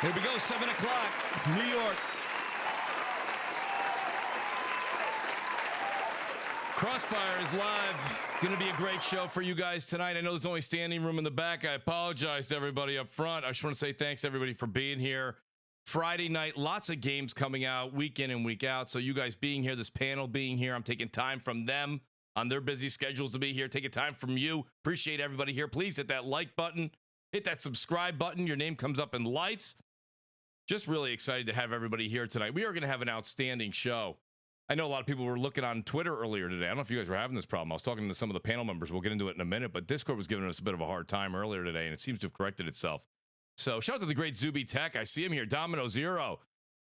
Here we go, 7 o'clock, New York. CrossFire is live. Going to be a great show for you guys tonight. I know there's only standing room in the back. I apologize to everybody up front. I just want to say thanks to everybody for being here. Friday night, lots of games coming out week in and week out. So you guys being here, this panel being here, I'm taking time from them on their busy schedules to be here, taking time from you. Appreciate everybody here. Please hit that like button, hit that subscribe button. Your name comes up in lights. Just really excited to have everybody here tonight. We are going to have an outstanding show. I know a lot of people were looking on Twitter earlier today. I don't know if you guys were having this problem. I was talking to some of the panel members. We'll get into it in a minute, but Discord was giving us a bit of a hard time earlier today, and it seems to have corrected itself. So shout out to the great Zuby Tech. I see him here. Domino Zero.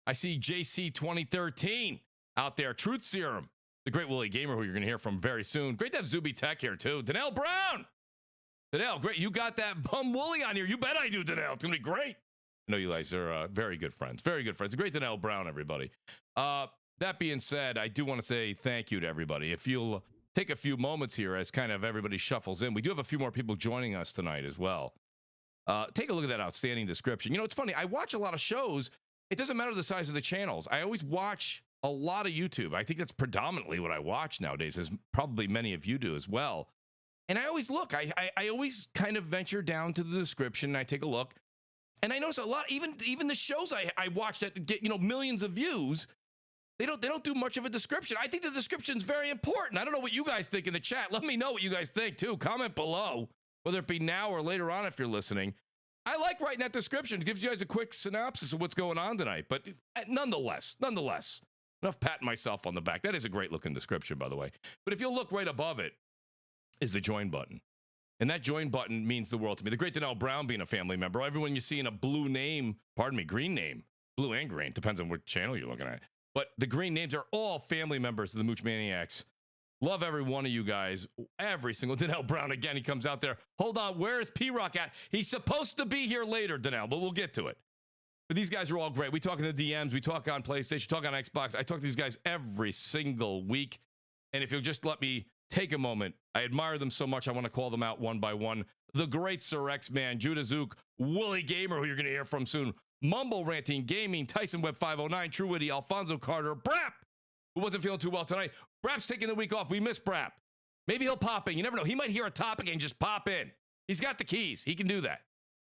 I see JC 2013 out there. Truth Serum. The great WoolleyGamer, who you're going to hear from very soon. Great to have Zuby Tech here, too. Danelle Brown. Danelle, great. You got that bum Wooly on here. You bet I do, Danelle. It's going to be great. I know you guys are very good friends. Very good friends. Great Danelle Brown, everybody. That being said, I do want to say thank you to everybody. If you'll take a few moments here as kind of everybody shuffles in. We do have a few more people joining us tonight as well. Take a look at that outstanding description. You know, it's funny. I watch a lot of shows. It doesn't matter the size of the channels. I always watch a lot of YouTube. I think that's predominantly what I watch nowadays, as probably many of you do as well. And I always look. I always kind of venture down to the description and I take a look. And I notice a lot, even the shows I watch that get, millions of views, they don't do much of a description. I think the description is very important. I don't know what you guys think in the chat. Let me know what you guys think too. Comment below, whether it be now or later on if you're listening. I like writing that description. It gives you guys a quick synopsis of what's going on tonight. But nonetheless, enough patting myself on the back. That is a great looking description, by the way. But if you'll look right above it is the join button. And that join button means the world to me. The great Danelle Brown being a family member. Everyone you see in a blue name, green name, blue and green, depends on what channel you're looking at. But the green names are all family members of the Mooch Maniacs. Love every one of you guys. Every single Danelle Brown, again, he comes out there. Hold on, where is P-Rock at? He's supposed to be here later, Danelle, but we'll get to it. But these guys are all great. We talk in the DMs. We talk on PlayStation, talk on Xbox. I talk to these guys every single week. And if you'll just let me take a moment. I admire them so much. I want to call them out one by one. The great Sir X-Man, JudaZuk, WoolleyGamer, who you're going to hear from soon. MumbleRanting Gaming, Tyson Web 509, TrueWiddy, Alphonso Carter, BRAP, who wasn't feeling too well tonight. BRAP's taking the week off. We miss BRAP. Maybe he'll pop in. You never know. He might hear a topic and just pop in. He's got the keys. He can do that.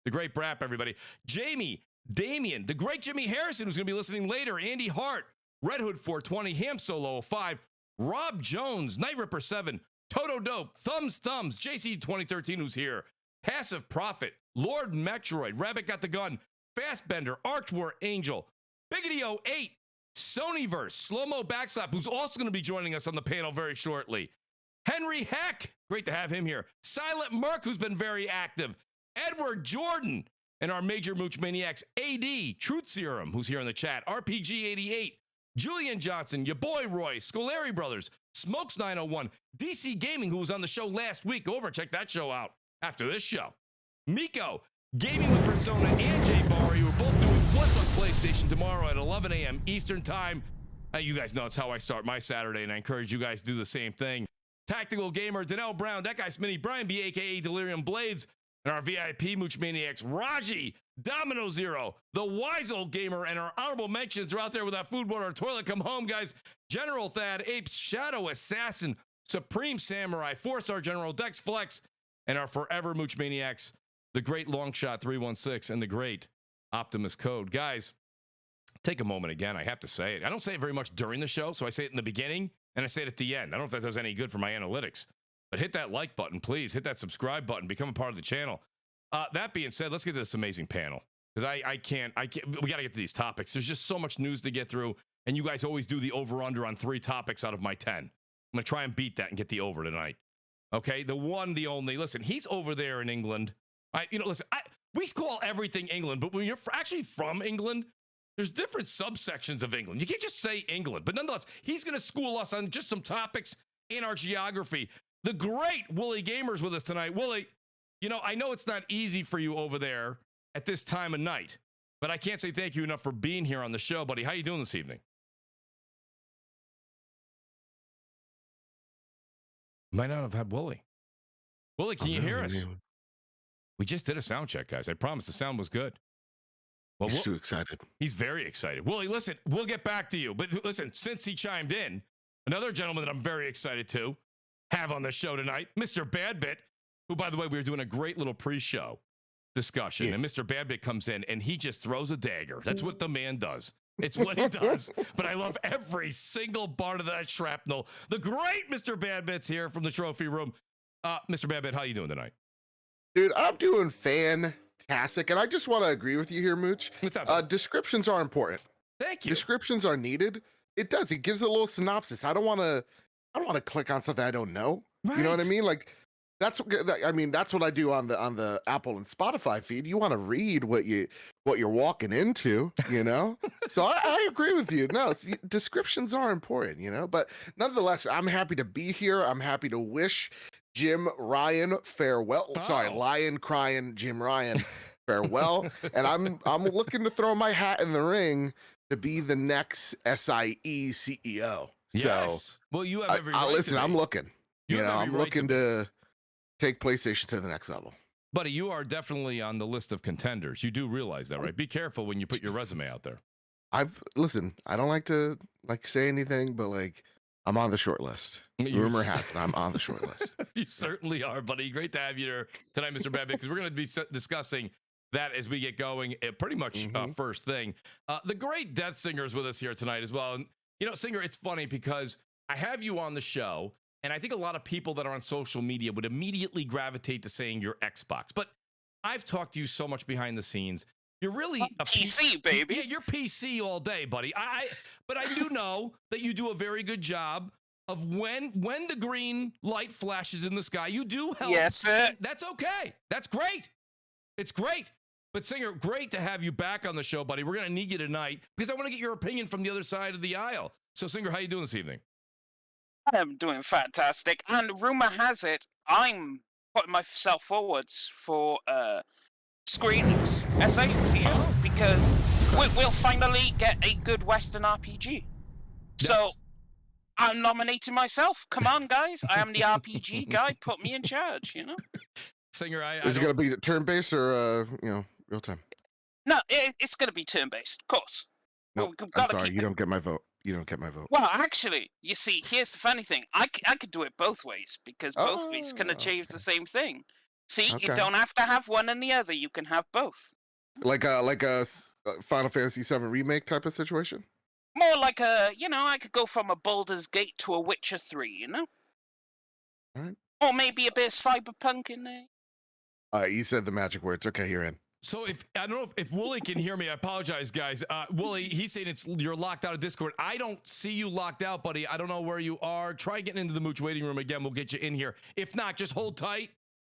The great BRAP, everybody. Jamie, Damion, the great Jimmy Harrison, who's going to be listening later. Andy Hart, Red Hood 420, Ham Solo 5, Rob Jones, Night Ripper 7, Toto Dope, Thumbs, JC 2013, who's here, Passive Prophet, Lord Metroid, Rabbit Got the Gun, Fastbender, Archwar Angel, Biggity 08, Sonyverse, Slow Mo Backslap, who's also going to be joining us on the panel very shortly, Henry Heck, great to have him here, Silent Merc, who's been very active, Edward Jordan, and our major Mooch Maniacs, AD, Truth Serum, who's here in the chat, RPG 88, Julian Johnson, your boy Roy, Scolari Brothers, Smokes 901, DC Gaming, who was on the show last week. Go over and check that show out after this show. Miko, Gaming with Persona, and Jay Barry, who are both doing What's on PlayStation tomorrow at 11 a.m. Eastern Time. You guys know it's how I start my Saturday, and I encourage you guys to do the same thing. Tactical Gamer, Danelle Brown, that guy's Mini, Brian B, a.k.a. Delirium Blades, and our VIP Mooch Maniacs, Raji, Domino Zero, the Wise Old Gamer, and our honorable mentions are out there with that food, water, or toilet. Come home, guys. General Thad, Apes, Shadow Assassin, Supreme Samurai, 4-Star General, Dex Flex, and our forever Mooch Maniacs, the great Longshot 316, and the great Optimus Code. Guys, take a moment again. I have to say it. I don't say it very much during the show, so I say it in the beginning, and I say it at the end. I don't know if that does any good for my analytics. But hit that like button, please. Hit that subscribe button. Become a part of the channel. That being said, let's get to this amazing panel. Because I can't, we got to get to these topics. There's just so much news to get through. And you guys always do the over-under on 3 topics out of my 10. I'm going to try and beat that and get the over tonight. Okay? The one, the only. Listen, he's over there in England. Listen, we call everything England. But when you're actually from England, there's different subsections of England. You can't just say England. But nonetheless, he's going to school us on just some topics in our geography. The great WoolleyGamer's with us tonight. Wooly, I know it's not easy for you over there at this time of night, but I can't say thank you enough for being here on the show, buddy. How you doing this evening? Might not have had Wooly. Wooly, can you hear us? We just did a sound check, guys. I promise the sound was good. Well, He's too excited. He's very excited. Wooly, listen, we'll get back to you. But listen, since he chimed in, another gentleman that I'm very excited to have on the show tonight, Mr. Badbit, who, by the way, we were doing a great little pre-show discussion. Yeah. And Mr. Badbit comes in and he just throws a dagger. That's what the man does. It's what he does. But I love every single part of that shrapnel. The great Mr. Badbit's here from the trophy room. Mr. Badbit, how you doing tonight? Dude, I'm doing fantastic. And I just want to agree with you here, Mooch. What's up? Descriptions are important. Thank you. Descriptions are needed. It does. It gives a little synopsis. I don't want to click on something I don't know. Right. You know what I mean? Like, that's what I do on the Apple and Spotify feed. You want to read what you're walking into, you know? So I agree with you. No, descriptions are important, you know? But nonetheless, I'm happy to be here. I'm happy to wish Jim Ryan farewell. Oh. Sorry, Lion Crying Jim Ryan farewell. And I'm looking to throw my hat in the ring to be the next SIE CEO. Yes. So, well, you have every right listen, I'm looking. I'm looking to take PlayStation to the next level. Buddy, you are definitely on the list of contenders. You do realize that, right? Be careful when you put your resume out there. Listen, I don't like to say anything, but I'm on the short list. Rumor has it I'm on the short list. You certainly are, buddy. Great to have you here tonight, Mr. Babbitt, because we're going to be discussing that as we get going. Pretty much first thing. The great Death Singer is with us here tonight as well. And, Singer, it's funny because I have you on the show, and I think a lot of people that are on social media would immediately gravitate to saying you're Xbox. But I've talked to you so much behind the scenes. You're really a PC, baby. Yeah, you're PC all day, buddy. But I do know that you do a very good job of when the green light flashes in the sky, you do help. Yes, sir. That's okay. That's great. It's great. But Singer, great to have you back on the show, buddy. We're going to need you tonight because I want to get your opinion from the other side of the aisle. So, Singer, how you doing this evening? I'm doing fantastic. And rumor has it, I'm putting myself forwards for screenings as ACO because we'll finally get a good Western RPG. Yes. So I'm nominating myself. Come on, guys. I am the RPG guy. Put me in charge, Singer, is it going to be turn-based or, real-time? No, it's going to be turn-based, of course. No, I'm sorry. You don't get my vote. You don't get my vote. Well, actually, you see, here's the funny thing. I could do it both ways because both ways can achieve the same thing. See, you don't have to have one and the other. You can have both. Like a Final Fantasy VII remake type of situation? More like I could go from a Baldur's Gate to a Witcher 3, All right. Or maybe a bit of cyberpunk in there. You said the magic words. Okay, you're in. So I don't know if Wooly can hear me. I apologize, guys. Wooly, he's saying you're locked out of Discord. I don't see you locked out, buddy. I don't know where you are. Try getting into the Mooch waiting room again. We'll get you in here. If not, just hold tight,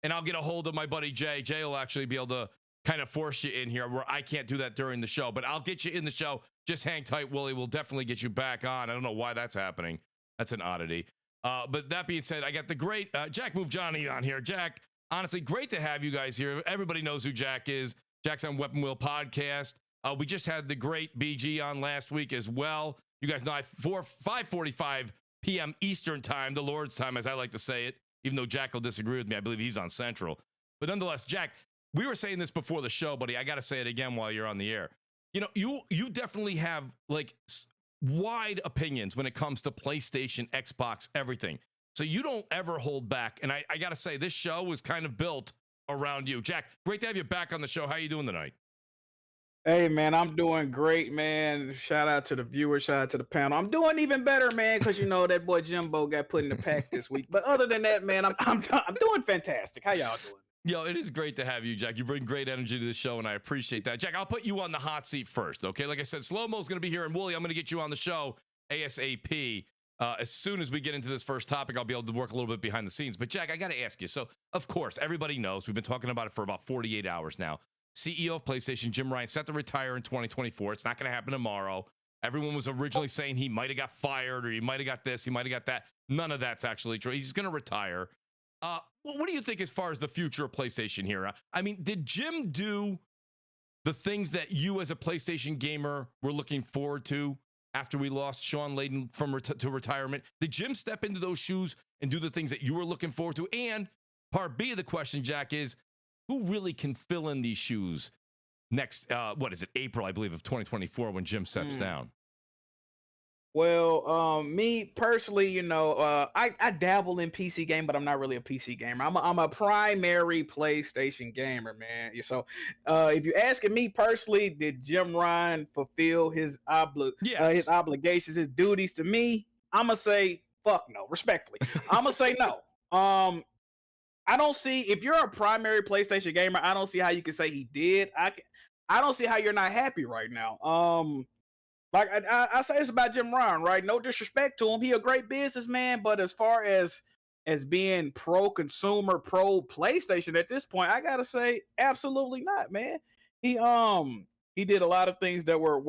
and I'll get a hold of my buddy Jay. Jay will actually be able to kind of force you in here where I can't do that during the show. But I'll get you in the show. Just hang tight, Wooly. We'll definitely get you back on. I don't know why that's happening. That's an oddity. But that being said, I got the great Jack Move Johnny on here. Jack, honestly, great to have you guys here. Everybody knows who Jack is. Jack's on Weapon Wheel Podcast. We just had the great BG on last week as well. You guys know 5:45 p.m. Eastern time, the Lord's time, as I like to say it, even though Jack will disagree with me. I believe he's on Central. But nonetheless, Jack, we were saying this before the show, buddy. I got to say it again while you're on the air. You definitely have wide opinions when it comes to PlayStation, Xbox, everything. So you don't ever hold back. And I got to say, this show was kind of built around you. Jack, great to have you back on the show. How you doing tonight? Hey, man, I'm doing great, man. Shout out to the viewers. Shout out to the panel. I'm doing even better, man, because that boy Jimbo got put in the pack this week. But other than that, man, I'm doing fantastic. How y'all doing? Yo, it is great to have you, Jack. You bring great energy to the show, and I appreciate that. Jack, I'll put you on the hot seat first, okay? Like I said, Slow-Mo's going to be here, and Wooly, I'm going to get you on the show ASAP. As soon as we get into this first topic, I'll be able to work a little bit behind the scenes. But, Jack, I got to ask you. So, of course, everybody knows. We've been talking about it for about 48 hours now. CEO of PlayStation, Jim Ryan, set to retire in 2024. It's not going to happen tomorrow. Everyone was originally saying he might have got fired or he might have got this, he might have got that. None of that's actually true. He's going to retire. What do you think as far as the future of PlayStation here? I mean, did Jim do the things that you as a PlayStation gamer were looking forward to after we lost Sean Layden to retirement? Did Jim step into those shoes and do the things that you were looking forward to? And part B of the question, Jack, is who really can fill in these shoes next, what is it, April, I believe, of 2024 when Jim steps down? Well, me personally, you know, I dabble in PC game, but I'm not really a PC gamer. I'm a primary PlayStation gamer, man. So, if you're asking me personally, did Jim Ryan fulfill his Yes. obligations, his duties to me? I'm gonna say fuck no, respectfully. I'm gonna say no. I don't see, if you're a primary PlayStation gamer, I don't see how you can say he did. I don't see how you're not happy right now. Like I say this about Jim Ryan, right? No disrespect to him, he a great businessman, but as far as being pro consumer, pro PlayStation at this point, I gotta say absolutely not, man. He did a lot of things that were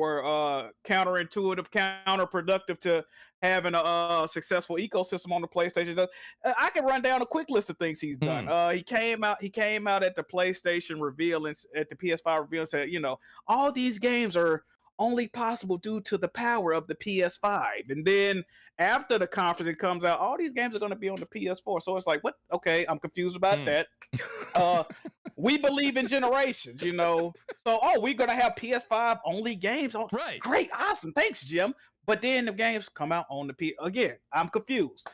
counterintuitive, counterproductive to having a successful ecosystem on the PlayStation. I can run down a quick list of things he's done. He came out at the PlayStation reveal and at the PS5 reveal and said, you know, all these games are only possible due to the power of the PS5. And then after the conference, it comes out, all these games are going to be on the PS4. So it's like, what? Okay, I'm confused about that. We believe in generations, you know. So, we're going to have PS5 only games. Right. Great, awesome. Thanks, Jim. But then the games come out on the PS. Again, I'm confused.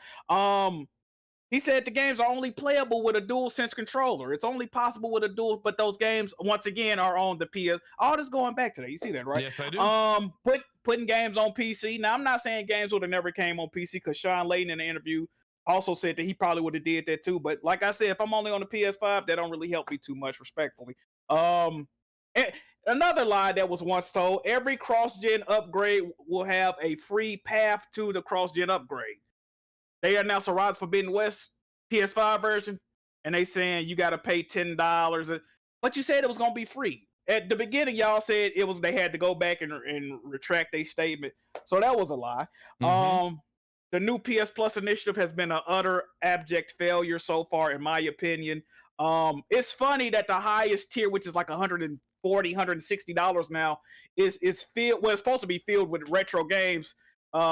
He said the games are only playable with a DualSense controller. It's only possible with a dual, but those games, once again, are on the PS. All this going back to that. You see that, right? Yes, I do. Putting games on PC. Now, I'm not saying games would have never came on PC, because Sean Layden in the interview also said that he probably would have did that too. But like I said, if I'm only on the PS5, that don't really help me too much, respectfully. Another lie that was once told: every cross-gen upgrade will have a free path to the cross-gen upgrade. They announced Horizon Forbidden West PS5 version, and they saying you got to pay $10. But you said it was gonna be free at the beginning. Y'all said it was. They had to go back and retract their statement, so that was a lie. The new PS Plus initiative has been an utter abject failure so far, in my opinion. It's funny that the highest tier, which is like $140, $160 now, is filled. Well, it's supposed to be filled with retro games.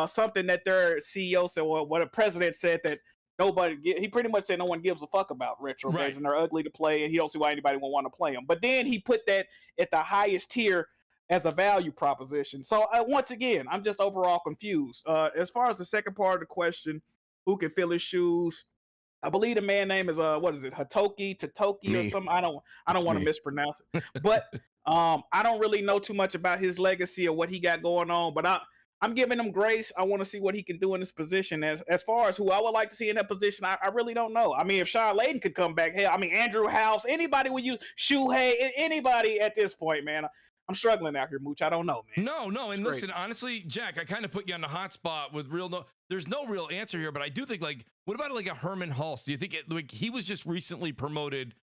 Something that their CEO said, well, what a president said, that he pretty much said no one gives a fuck about retro games, and they're ugly to play, and he don't see why anybody would want to play them. But then he put that at the highest tier as a value proposition. So once again, I'm just overall confused. As far as the second part of the question, who can fill his shoes? I believe the man name is what is it, Totoki or something. I don't want to mispronounce it, but I don't really know too much about his legacy or what he got going on. But I'm giving him grace. I want to see what he can do in this position. As far as who I would like to see in that position, I really don't know. I mean, if Sean Layden could come back, hell, I mean, Andrew House, anybody would use Shuhei, anybody at this point, man. I'm struggling out here, Mooch. I don't know, man. No. And listen, honestly, Jack, I kind of put you on the hot spot with there's no real answer here, but I do think, like, what about like a Herman Hulse? Do you think he was just recently promoted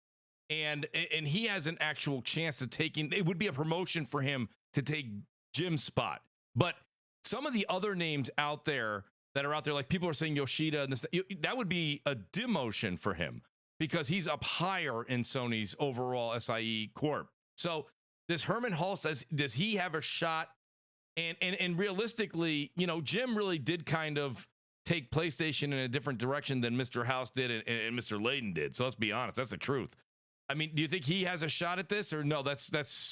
and he has an actual chance of taking, it would be a promotion for him to take Jim's spot. But some of the other names out there that are out there, like people are saying Yoshida, and this, that would be a demotion for him because he's up higher in Sony's overall SIE Corp. So does Herman Hulse, does he have a shot? And realistically, you know, Jim really did kind of take PlayStation in a different direction than Mr. House did and Mr. Layden did. So let's be honest, that's the truth. I mean, do you think he has a shot at this, or no?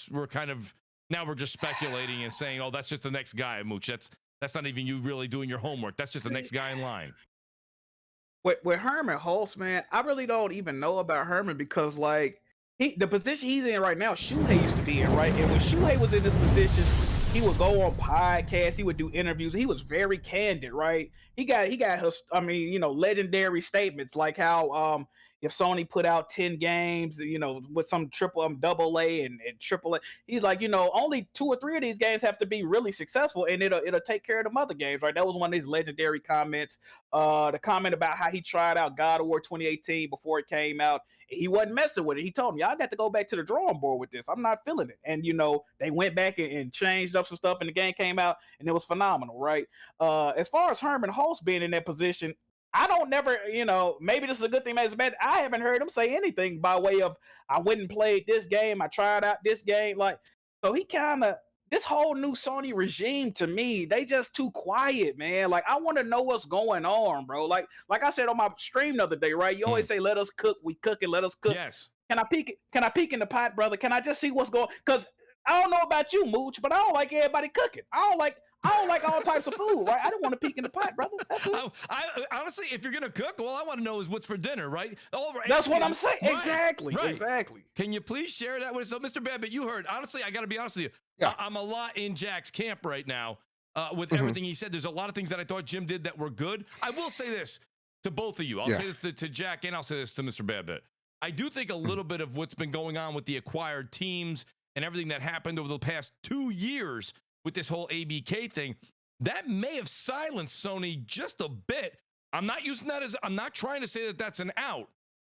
We're kind of, now we're just speculating and saying, oh, that's just the next guy, Mooch. That's not even you really doing your homework. That's just the next guy in line. With Herman Hulse, man, I really don't even know about Herman because, like, the position he's in right now, Shuhei used to be in, right? And when Shuhei was in this position, he would go on podcasts, he would do interviews. He was very candid, right? He got his, I mean, you know, legendary statements like how if Sony put out 10 games, you know, with some double A and triple A, he's like, you know, only 2 or 3 of these games have to be really successful, and it'll take care of them other games, right? That was one of his legendary comments. The comment about how he tried out God of War 2018 before it came out. He wasn't messing with it. He told me, y'all got to go back to the drawing board with this. I'm not feeling it. And, you know, they went back and changed up some stuff, and the game came out, and it was phenomenal, right? As far as Herman Hulse being in that position, I don't never, you know, maybe this is a good thing, maybe it's bad. I haven't heard him say anything by way of, I went and played this game, I tried out this game. Like, so he kind of, this whole new Sony regime, to me, they just too quiet, man. Like, I want to know what's going on, bro. Like I said on my stream the other day, right? You always say, let us cook. We cook and let us cook. Yes. Can I peek in the pot, brother? Can I just see what's going? Because I don't know about you, Mooch, but I don't like everybody cooking. I don't like all types of food, right? I don't want to peek in the pot, brother. That's it. I honestly, if you're gonna cook, all I want to know is what's for dinner, right? All right. That's what I'm saying. Right, Exactly. right. Exactly. Can you please share that with us? So, Mr. Babbitt, you heard. Honestly, I got to be honest with you. Yeah. I'm a lot in Jack's camp right now with Mhm. everything he said. There's a lot of things that I thought Jim did that were good. I will say this to both of you. I'll Yeah. say this to Jack, and I'll say this to Mr. Babbitt. I do think a little bit of what's been going on with the acquired teams and everything that happened over the past 2 years with this whole ABK thing, that may have silenced Sony just a bit. I'm not trying to say that that's an out,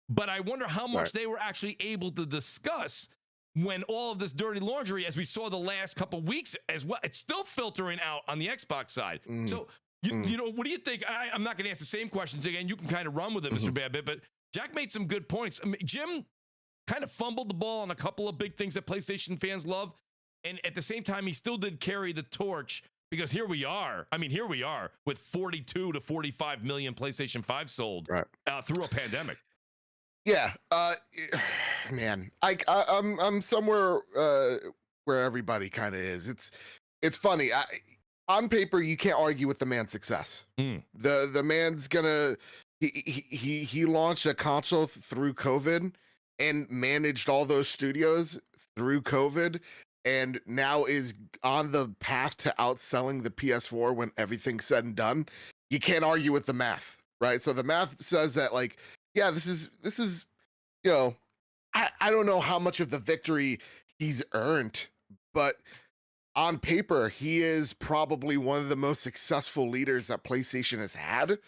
but I wonder how much Right. they were actually able to discuss when all of this dirty laundry, as we saw the last couple weeks as well, it's still filtering out on the Xbox side. Mm. So, you know, what do you think? I'm not going to ask the same questions again. You can kind of run with it, Mr. Babbitt, but Jack made some good points. I mean, Jim kind of fumbled the ball on a couple of big things that PlayStation fans love. And at the same time, he still did carry the torch because here we are. I mean, here we are with 42 to 45 million PlayStation 5 sold Right. Through a pandemic. Yeah, man, I'm somewhere where everybody kind of is. It's funny. On paper, you can't argue with the man's success. Mm. The man's gonna he launched a console through COVID and managed all those studios through COVID, and now is on the path to outselling the PS4 when everything's said and done. You can't argue with the math, right? So the math says that, like, yeah, this is, you know, I don't know how much of the victory he's earned, but on paper, he is probably one of the most successful leaders that PlayStation has had.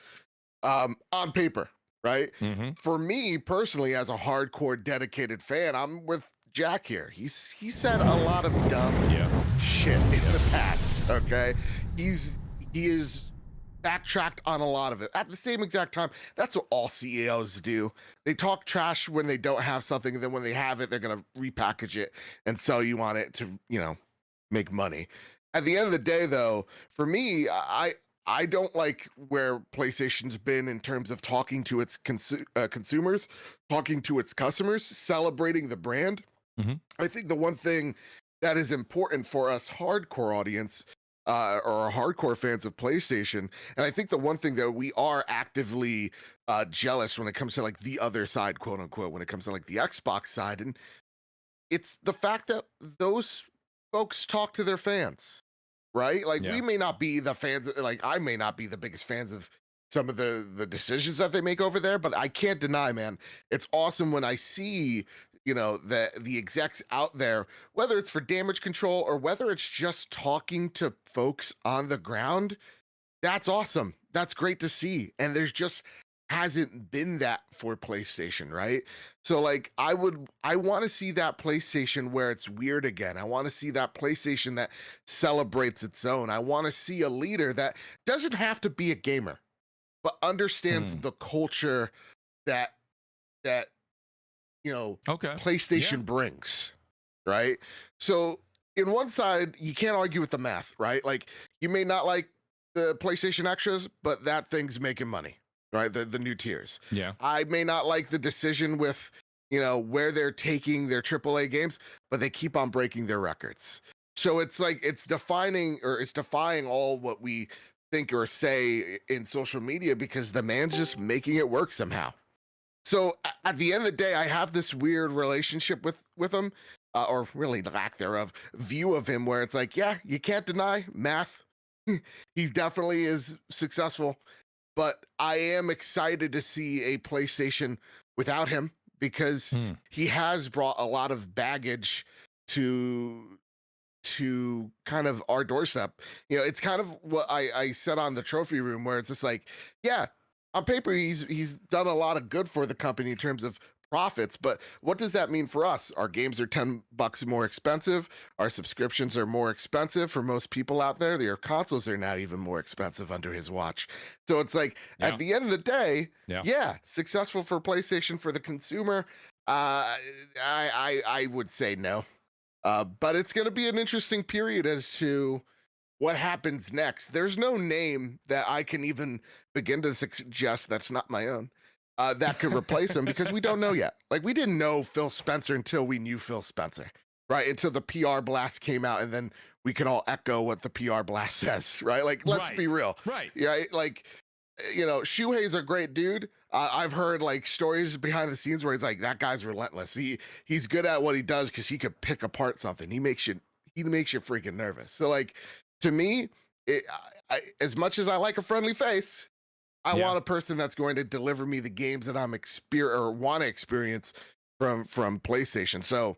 On paper, right? Mm-hmm. For me personally, as a hardcore dedicated fan, I'm with Jack here. He said a lot of dumb shit in the past. Okay, he is backtracked on a lot of it. At the same exact time, that's what all CEOs do. They talk trash when they don't have something, and then when they have it, they're gonna repackage it and sell you on it to, you know, make money. At the end of the day, though, for me, I don't like where PlayStation's been in terms of talking to its consumers, talking to its customers, celebrating the brand. Mm-hmm. I think the one thing that is important for us hardcore audience or hardcore fans of PlayStation, and I think the one thing that we are actively jealous when it comes to, like, the other side, quote unquote, when it comes to, like, the Xbox side, and it's the fact that those folks talk to their fans. Right? Like, we may not be the fans, like, I may not be the biggest fans of some of the decisions that they make over there, but I can't deny, man, it's awesome when I see, you know, the execs out there, whether it's for damage control or whether it's just talking to folks on the ground. That's awesome. That's great to see. And there's just hasn't been that for PlayStation, right? So, like, I want to see that PlayStation where it's weird again. I want to see that PlayStation that celebrates its own. I want to see a leader that doesn't have to be a gamer, but understands the culture that you know, PlayStation brings, right? So, in one side, you can't argue with the math, right? Like, you may not like the PlayStation extras, but that thing's making money. Right, the new tiers. Yeah, I may not like the decision with, you know, where they're taking their AAA games, but they keep on breaking their records. So it's like it's defying all what we think or say in social media because the man's just making it work somehow. So at the end of the day, I have this weird relationship with him, or really lack thereof, view of him where it's like, yeah, you can't deny math. He definitely is successful. But I am excited to see a PlayStation without him because he has brought a lot of baggage to kind of our doorstep. You know, it's kind of what I said on the trophy room where it's just like, yeah, on paper, he's done a lot of good for the company in terms of profits, but what does that mean for us? Our games are $10 more expensive. Our subscriptions are more expensive for most people out there. Their consoles are now even more expensive under his watch. So it's like, at the end of the day, successful for PlayStation for the consumer. I would say no. But it's going to be an interesting period as to what happens next. There's no name that I can even begin to suggest that's not my own. That could replace him because we don't know yet. Like, we didn't know Phil Spencer until we knew Phil Spencer. right? Until the PR blast came out, and then we can all echo what the PR blast says, right? Like, let's be real. Right. Yeah, like, you know, Shuhei's a great dude. I've heard like stories behind the scenes where he's like, that guy's relentless. He's good at what he does because he could pick apart something. He makes you freaking nervous. So like, to me, as much as I like a friendly face, I want a person that's going to deliver me the games that I'm want to experience from PlayStation. So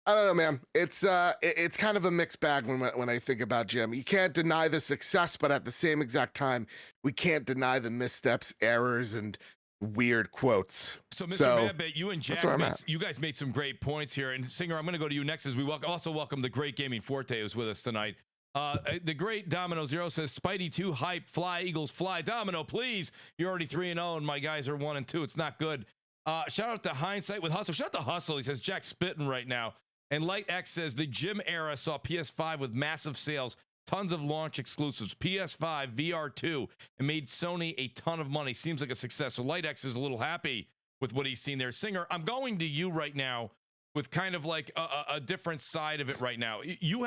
I don't know, man. It's kind of a mixed bag when I think about Jim. You can't deny the success, but at the same exact time, we can't deny the missteps, errors, and weird quotes. So, Mr. Madbit, you and Jack, you guys made some great points here. And Singer, I'm going to go to you next as we also welcome the great Gaming Forte who's with us tonight. The great Domino Zero says, Spidey 2 hype, fly, Eagles, fly. Domino, please. You're already 3-0, and my guys are 1-2. It's not good. Shout out to Hindsight with Hustle. Shout out to Hustle. He says, Jack's spitting right now. And Light X says, the Jim era saw PS5 with massive sales, tons of launch exclusives, PS5, VR2, and made Sony a ton of money. Seems like a success. So Light X is a little happy with what he's seen there. Singer, I'm going to you right now with kind of like a different side of it right now. You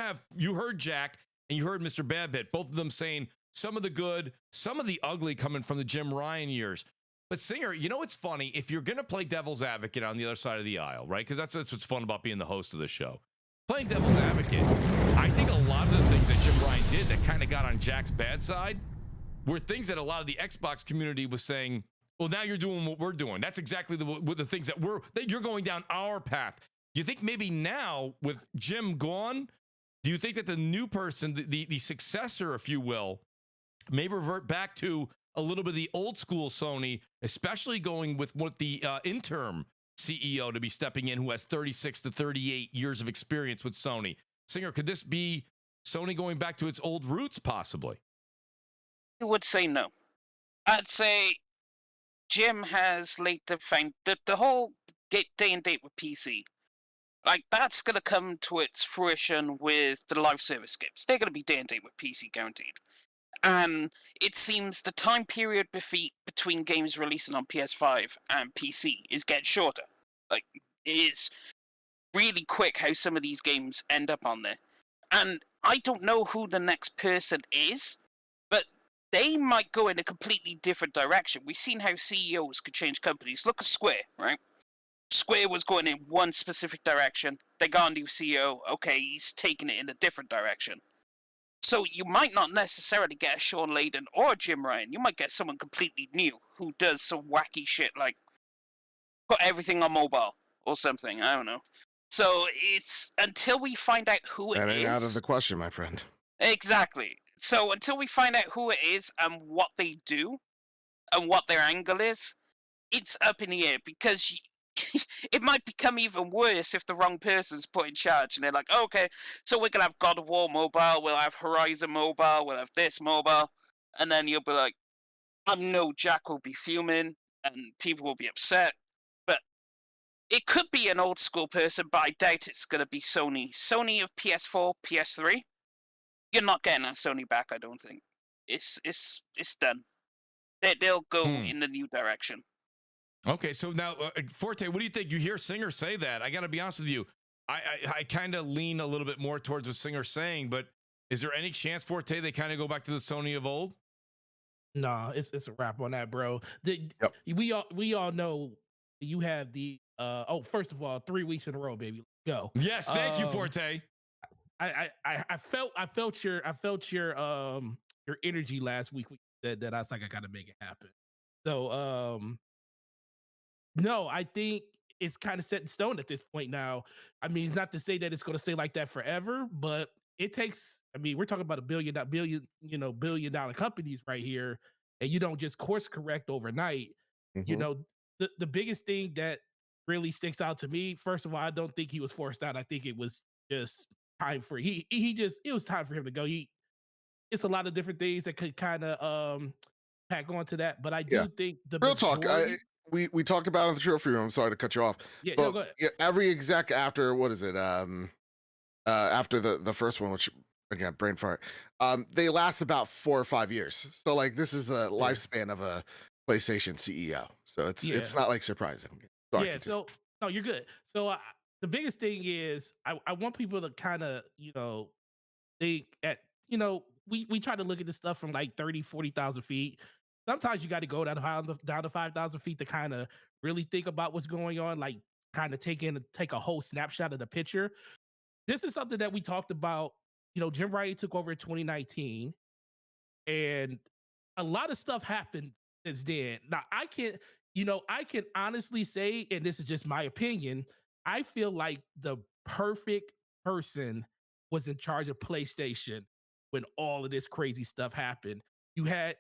heard Jack and you heard Mr. Badbit, both of them saying some of the good, some of the ugly coming from the Jim Ryan years. But Singer, you know what's funny? If you're going to play devil's advocate on the other side of the aisle, right? Because that's what's fun about being the host of the show. Playing devil's advocate, I think a lot of the things that Jim Ryan did that kind of got on Jack's bad side were things that a lot of the Xbox community was saying, well, now you're doing what we're doing. That's exactly the things that you're going down our path. Do you think maybe now with Jim gone, do you think that the new person, the successor, if you will, may revert back to a little bit of the old school Sony, especially going with what the interim CEO to be stepping in who has 36 to 38 years of experience with Sony? Singer, could this be Sony going back to its old roots possibly? I would say no. I'd say Jim has laid the whole day and date with PC. Like, that's going to come to its fruition with the live service games. They're going to be day and date with PC guaranteed. And it seems the time period between games releasing on PS5 and PC is getting shorter. Like, it is really quick how some of these games end up on there. And I don't know who the next person is, but they might go in a completely different direction. We've seen how CEOs could change companies. Look at Square, right? Square was going in one specific direction. They got a new CEO. Okay, he's taking it in a different direction. So you might not necessarily get a Sean Layden or a Jim Ryan. You might get someone completely new who does some wacky shit like put everything on mobile or something. I don't know. So it's until we find out who it is. That ain't out of the question, my friend. Exactly. So until we find out who it is and what they do and what their angle is, it's up in the air because it might become even worse if the wrong person's put in charge and they're like, okay, so we're gonna have God of War mobile, we'll have Horizon mobile, we'll have this mobile, and then you'll be like, I know Jack will be fuming and people will be upset, but it could be an old school person, but I doubt it's gonna be Sony. Sony of PS4, PS3, you're not getting that Sony back, I don't think. It's done. They'll go in the new direction. Okay, so now, Forte, what do you think? You hear Singer say that. I got to be honest with you. I kind of lean a little bit more towards what Singer's saying, but is there any chance, Forte, they kind of go back to the Sony of old? Nah, it's a wrap on that, bro. We all know you have the first of all, 3 weeks in a row, baby. Let's go. Yes, thank you, Forte. I felt your energy last week that I was like, I gotta make it happen. So no, I think it's kind of set in stone at this point now. I mean, it's not to say that it's going to stay like that forever, but it takes, I mean, we're talking about billion dollar companies right here, and you don't just course correct overnight. You know, the biggest thing that really sticks out to me, first of all, I don't think he was forced out. I think it was just time for it was time for him to go. It's a lot of different things that could kind of pack onto that, but I do think the real talk. We talked about it in the trophy room. I'm sorry to cut you off. Yeah, but no, go ahead. Every exec after what is it? After the first one, which again, brain fart. They last about 4 or 5 years. So like this is the lifespan of a PlayStation CEO. So it's not like surprising. Sorry, so no, you're good. So the biggest thing is I want people to kind of, think at, we try to look at this stuff from like 30, 40,000 feet. Sometimes you got to go down to 5,000 feet to kind of really think about what's going on, like kind of take a whole snapshot of the picture. This is something that we talked about. Jim Ryan took over in 2019, and a lot of stuff happened since then. Now, I can honestly say, and this is just my opinion, I feel like the perfect person was in charge of PlayStation when all of this crazy stuff happened. You had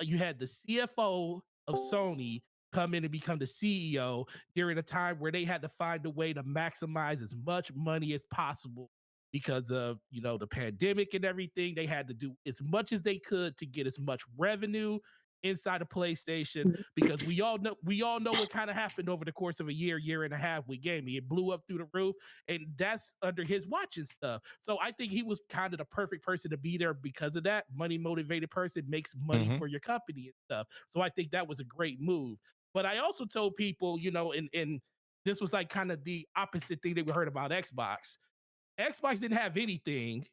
you had the CFO of Sony come in and become the CEO during a time where they had to find a way to maximize as much money as possible because of the pandemic and everything. They had to do as much as they could to get as much revenue inside of PlayStation, because we all know what kind of happened over the course of a year and a half with gaming. It blew up through the roof, and that's under his watching stuff. So I think he was kind of the perfect person to be there because of that. Money motivated person makes money for your company and stuff. So I think that was a great move. But I also told people, and this was like kind of the opposite thing that we heard about Xbox. Xbox didn't have anything,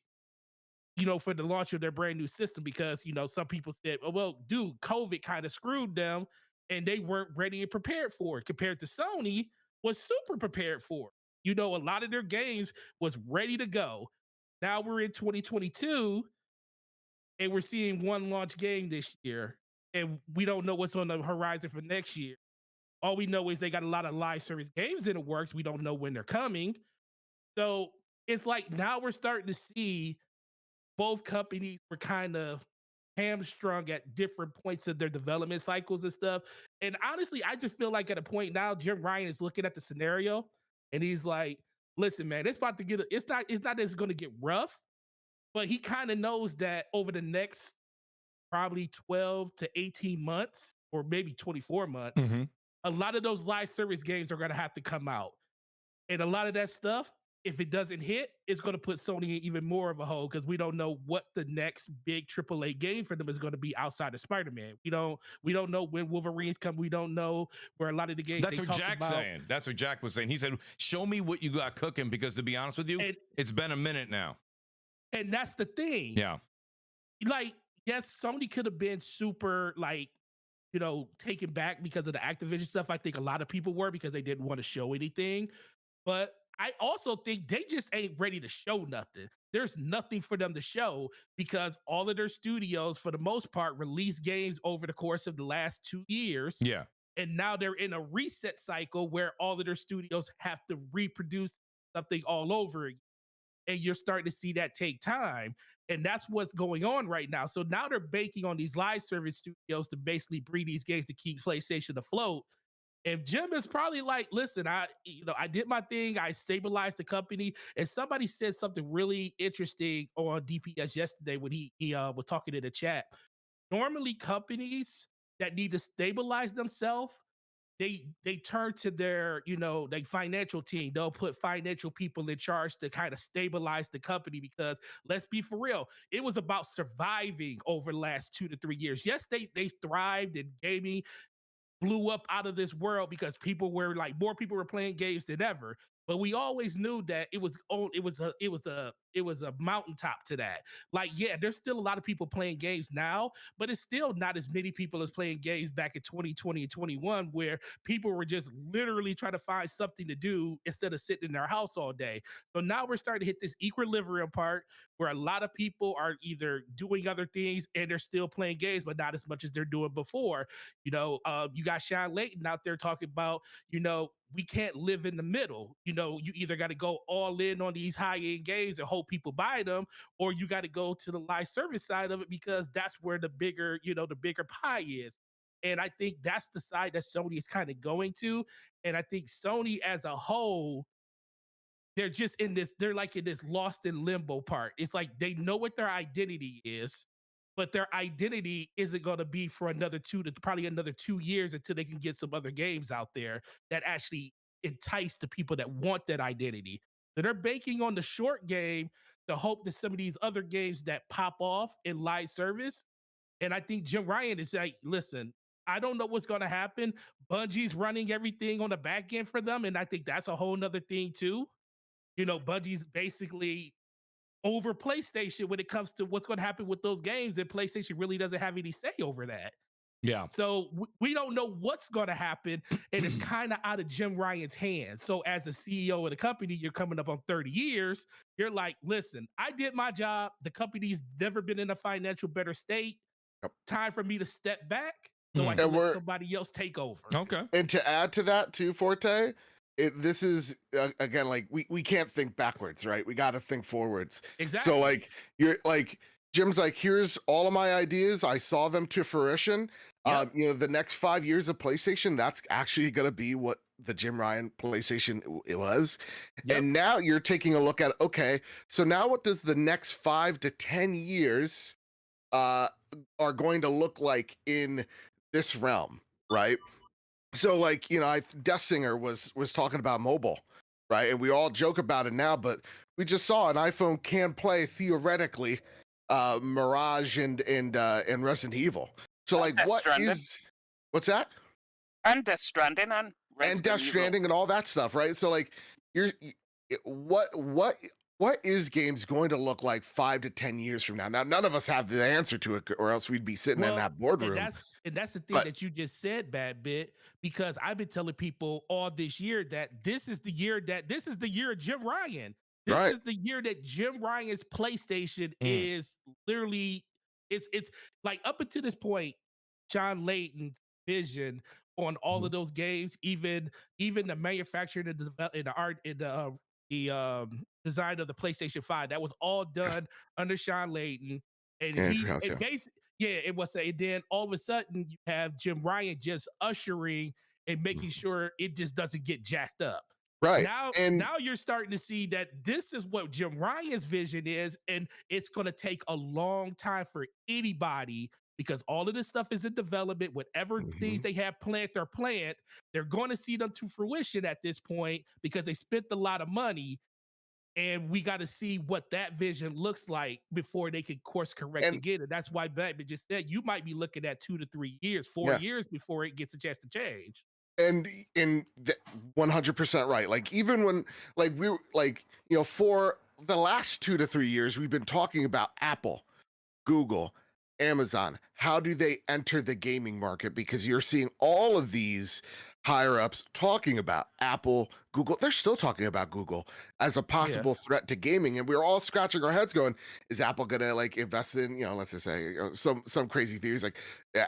for the launch of their brand new system because, some people said, oh, well, dude, COVID kind of screwed them and they weren't ready and prepared for it, compared to Sony was super prepared for it. A lot of their games was ready to go. Now we're in 2022 and we're seeing one launch game this year, and we don't know what's on the horizon for next year. All we know is they got a lot of live service games in the works. We don't know when they're coming. So it's like now we're starting to see both companies were kind of hamstrung at different points of their development cycles and stuff. And honestly, I just feel like at a point now, Jim Ryan is looking at the scenario and he's like, listen, man, it's about to it's not that it's going to get rough, but he kind of knows that over the next probably 12 to 18 months or maybe 24 months, a lot of those live service games are going to have to come out. And a lot of that stuff, if it doesn't hit, it's going to put Sony in even more of a hole because we don't know what the next big AAA game for them is going to be outside of Spider-Man. We don't know when Wolverine's come. We don't know where a lot of the games. That's what Jack's saying. That's what Jack was saying. He said, "Show me what you got cooking," because to be honest with you, it's been a minute now. And that's the thing. Yeah. Like, yes, Sony could have been super taken back because of the Activision stuff. I think a lot of people were because they didn't want to show anything, but I also think they just ain't ready to show nothing. There's nothing for them to show because all of their studios, for the most part, released games over the course of the last 2 years. Yeah. And now they're in a reset cycle where all of their studios have to reproduce something all over again. And you're starting to see that take time. And that's what's going on right now. So now they're banking on these live service studios to basically breed these games to keep PlayStation afloat. And Jim is probably like, listen, I did my thing. I stabilized the company. And somebody said something really interesting on DPS yesterday when he was talking in the chat. Normally, companies that need to stabilize themselves, they turn to their financial team. They'll put financial people in charge to kind of stabilize the company because let's be for real, it was about surviving over the last 2 to 3 years. Yes, they thrived in gaming, blew up out of this world because more people were playing games than ever. But we always knew that it was a mountaintop to that. Like, yeah, there's still a lot of people playing games now, but it's still not as many people as playing games back in 2020 and 21, where people were just literally trying to find something to do instead of sitting in their house all day. So now we're starting to hit this equilibrium part where a lot of people are either doing other things and they're still playing games, but not as much as they're doing before. You got Sean Layton out there talking about, we can't live in the middle. You either got to go all in on these high-end games and hope people buy them, or you got to go to the live service side of it because that's where the bigger pie is. And I think that's the side that Sony is kind of going to. And I think Sony as a whole, they're like in this lost in limbo part. It's like they know what their identity is, but their identity isn't going to be for probably another 2 years until they can get some other games out there that actually entice the people that want that identity. So they're banking on the short game to hope that some of these other games that pop off in live service. And I think Jim Ryan is like, listen, I don't know what's going to happen. Bungie's running everything on the back end for them, and I think that's a whole nother thing too. You know, Bungie's basically over PlayStation when it comes to what's going to happen with those games, and PlayStation really doesn't have any say over that. Yeah. So we don't know what's going to happen, and it's kind of out of Jim Ryan's hands. So as a CEO of the company, you're coming up on 30 years. You're like, listen, I did my job. The company's never been in a financial better state. Yep. Time for me to step back so I And can let somebody else take over. Okay. And to add to that too, Forte, this is again, like we can't think backwards, right? We got to think forwards. Exactly. So like you're like Jim's like, here's all of my ideas. I saw them to fruition. Yep. You know, the next 5 years of PlayStation, that's actually gonna be what the Jim Ryan PlayStation it was. Yep. And now you're taking a look at, okay, so now what does the next 5 to 10 years are going to look like in this realm, right? So like, you know, Death Singer was talking about mobile, right? And we all joke about it now, but we just saw an iPhone can play theoretically Mirage and Resident Evil. So like, Death Stranding. What's that? And Death Stranding and Death Stranding and all that stuff, right? So like, what is games going to look like 5 to 10 years from now? Now, none of us have the answer to it, or else we'd be sitting in that boardroom. And that's the thing that you just said, Bad Bit, because I've been telling people all this year that this is the year of Jim Ryan. This is the year that Jim Ryan's PlayStation is literally, it's like up until this point, John Layton's vision on all of those games, even the manufacturing and the art and the design of the PlayStation 5, that was all done under Sean Layton. And it was. And then all of a sudden you have Jim Ryan just ushering and making sure it just doesn't get jacked up. Right. Now you're starting to see that this is what Jim Ryan's vision is, and it's going to take a long time for anybody, because all of this stuff is in development. Whatever things they have planned, they're going to see them to fruition at this point because they spent a lot of money, and we got to see what that vision looks like before they can course correct again. And that's why Batman just said you might be looking at 2 to 3 years, 4 years before it gets a chance to change. And 100% right. Like even when for the last 2 to 3 years, we've been talking about Apple, Google, Amazon. How do they enter the gaming market? Because you're seeing all of these higher ups talking about Apple, Google. They're still talking about Google as a possible threat to gaming. And we're all scratching our heads going, is Apple gonna like invest in, let's just say some crazy theories like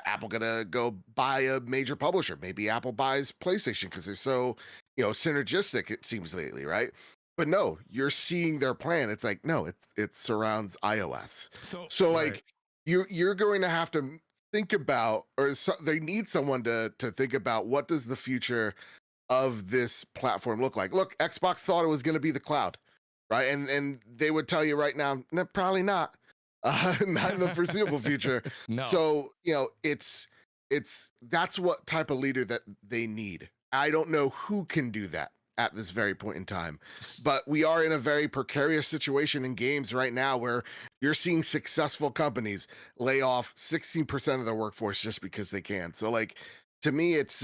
Apple gonna go buy a major publisher? Maybe Apple buys PlayStation because they're so, synergistic, it seems lately, right? But no, you're seeing their plan. It's like, no, it surrounds iOS. So like you're going to have to think about, they need someone to think about what does the future of this platform look like. Look, Xbox thought it was going to be the cloud, right? And they would tell you right now, no, probably not, not in the foreseeable future. No. So that's what type of leader that they need. I don't know who can do that at this very point in time, but we are in a very precarious situation in games right now where you're seeing successful companies lay off 16% of their workforce just because they can. So like, to me, it's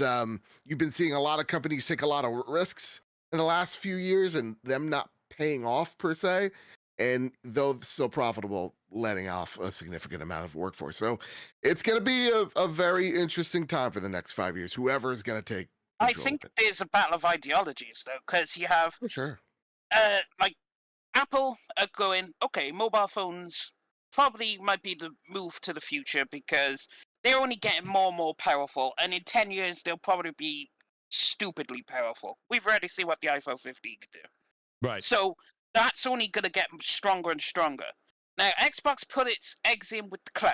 you've been seeing a lot of companies take a lot of risks in the last few years and them not paying off per se, and though still profitable, letting off a significant amount of workforce. So it's going to be a very interesting time for the next 5 years, whoever is going to take I think there's a battle of ideologies, though, because you have, like, Apple are going, okay, mobile phones probably might be the move to the future because they're only getting more and more powerful, and in 10 years, they'll probably be stupidly powerful. We've already seen what the iPhone 15 could do. Right. So that's only going to get stronger and stronger. Now, Xbox put its eggs in with the cloud.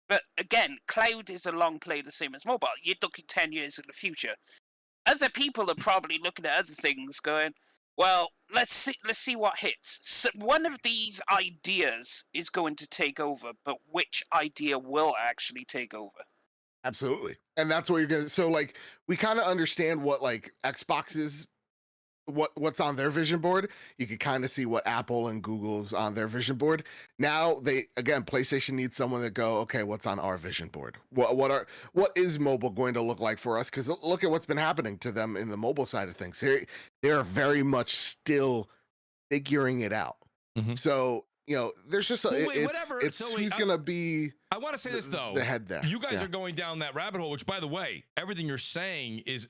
But again, cloud is a long play the same as mobile. You're looking 10 years in the future. Other people are probably looking at other things going, well, let's see what hits. So one of these ideas is going to take over, but which idea will actually take over? Absolutely. And that's what you're going to, so like, we kind of understand what like Xbox's what's on their vision board, you can kind of see what Apple and Google's on their vision board. Now PlayStation needs someone to go, okay, what's on our vision board? What is mobile going to look like for us? Because look at what's been happening to them in the mobile side of things. They're very much still figuring it out. Mhm. So there's just whatever. it's So who's gonna be. I want to say this though. The head there. You guys are going down that rabbit hole, which, by the way, everything you're saying is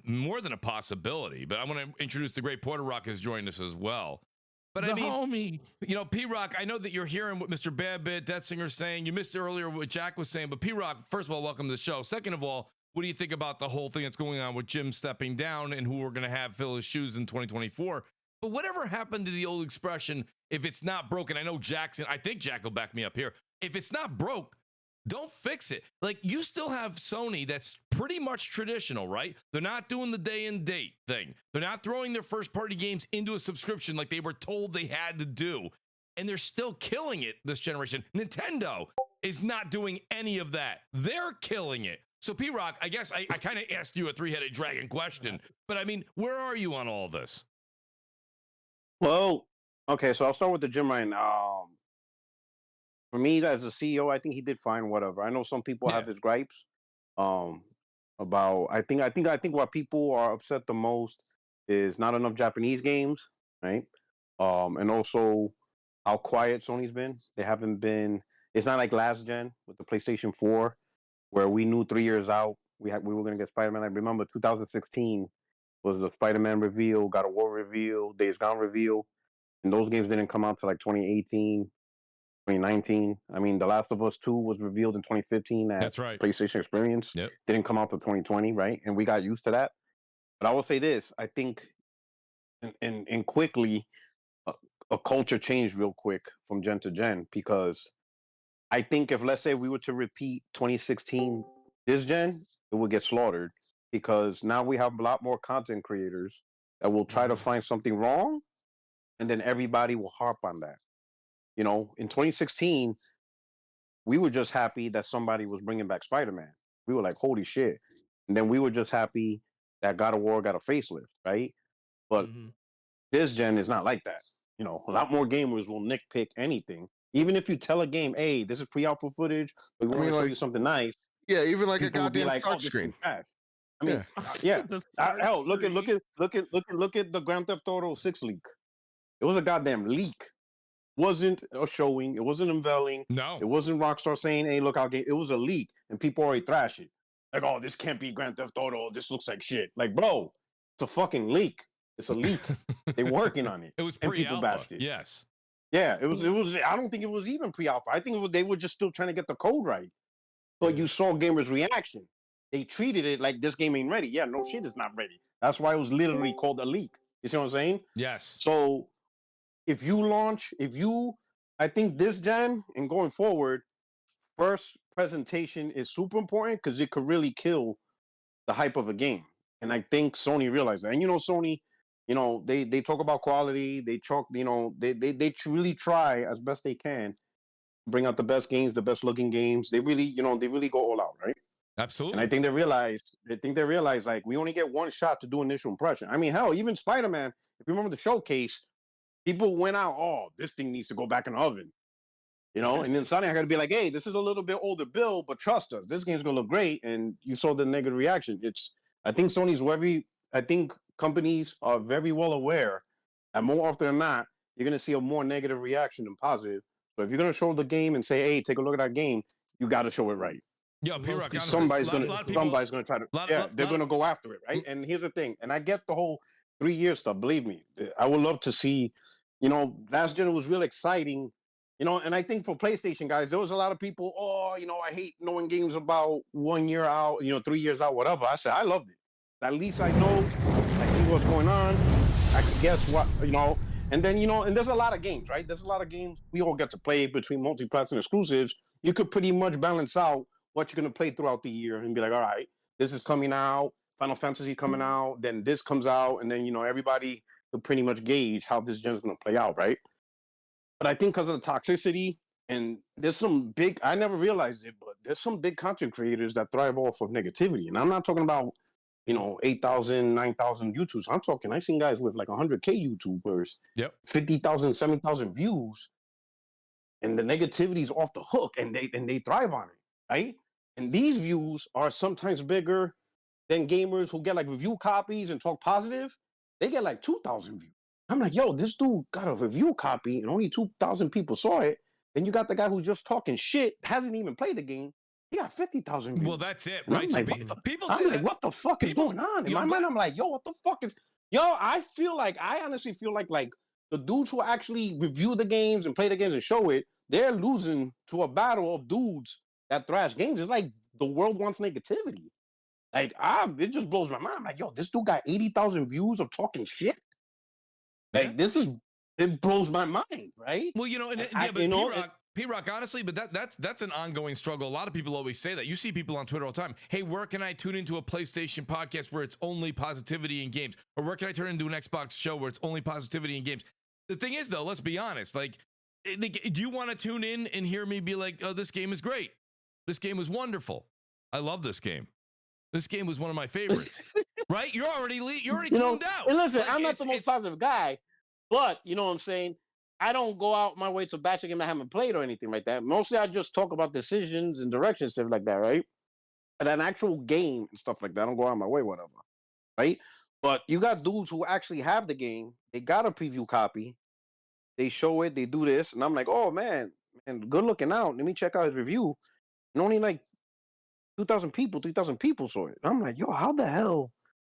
more than a possibility. But I want to introduce the great Porter Rock has joined us as well. But The I mean, homie. P Rock, I know that you're hearing what Mr. Babbitt, Death Singer's saying. You missed earlier what Jack was saying. But P Rock, first of all, welcome to the show. Second of all, what do you think about the whole thing that's going on with Jim stepping down and who we're going to have fill his shoes in 2024? But whatever happened to the old expression, if it's not broken, I know I think Jack will back me up here. If it's not broke, don't fix it. Like, you still have Sony that's pretty much traditional, right? They're not doing the day and date thing. They're not throwing their first party games into a subscription like they were told they had to do. And they're still killing it this generation. Nintendo is not doing any of that. They're killing it. So P-Rock, I guess I kind of asked you a three-headed dragon question, but I mean, where are you on all this? Well, okay, so I'll start with the Jim Ryan. For me, as a CEO, I think he did fine. Whatever. I know some people have his gripes. About I think what people are upset the most is not enough Japanese games, right? And also how quiet Sony's been. They haven't been. It's not like last gen with the PlayStation 4, where we knew 3 years out we were gonna get Spider-Man. I remember 2016 was the Spider-Man reveal, God of War reveal, Days Gone reveal, and those games didn't come out till like 2018, 2019. I mean, The Last of Us 2 was revealed in 2015 at That's right. PlayStation Experience. Yep. Didn't come out till 2020, right? And we got used to that. But I will say this: I think, and quickly, a culture changed real quick from gen to gen, because I think if, let's say, we were to repeat 2016 this gen, it would get slaughtered, because now we have a lot more content creators that will try to find something wrong, and then everybody will harp on that. In 2016, we were just happy that somebody was bringing back Spider-Man. We were like, holy shit. And then we were just happy that God of War got a facelift, right? But this gen is not like that. A lot more gamers will nitpick anything. Even if you tell a game, hey, this is pre-alpha footage, but we want to show you something nice. Yeah, even like a people will be goddamn like, start this is screen. trash. I mean, yeah. Hell, look at the Grand Theft Auto 6 leak. It was a goddamn leak. Wasn't a showing. It wasn't unveiling. No. It wasn't Rockstar saying, hey, look, it was a leak, and people already thrash it. Like, oh, this can't be Grand Theft Auto. This looks like shit. Like, bro, it's a fucking leak. It's a leak. They're working on it. It was and people pre-alpha. bashed it. Yes. Yeah, it was. I don't think it was even pre-alpha. I think they were just still trying to get the code right. But you saw gamers' reaction. They treated it like this game ain't ready. Yeah, no shit, it's not ready. That's why it was literally called a leak. You see what I'm saying? Yes. So I think this gen and going forward, first presentation is super important, because it could really kill the hype of a game. And I think Sony realized that. And Sony, they talk about quality. They talk, they really try as best they can, bring out the best games, the best looking games. They really, they really go all out, right? Absolutely. And I think they realized, like, we only get one shot to do initial impression. I mean, hell, even Spider-Man, if you remember the showcase, people went out, oh, this thing needs to go back in the oven. And then suddenly I got to be like, hey, this is a little bit older build, but trust us, this game's going to look great. And you saw the negative reaction. I think I think companies are very well aware that more often than not, you're going to see a more negative reaction than positive. So if you're going to show the game and say, hey, take a look at that game, you got to show it right. Yeah, P-Rock, somebody's going to try to, they're going to go after it, right? And here's the thing, and I get the whole 3 year stuff, believe me. I would love to see, last gen was real exciting, and I think for PlayStation guys, there was a lot of people, I hate knowing games about 1 year out, 3 years out, whatever. I said, I loved it. At least I know, I see what's going on, I can guess what, and then, and there's a lot of games, right? There's a lot of games we all get to play between multi-platform exclusives. You could pretty much balance out what you're going to play throughout the year and be like, all right, this is coming out, Final Fantasy coming out, then this comes out, and then, everybody will pretty much gauge how this gen is going to play out, right? But I think because of the toxicity, and there's some big, I never realized it, but there's some big content creators that thrive off of negativity. And I'm not talking about 8,000, 9,000 YouTubers. I'm talking, I seen guys with like 100K YouTubers, Yep. 50,000, 70,000 views, and the negativity is off the hook, and they thrive on it, right? And these views are sometimes bigger than gamers who get like review copies and talk positive. They get like 2,000 views. I'm like, yo, this dude got a review copy and only 2,000 people saw it. Then you got the guy who's just talking shit, hasn't even played the game. He got 50,000 views. Well, that's it, And right? I'm So like, people I'm say like, that. what the fuck is going on? In my mind, I'm like, yo, what the fuck is... Yo, I honestly feel like the dudes who actually review the games and play the games and show it, they're losing to a battle of dudes that thrash games. It's like the world wants negativity. Like, it just blows my mind. I'm like, yo, this dude got 80,000 views of talking shit. Like, it blows my mind, right? Well, but P-Rock, honestly, but that's an ongoing struggle. A lot of people always say that. You see people on Twitter all the time. Hey, where can I tune into a PlayStation podcast where it's only positivity in games? Or where can I turn into an Xbox show where it's only positivity in games? The thing is, though, let's be honest. Like, do you want to tune in and hear me be like, oh, this game is great. This game was wonderful. I love this game. This game was one of my favorites. Right? You're already tuned out. And listen, Like, I'm not the most positive guy, but you know what I'm saying? I don't go out my way to bash a game I haven't played or anything like that. Mostly I just talk about decisions and directions, stuff like that, right? And an actual game and stuff like that. I don't go out my way, whatever. Right? But you got dudes who actually have the game, they got a preview copy, they show it, they do this, and I'm like, oh man, good looking out. Let me check out his review. And only like 2,000 people, 3,000 people saw it. And I'm like, yo, how the hell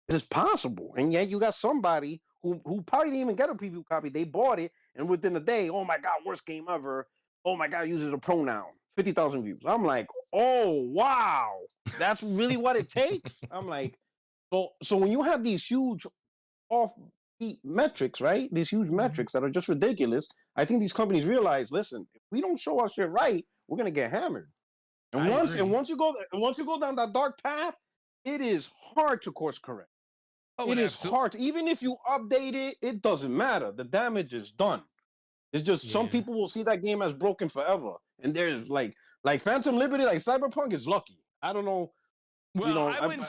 is this possible? And yet you got somebody who probably didn't even get a preview copy. They bought it, and within a day, oh my God, worst game ever. Oh my God, uses a pronoun. 50,000 views. I'm like, oh wow, that's really what it takes. I'm like, so when you have these huge offbeat metrics, right? These huge metrics that are just ridiculous. I think these companies realize, listen, if we don't show our shit right, we're gonna get hammered. And once you go down that dark path, it is hard to course correct. Oh, it is hard. Even if you update it, it doesn't matter. The damage is done. It's just some people will see that game as broken forever. And there's like Phantom Liberty, like Cyberpunk is lucky. I don't know. Well, I think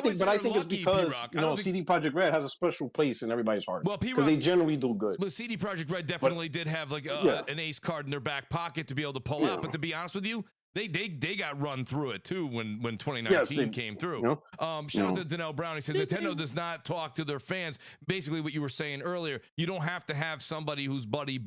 it's because CD Projekt Red has a special place in everybody's heart. Well, because they generally do good. Well, CD Projekt Red definitely did have like an ace card in their back pocket to be able to pull out. But to be honest with you, they got run through it too when 2019 came through. Shout out to Danelle Brown. He said Nintendo does not talk to their fans. Basically, what you were saying earlier, you don't have to have somebody who's buddy.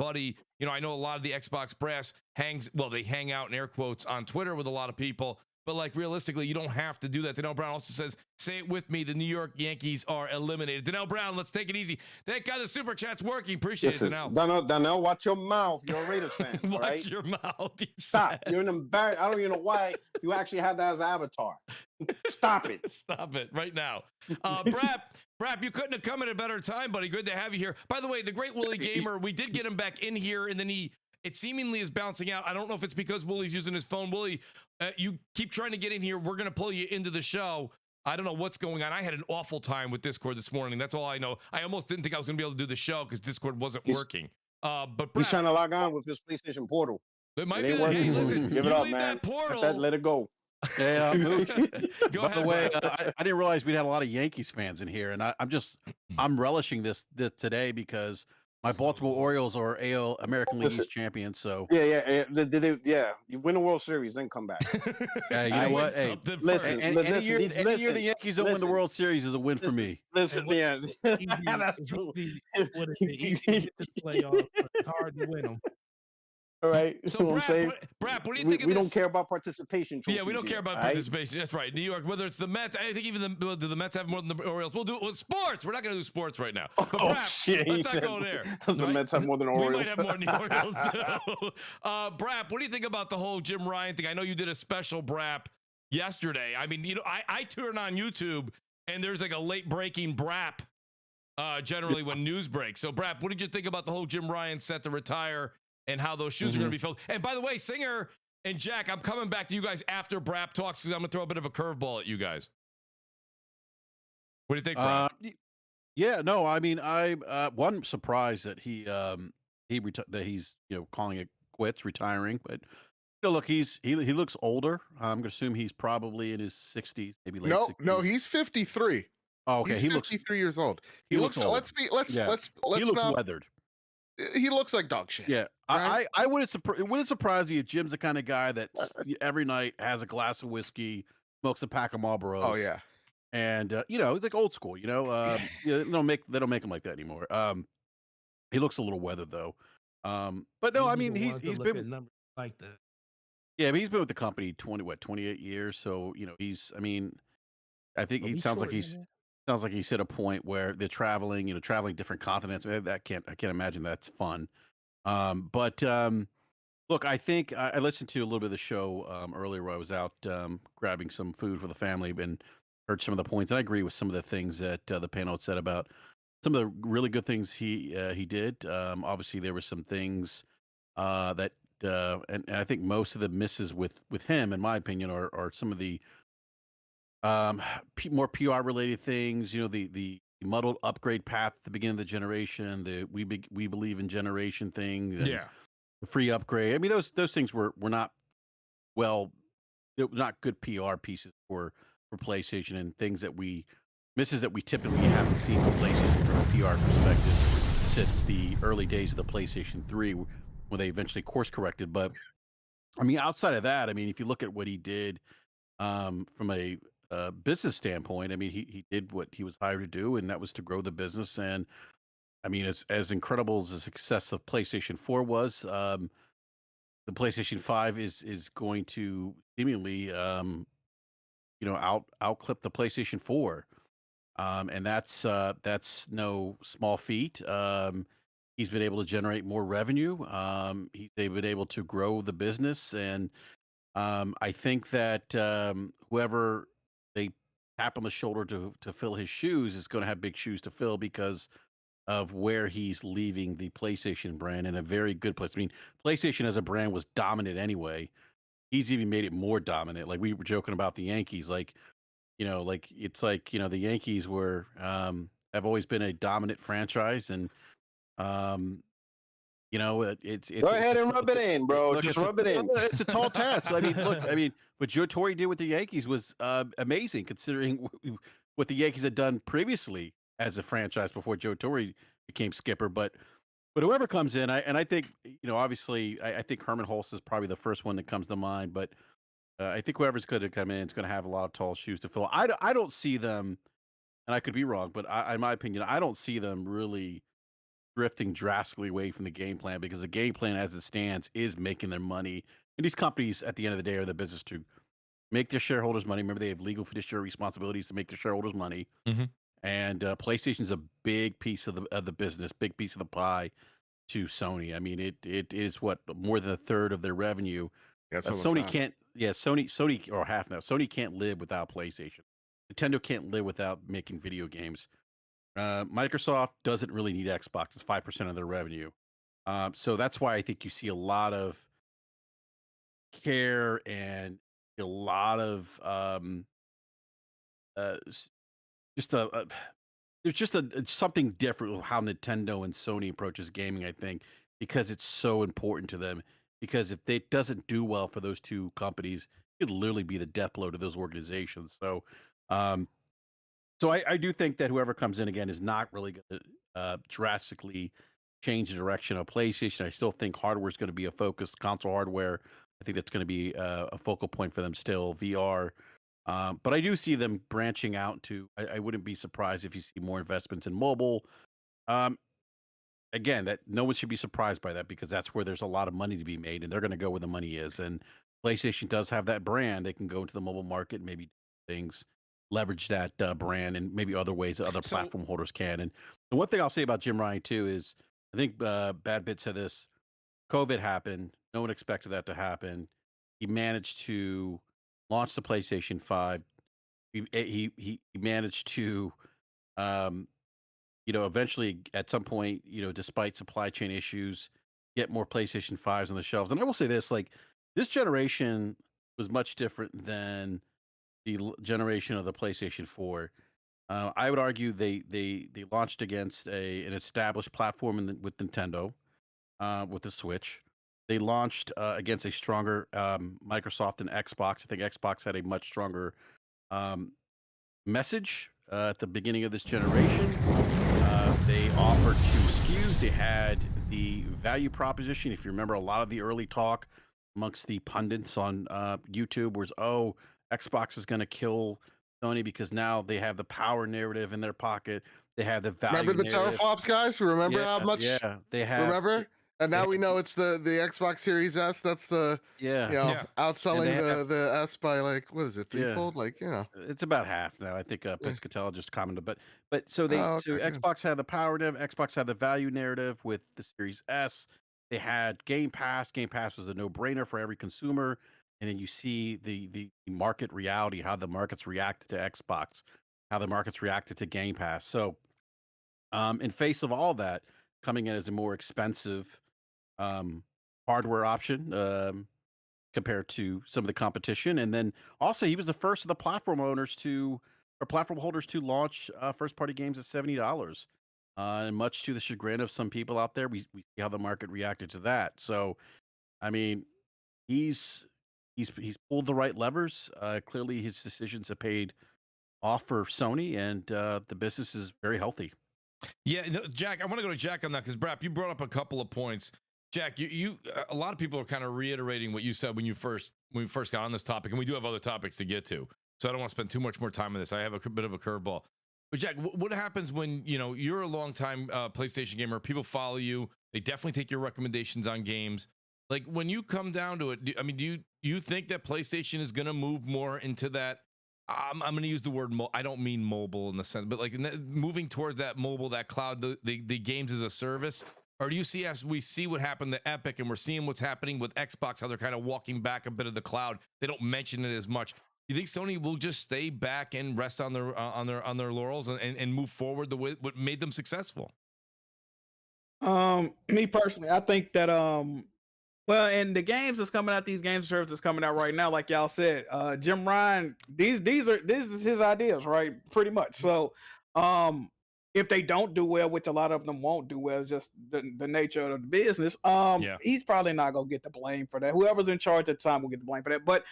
I know a lot of the Xbox brass they hang out in air quotes on Twitter with a lot of people. But like realistically, you don't have to do that. Danelle Brown also says, say it with me, the New York Yankees are eliminated. Danelle Brown, let's take it easy. Thank God the super chat's working. Appreciate it, Danelle. Danelle, watch your mouth. You're a Raiders fan. Watch your mouth. Stop. You're an embarrassment. I don't even know why you actually have that as an avatar. Stop it. Stop it right now. BRAP, you couldn't have come at a better time, buddy. Good to have you here. By the way, the great WoolleyGamer, we did get him back in here, and then it seemingly is bouncing out. I don't know if it's because Woolly's using his phone. Woolley, you keep trying to get in here. We're going to pull you into the show. I don't know what's going on. I had an awful time with Discord this morning. That's all I know. I almost didn't think I was going to be able to do the show because Discord wasn't working. But BRAP, he's trying to log on with his PlayStation Portal. It might be that. Hey, listen, give it up, man. That portal. Let it go. Yeah, Mooch. By the way, I didn't realize we'd had a lot of Yankees fans in here, and I'm relishing this today because my Baltimore Orioles are AL American League East champions. So yeah. You win the World Series, then come back. Hey, you know what? Hey, listen. Any year the Yankees don't win the World Series is a win for me. Listen, that's true. It's hard to win them. All right. So, BRAP, what do you think of this? We don't care about participation. Yeah, we don't care about participation. That's right. New York, whether it's the Mets, I think even do the Mets have more than the Orioles? We'll do it with sports. We're not going to do sports right now. But BRAP, let's not go there. Does the Mets have more than Orioles? We might have more than the Orioles, too. BRAP, what do you think about the whole Jim Ryan thing? I know you did a special BRAP yesterday. I mean, I turn on YouTube, and there's like a late-breaking BRAP generally when news breaks. So, BRAP, what did you think about the whole Jim Ryan set to retire and how those shoes are going to be filled? And by the way, Singer and Jack, I'm coming back to you guys after BRAP talks because I'm going to throw a bit of a curveball at you guys. What do you think, BRAP? Yeah, no, I mean, one surprised that he's calling it quits, retiring, but look, he looks older. I'm going to assume he's probably in his 60s, maybe late 60s. No, he's 53. Oh, okay. He's He looks 53 years old. he He looks looks. older. Let's be. Let's. Yeah. Let's. He Let's looks not. weathered. He looks like dog shit. Yeah. Right? I wouldn't it wouldn't surprise me if Jim's the kind of guy that every night has a glass of whiskey, smokes a pack of Marlboros. Oh yeah. And you know, he's like old school, you know. You know, they don't make him like that anymore. He looks a little weathered though. But no, I mean he's look been at numbers like that. yeah, but he's been with the company 28 years. So, you know, I mean, I think Well, he he's sounds like short, he's man. sounds like he's hit a point where they're traveling, you know, traveling different continents. I can't imagine that's fun. But look, I think I listened to a little bit of the show earlier where I was out grabbing some food for the family and heard some of the points. And I agree with some of the things that the panel had said about some of the really good things he did. Obviously, there were some things that and I think most of the misses with him, in my opinion, are some of the more PR related things. You know, the muddled upgrade path at the beginning of the generation, the we believe in generation thing, and Yeah. the free upgrade. I mean, those things were not well, they were not good PR pieces for PlayStation, and things that misses that we typically haven't seen from PlayStation from a PR perspective since the early days of the PlayStation 3, when they eventually course corrected. But I mean, outside of that, I mean, if you look at what he did from a business standpoint, I mean, he did what he was hired to do, and that was to grow the business. And I mean, as incredible as the success of PlayStation 4 was, the PlayStation 5 is going to seemingly, you know, outclip the PlayStation 4, and that's no small feat. He's been able to generate more revenue. They've been able to grow the business, and I think that whoever they tap on the shoulder to fill his shoes is going to have big shoes to fill, because of where he's leaving the PlayStation brand in a very good place. I mean, PlayStation as a brand was dominant anyway. He's even made it more dominant. Like, we were joking about the Yankees, like, you know, like it's like, you know, the Yankees have always been a dominant franchise, and um, you know, Go ahead and rub it in, bro. look, Just it's rub it in. it's a tall task. I mean, look, I mean, what Joe Torre did with the Yankees was amazing, considering what the Yankees had done previously as a franchise before Joe Torre became skipper. But whoever comes in, I think, you know, obviously, I think Herman Hulst is probably the first one that comes to mind. But I think whoever's going to come in is going to have a lot of tall shoes to fill. I don't see them, and I could be wrong, but in my opinion, I don't see them really drifting drastically away from the game plan, because the game plan as it stands is making their money. And these companies, at the end of the day, are in the business to make their shareholders money. Remember, they have legal fiduciary responsibilities to make their shareholders money. Mhm. And PlayStation's a big piece of the business, big piece of the pie to Sony. I mean, it is what, more than a third of their revenue. That's almost Sony half. can't, yeah, Sony or half now. Sony can't live without PlayStation. Nintendo can't live without making video games. Microsoft doesn't really need Xbox. It's 5% of their revenue. So that's why I think you see a lot of care and a lot of just there's just it's something different with how Nintendo and Sony approaches gaming, I think, because it's so important to them. Because if it doesn't do well for those two companies, it could literally be the death blow to those organizations. Um, so I do think that whoever comes in again is not really going to drastically change the direction of PlayStation. I still think hardware is going to be a focus, console hardware. I think that's going to be a focal point for them still, VR. But I do see them branching out to, I wouldn't be surprised if you see more investments in mobile. Um, Again, that no one should be surprised by that, because that's where there's a lot of money to be made, and they're going to go where the money is. And PlayStation does have that brand. They can go into the mobile market, maybe things, leverage that brand, and maybe other ways that other So- platform holders can. And the one thing I'll say about Jim Ryan too is, I think Bad Bit said this: COVID happened. No one expected that to happen. He managed to launch the PlayStation 5. He managed to you know, eventually at some point, you know, despite supply chain issues, get more PlayStation 5s on the shelves. And I will say this, like, this generation was much different than the generation of the PlayStation 4. I would argue they launched against an established platform with Nintendo, with the Switch. They launched against a stronger Microsoft and Xbox. I think Xbox had a much stronger message at the beginning of this generation. They offered 2 SKUs. They had the value proposition. If you remember, a lot of the early talk amongst the pundits on YouTube was, oh, Xbox is going to kill Sony because now they have the power narrative in their pocket. They have the value Remember the narrative. teraflops, guys? Remember how much? Yeah, they have. Remember? And now we know it's the Xbox Series S. That's the outselling the S by like, what is it, threefold? Like, it's about half now. I think Piscatella just commented, but so good. Xbox had the power narrative, Xbox had the value narrative with the Series S. They had Game Pass. Game Pass was a no-brainer for every consumer, and then you see the market reality, how the markets reacted to Xbox, how the markets reacted to Game Pass. So, in face of all that, coming in as a more expensive hardware option compared to some of the competition, and then also he was the first of the platform holders to launch first-party games at $70. And much to the chagrin of some people out there, we see how the market reacted to that. So, I mean, he's pulled the right levers. Clearly, his decisions have paid off for Sony, and the business is very healthy. Yeah, no, Jack, I want to go to Jack on that because BRAP, you brought up a couple of points. Jack, you a lot of people are kind of reiterating what you said when we first got on this topic, and we do have other topics to get to. So I don't want to spend too much more time on this. I have a bit of a curveball. But Jack, what happens when you're a longtime PlayStation gamer? People follow you. They definitely take your recommendations on games. Like when you come down to it, do you think that PlayStation is going to move more into that? I'm going to use the word I don't mean mobile in the sense, but like moving towards that mobile, that cloud, the games as a service. Or do you see, as we see what happened to Epic and we're seeing what's happening with Xbox, how they're kind of walking back a bit of the cloud? They don't mention it as much. Do you think Sony will just stay back and rest on their laurels and move forward the way what made them successful? Me personally, I think that well, and the games that's coming out, these games services coming out right now, like y'all said, Jim Ryan, this is his ideas, right? Pretty much. So, if they don't do well, which a lot of them won't do well, just the nature of the business, he's probably not gonna get the blame for that. Whoever's in charge at the time will get the blame for that. But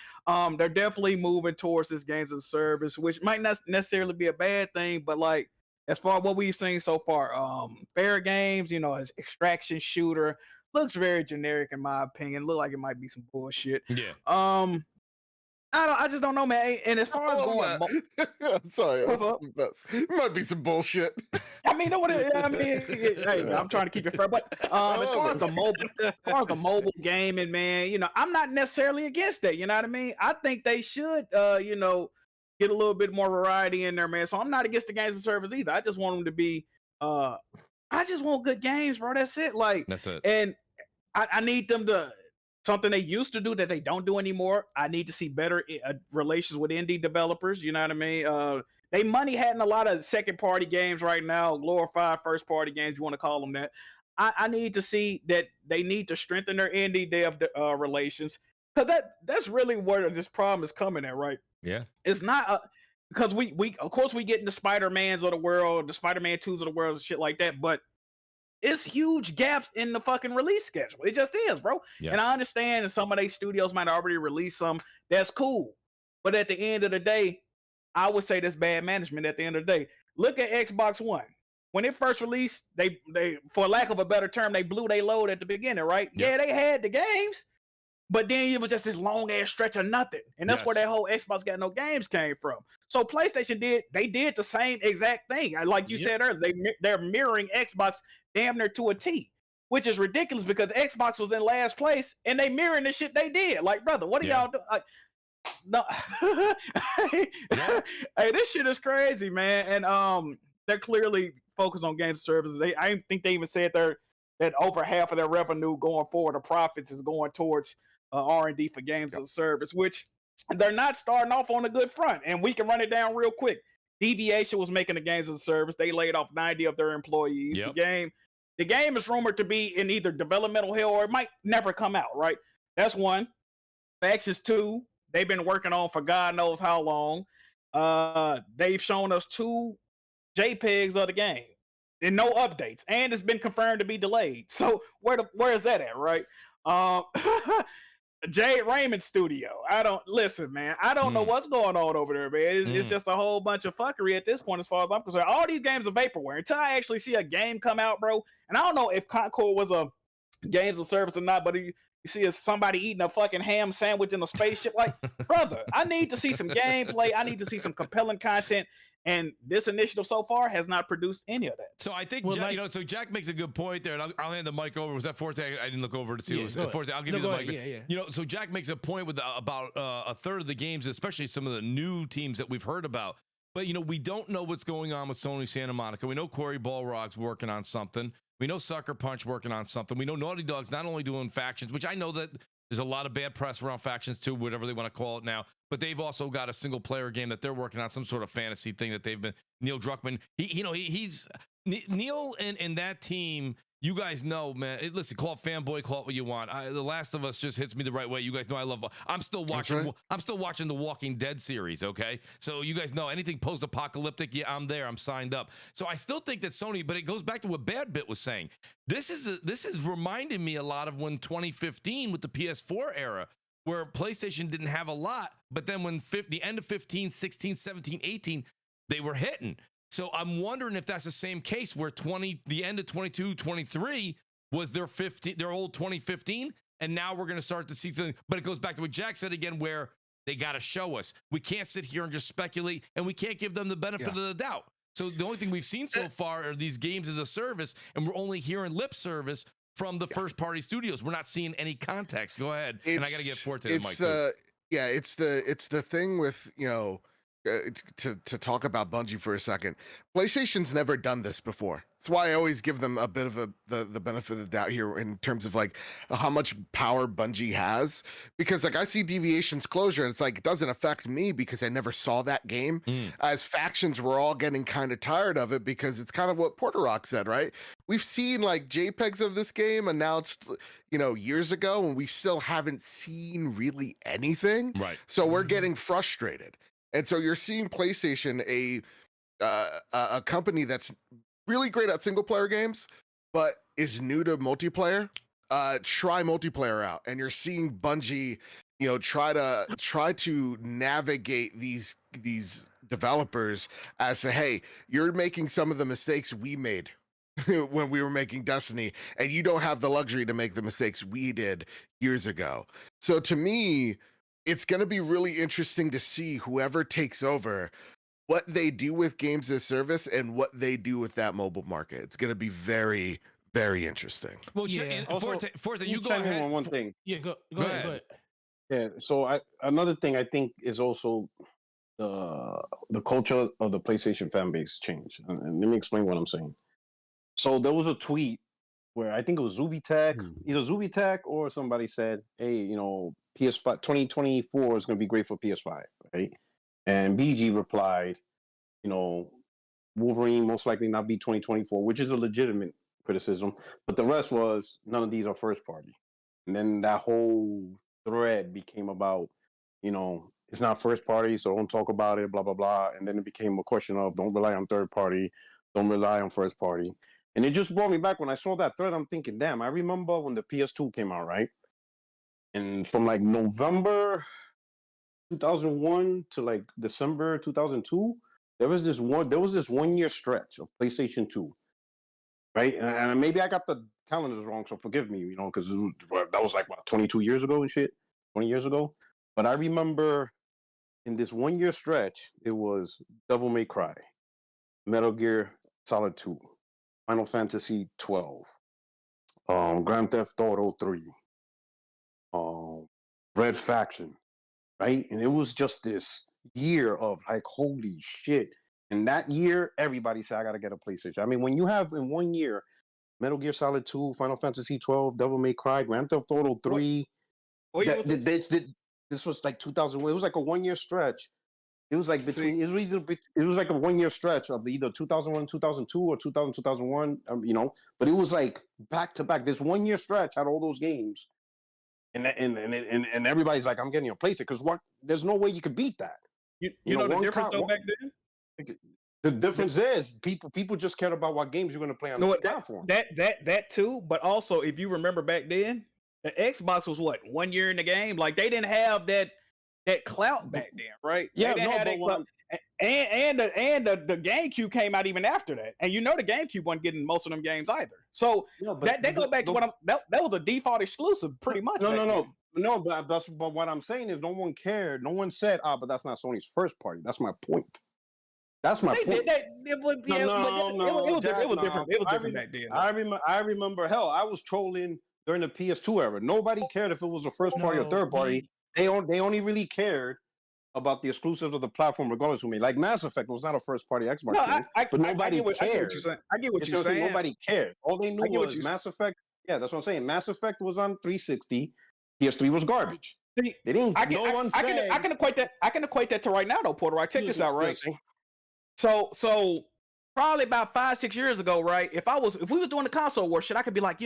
they're definitely moving towards this games as a service, which might not necessarily be a bad thing, but like as far as what we've seen so far, fair games, as extraction shooter. Looks very generic in my opinion. Look like it might be some bullshit. Yeah. I just don't know, man. And as far as going, I'm sorry, it might be some bullshit. I mean, hey, I'm trying to keep it fair, but as far as the mobile gaming, man, I'm not necessarily against that. You know what I mean? I think they should, get a little bit more variety in there, man. So I'm not against the games and service either. I just want them to be, I just want good games, bro. That's it. Like, that's it. And I need them to something they used to do that they don't do anymore. I need to see better relations with indie developers. You know what I mean? They money had in a lot of second party games right now, glorified first party games. You want to call them that? I need to see that they need to strengthen their indie dev relations because that's really where this problem is coming at, right? Yeah, it's not because we of course we get into Spider-Mans of the world, the Spider-Man 2s of the world, and shit like that, but it's huge gaps in the fucking release schedule. It just is, bro. Yes. And I understand that some of these studios might already release some. That's cool. But at the end of the day, I would say that's bad management at the end of the day. Look at Xbox One. When it first released, they for lack of a better term, they blew their load at the beginning, right? Yep. Yeah, they had the games, but then it was just this long ass stretch of nothing. And that's where that whole Xbox got no games came from. So PlayStation did the same exact thing. Like you said earlier, they're mirroring Xbox damn near to a T, which is ridiculous because Xbox was in last place and they mirroring the shit they did. Like, brother, what are y'all doing? Like, no, hey, this shit is crazy, man. And they're clearly focused on game services. I think they even said that over half of their revenue going forward, the profits is going towards R&D for games as a service, which they're not starting off on a good front. And we can run it down real quick. Deviation was making the games as a service. They laid off 90 of their employees. Yep. The game is rumored to be in either developmental hell or it might never come out, right? That's one. Factions 2, they've been working on for God knows how long. They've shown us 2 JPEGs of the game and no updates. And it's been confirmed to be delayed. So where is that at, right? Jade Raymond studio. I don't listen, man. I don't know what's going on over there, man. It's just a whole bunch of fuckery at this point, as far as I'm concerned. All these games are vaporware until I actually see a game come out, bro. And I don't know if Concord was a games of service or not, but you see somebody eating a fucking ham sandwich in a spaceship. Like, brother, I need to see some gameplay. I need to see some compelling content. And this initiative so far has not produced any of that. So I think, so Jack makes a good point there, and I'll hand the mic over. Was that Forte? I didn't look over to see. Forte. I'll give you the mic. Yeah. So Jack makes a point with about a third of the games, especially some of the new teams that we've heard about. But, we don't know what's going on with Sony Santa Monica. We know Corey Balrog's working on something. We know Sucker Punch working on something. We know Naughty Dog's not only doing factions, which I know that there's a lot of bad press around factions too, whatever they want to call it now. But they've also got a single player game that they're working on, some sort of fantasy thing that they've been. Neil Druckmann, he's Neil and that team. You guys know, man. Listen, call it fanboy, call it what you want. The Last of Us just hits me the right way. You guys know I love. I'm still watching. Right. I'm still watching the Walking Dead series. Okay, so you guys know anything post-apocalyptic. Yeah, I'm there. I'm signed up. So I still think that Sony, but it goes back to what Bad Bit was saying. This is reminding me a lot of when 2015 with the PS4 era, where PlayStation didn't have a lot, but then when the end of 15, 16, 17, 18, they were hitting. So I'm wondering if that's the same case where the end of 22, 23 was their old 2015, and now we're going to start to see something. But it goes back to what Jack said again, where they got to show us. We can't sit here and just speculate, and we can't give them the benefit of the doubt. So the only thing we've seen so far are these games as a service, and we're only hearing lip service from the first-party studios. We're not seeing any context. Go ahead, and I got to get Forte the mic. It's the thing with to talk about Bungie for a second. PlayStation's never done this before. That's why I always give them a bit of the benefit of the doubt here in terms of like how much power Bungie has, because like I see Deviation's closure and it's like it doesn't affect me because I never saw that game. As factions, we're all getting kind of tired of it because it's kind of what Porter Rock said, right? We've seen like JPEGs of this game announced years ago, and we still haven't seen really anything. Right. So we're getting frustrated. And so you're seeing PlayStation, a company that's really great at single player games, but is new to multiplayer. Try multiplayer out, and you're seeing Bungie, try to navigate these developers as to, hey, you're making some of the mistakes we made when we were making Destiny, and you don't have the luxury to make the mistakes we did years ago. So to me, it's going to be really interesting to see whoever takes over, what they do with games as service and what they do with that mobile market. It's going to be very, very interesting. Well, Forte, you go ahead. On one thing. Yeah, go ahead. Yeah. So another thing I think is also the culture of the PlayStation fan base change. And let me explain what I'm saying. So there was a tweet where I think it was Zubitech, either Zubitech or somebody said, hey, PS5 2024 is going to be great for PS5, right? And BG replied, Wolverine most likely not be 2024, which is a legitimate criticism. But the rest was none of these are first party. And then that whole thread became about, it's not first party, so don't talk about it, blah, blah, blah. And then it became a question of don't rely on third party, don't rely on first party. And it just brought me back when I saw that thread. I'm thinking, damn, I remember when the PS2 came out, right? And from like November 2001 to like December 2002, there was this 1 year stretch of PlayStation 2, right? And maybe I got the calendars wrong, so forgive me, because that was like 22 years ago and shit, 20 years ago. But I remember in this 1 year stretch, it was Devil May Cry, Metal Gear Solid 2, Final Fantasy 12, Grand Theft Auto 3. Red Faction, right? And it was just this year of like, holy shit. And that year, everybody said, I gotta get a PlayStation. I mean, when you have in 1 year, Metal Gear Solid 2, Final Fantasy 12, Devil May Cry, Grand Theft Auto 3, this was like 2001. It was like a 1 year stretch. It was like between, it was like a 1 year stretch of either 2001, 2002 or 2000, 2001, but it was like back to back. This 1 year stretch had all those games. And everybody's like, I'm getting a PlayStation because there's no way you could beat that. You know the difference though back then? The difference is people just cared about what games you're going to play on the platform. That too, but also if you remember back then, the Xbox was what 1 year in the game. Like they didn't have that clout back then, right? Yeah, They didn't have that clout. And the GameCube came out even after that, and you know the GameCube wasn't getting most of them games either. So that go back to what that was a default exclusive, pretty much. No. But what I'm saying is, no one cared. No one said, but that's not Sony's first party. That's my point. That's my point. It was different. It was different back then. I remember. Hell, I was trolling during the PS2 era. Nobody cared if it was a first party or third party. They only really cared about the exclusives of the platform, regardless who made. Like Mass Effect was not a first party Xbox game, but nobody cared. I get what you're saying. Nobody cared. All they knew was Mass Effect. Yeah, that's what I'm saying. Mass Effect was on 360. PS3 was garbage. They didn't. I can equate that. I can equate that to right now, though, Porter. Right? Check this out, right? So probably about 5-6 years ago, right? If we was doing the console war shit, I could be like,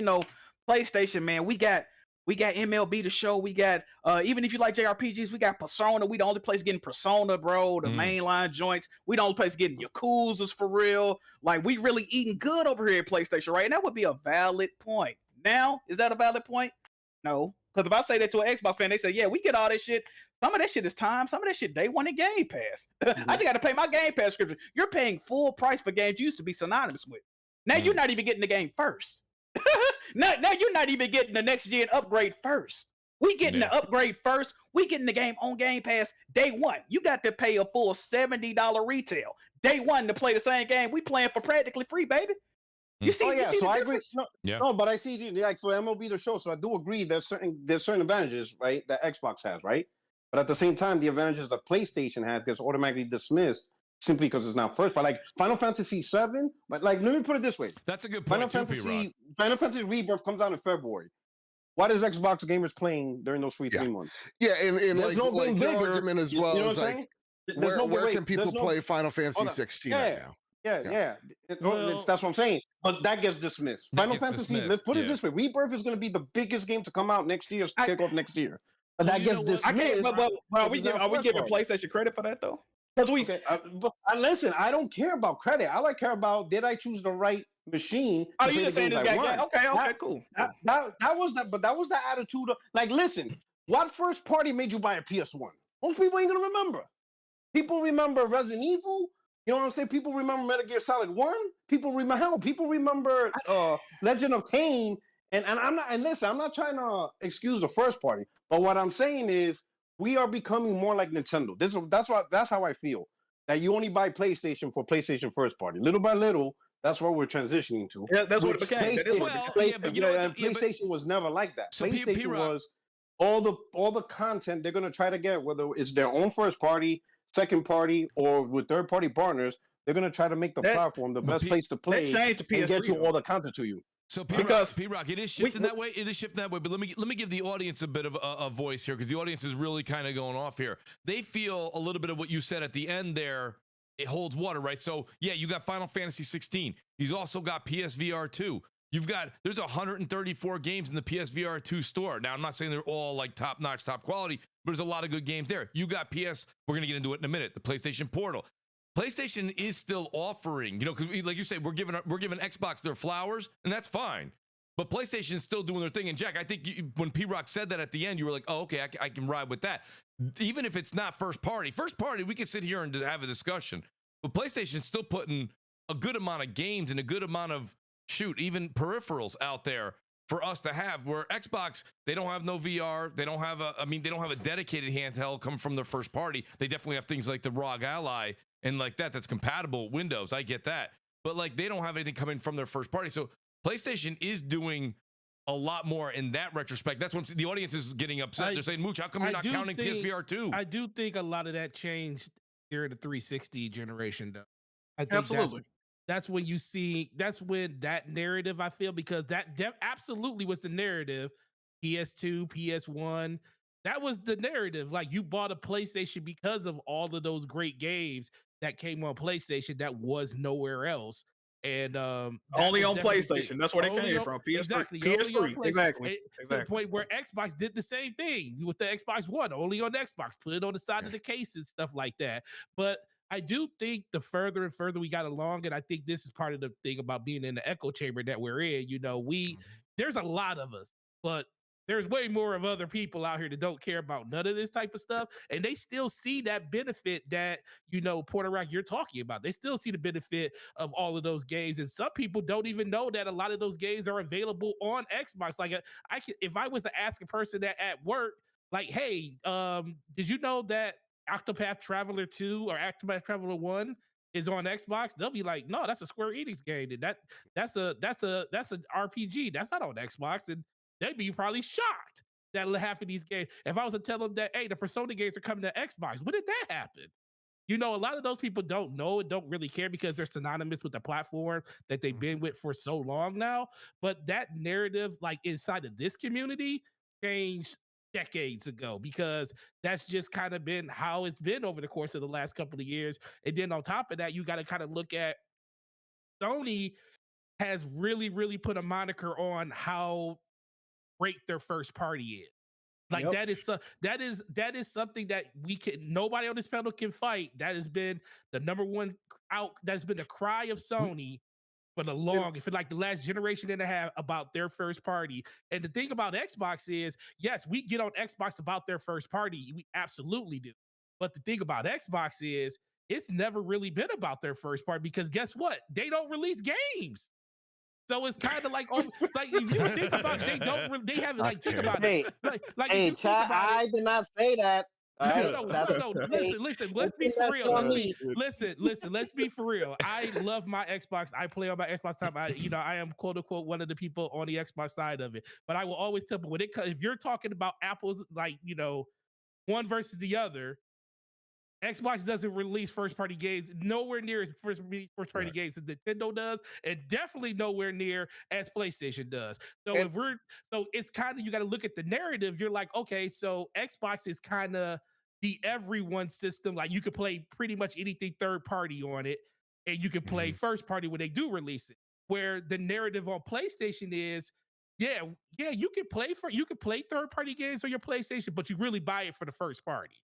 PlayStation, man, we got MLB the Show. We got even if you like JRPGs, we got Persona. We the only place getting Persona, bro. The mainline joints. We the only place getting Yakuzas for real. Like we really eating good over here at PlayStation, right? And that would be a valid point. Now, is that a valid point? No. Because if I say that to an Xbox fan, they say, yeah, we get all that shit. Some of that shit is time. Some of that shit day one in Game Pass. I just got to pay my Game Pass subscription. You're paying full price for games you used to be synonymous with. Now you're not even getting the game first. Now you're not even getting the next gen upgrade first. We getting the upgrade first. We getting the game on Game Pass day one. You got to pay a full $70 retail day one to play the same game we playing for practically free, baby. You see? So I agree. No, but I see like for MLB the Show. So I do agree. There's certain advantages, right, that Xbox has, right? But at the same time, the advantages that PlayStation has gets automatically dismissed simply because it's not first. But like Final Fantasy VII, but like let me put it this way. That's a good point. Final Fantasy Rebirth comes out in February. What is Xbox gamers playing during those 3 months? Yeah, and there's like, no like bigger your argument as well. You know is what I'm like, saying? where can people play Final Fantasy 16 right now? That's what I'm saying. But that gets dismissed. Final Fantasy, let's put it this way. Rebirth is going to be the biggest game to come out next year, kick off next year. But that gets dismissed. But are we giving PlayStation credit for that, though? Listen, I don't care about credit. I care about, did I choose the right machine? Oh, you just saying this guy? Okay, cool. That was the attitude of, like, listen, what first party made you buy a PS1? Most people ain't going to remember. People remember Resident Evil. You know what I'm saying? People remember Metal Gear Solid 1. People remember Legend of Kain. And listen, I'm not trying to excuse the first party, but what I'm saying is we are becoming more like Nintendo. That's how I feel. That you only buy PlayStation for PlayStation first party. Little by little, that's what we're transitioning to. Yeah, that's what it became. PlayStation was never like that. So PlayStation was all the content they're gonna try to get, whether it's their own first party, second party, or with third party partners, they're gonna try to make the platform the best place to play and get you all the content to you. So P-Rock, it is shifting that way. It is shifting that way. But let me give the audience a bit of a voice here, because the audience is really kind of going off here. They feel a little bit of what you said at the end there. It holds water, right? So yeah, you got Final Fantasy 16. He's also got PSVR 2. There's 134 games in the PSVR 2 store. Now I'm not saying they're all like top notch, top quality, but there's a lot of good games there. You got we're gonna get into it in a minute. The PlayStation Portal. PlayStation is still offering, because like you say, we're giving Xbox their flowers, and that's fine. But PlayStation is still doing their thing. And Jack, I think when P-Rock said that at the end, you were like, oh, okay, I can ride with that. Even if it's not first party, we can sit here and have a discussion. But PlayStation's still putting a good amount of games and a good amount of, even peripherals out there for us to have, where Xbox, they don't have no VR. They don't have they don't have a dedicated handheld coming from their first party. They definitely have things like the ROG Ally and like that's compatible with Windows. I get that. But like they don't have anything coming from their first party. So PlayStation is doing a lot more in that retrospect. That's when the audience is getting upset. They're saying, Mooch, how come you're not counting PSVR 2? I do think a lot of that changed during the 360 generation, though. I think absolutely. That's when that narrative, I feel, because that absolutely was the narrative. PS2, PS1, that was the narrative. Like, you bought a PlayStation because of all of those great games that came on PlayStation that was nowhere else. And only on PlayStation. That's where they came from. PS3. Exactly. PS3. Exactly. To the point where Xbox did the same thing with the Xbox One, only on Xbox, put it on the side of the case and stuff like that. But I do think the further and further we got along, and I think this is part of the thing about being in the echo chamber that we're in, there's a lot of us, but there's way more of other people out here that don't care about none of this type of stuff, and they still see that benefit that Porter Rock you're talking about. They still see the benefit of all of those games, and some people don't even know that a lot of those games are available on Xbox. Like if I was to ask a person that at work, like, hey, did you know that Octopath Traveler 2 or Octopath Traveler 1 is on Xbox? They'll be like, no, that's a Square Enix game. And that's an RPG. That's not on Xbox. And they'd be probably shocked that half of these games. If I was to tell them that, hey, the Persona games are coming to Xbox, when did that happen? A lot of those people don't know and don't really care because they're synonymous with the platform that they've been with for so long now. But that narrative, like inside of this community, changed decades ago, because that's just kind of been how it's been over the course of the last couple of years. And then on top of that, you got to kind of look at Sony has really, really put a moniker on how great their first party is. Like that is something that nobody on this panel can fight. That has been the number one that's been the cry of Sony for the last generation and a half about their first party. And the thing about Xbox is, yes, we get on Xbox about their first party. We absolutely do. But the thing about Xbox is it's never really been about their first party, because guess what? They don't release games. So it's kind of like, like if you think about it, they haven't like think about it. Hey, Chad, I did not say that. No, listen, let's be for real. Listen, let's be for real. I love my Xbox. I play on my Xbox time. I am quote unquote one of the people on the Xbox side of it. But I will always tell people if you're talking about apples, like one versus the other, Xbox doesn't release first-party games nowhere near as first-party games as Nintendo does, and definitely nowhere near as PlayStation does. So it's kind of, you got to look at the narrative. You're like, okay, so Xbox is kind of the everyone system. Like you could play pretty much anything third-party on it, and you can play first-party when they do release it. Where the narrative on PlayStation is, yeah, you can play third-party games on your PlayStation, but you really buy it for the first party.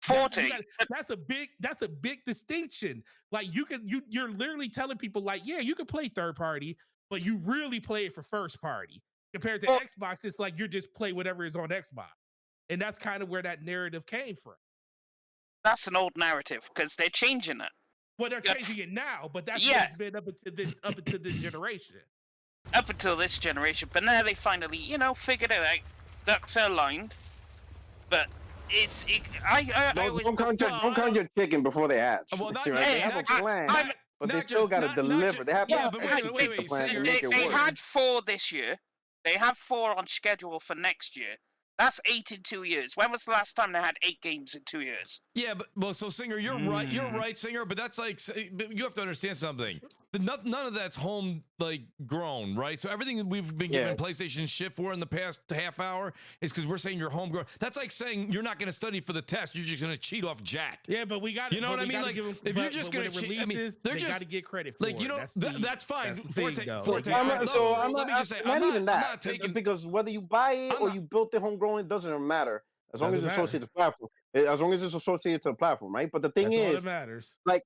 That's a big distinction. Like you're literally telling people like, yeah, you can play third party, but you really play it for first party. Compared to Xbox, it's like you just play whatever is on Xbox. And that's kind of where that narrative came from. That's an old narrative because they're changing it. Well, they're changing it now, but that's what it's been up until this generation. Up until this generation, but now they finally, figured it out. Ducks are aligned. But don't count your chicken before they hatch. Well, they have a plan, but they still got to deliver. They have to execute the plan and make it work. They had 4 this year. They have 4 on schedule for next year. That's 8 in 2 years. When was the last time they had 8 games in 2 years? Yeah, but so Singer, you're right. You're right, Singer. But that's like, you have to understand something. None of that's home grown, right? So everything that we've been given PlayStation shit for in the past half hour is because we're saying you're homegrown. That's like saying you're not going to study for the test. You're just going to cheat off Jack. Yeah, but we got. You know what I mean? Like if you're just going to cheat, I mean, they're just got to get credit for like that's fine. I'm not taking because whether you buy it or you built it homegrown, it doesn't matter. As long as it's associated to the platform. As long as it's associated to the platform, right? But the thing is, all that matters. Like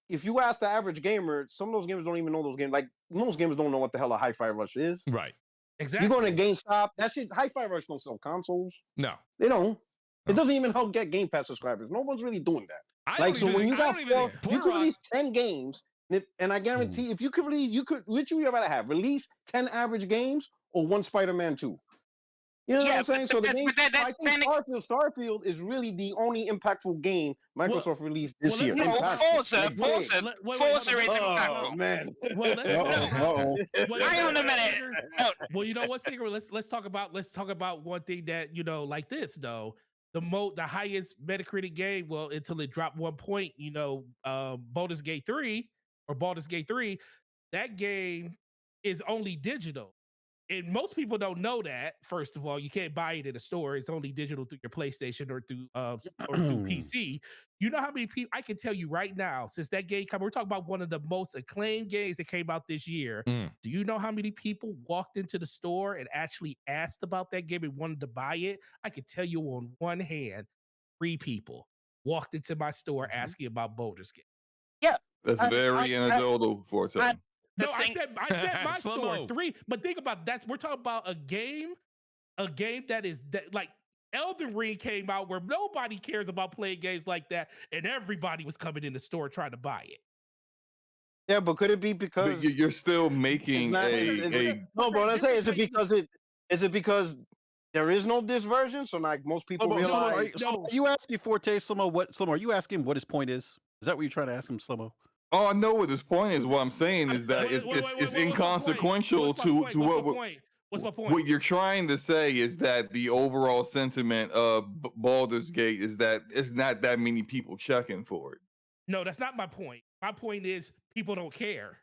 if you ask the average gamer, some of those gamers don't even know those games. Like most gamers don't know what the hell a Hi-Fi Rush is. Right. Exactly. You go to GameStop, that shit, Hi-Fi Rush don't sell consoles. No. They don't. It doesn't even help get Game Pass subscribers. No one's really doing that. So when you got 4, you could release 10 games, and I guarantee if you could release, which would you rather have? Release 10 average games or 1 Spider-Man 2? You know what I'm saying? So I think Starfield is really the only impactful game Microsoft released this year. No, Forza is impactful. Oh man. Hang on a minute. Well, you know what, Secret? Let's talk about one thing that like this though. The highest Metacritic game, well, until it dropped 1 point, Baldur's Gate 3, that game is only digital. And most people don't know that. First of all, you can't buy it in a store. It's only digital through your PlayStation or through PC. You know how many people? I can tell you right now, since that game came, we're talking about one of the most acclaimed games that came out this year. Do you know how many people walked into the store and actually asked about that game and wanted to buy it? I can tell you on one hand, 3 people walked into my store asking about Baldur's Gate. Yeah, that's very anecdotal for a second. No, I said my store 3. But think about that. We're talking about a game a game that is like Elden Ring came out where nobody cares about playing games like that, and everybody was coming in the store trying to buy it. Yeah, but could it be because But you're still making no? But I say, is it because there is no disc version? So like most people realize. Are you asking Forte Slomo what Slomo? Are you asking what his point is? Is that what you're trying to ask him, Slomo? Oh, I know what his point is. What I'm saying is that it's inconsequential to what. What's my point? What you're trying to say is that the overall sentiment of Baldur's Gate is that it's not that many people checking for it. No, that's not my point. My point is people don't care.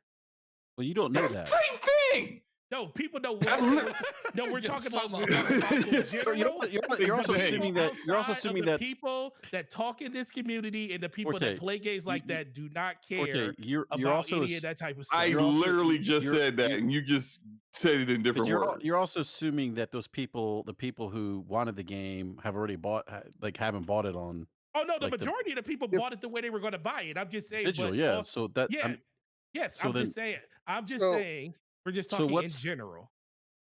Well, you don't know that. Same thing. No, people don't. No, we're talking about general. You're also assuming that people that talk in this community and the people that play games like that do not care you're about also any of that type of stuff. I literally just said that, and you just said it in different words. You're also assuming that the people who wanted the game have already haven't bought it on. Oh no, the majority of the people bought it the way they were going to buy it. I'm just saying. Digital, yeah. So that I'm just saying. We're just talking in general.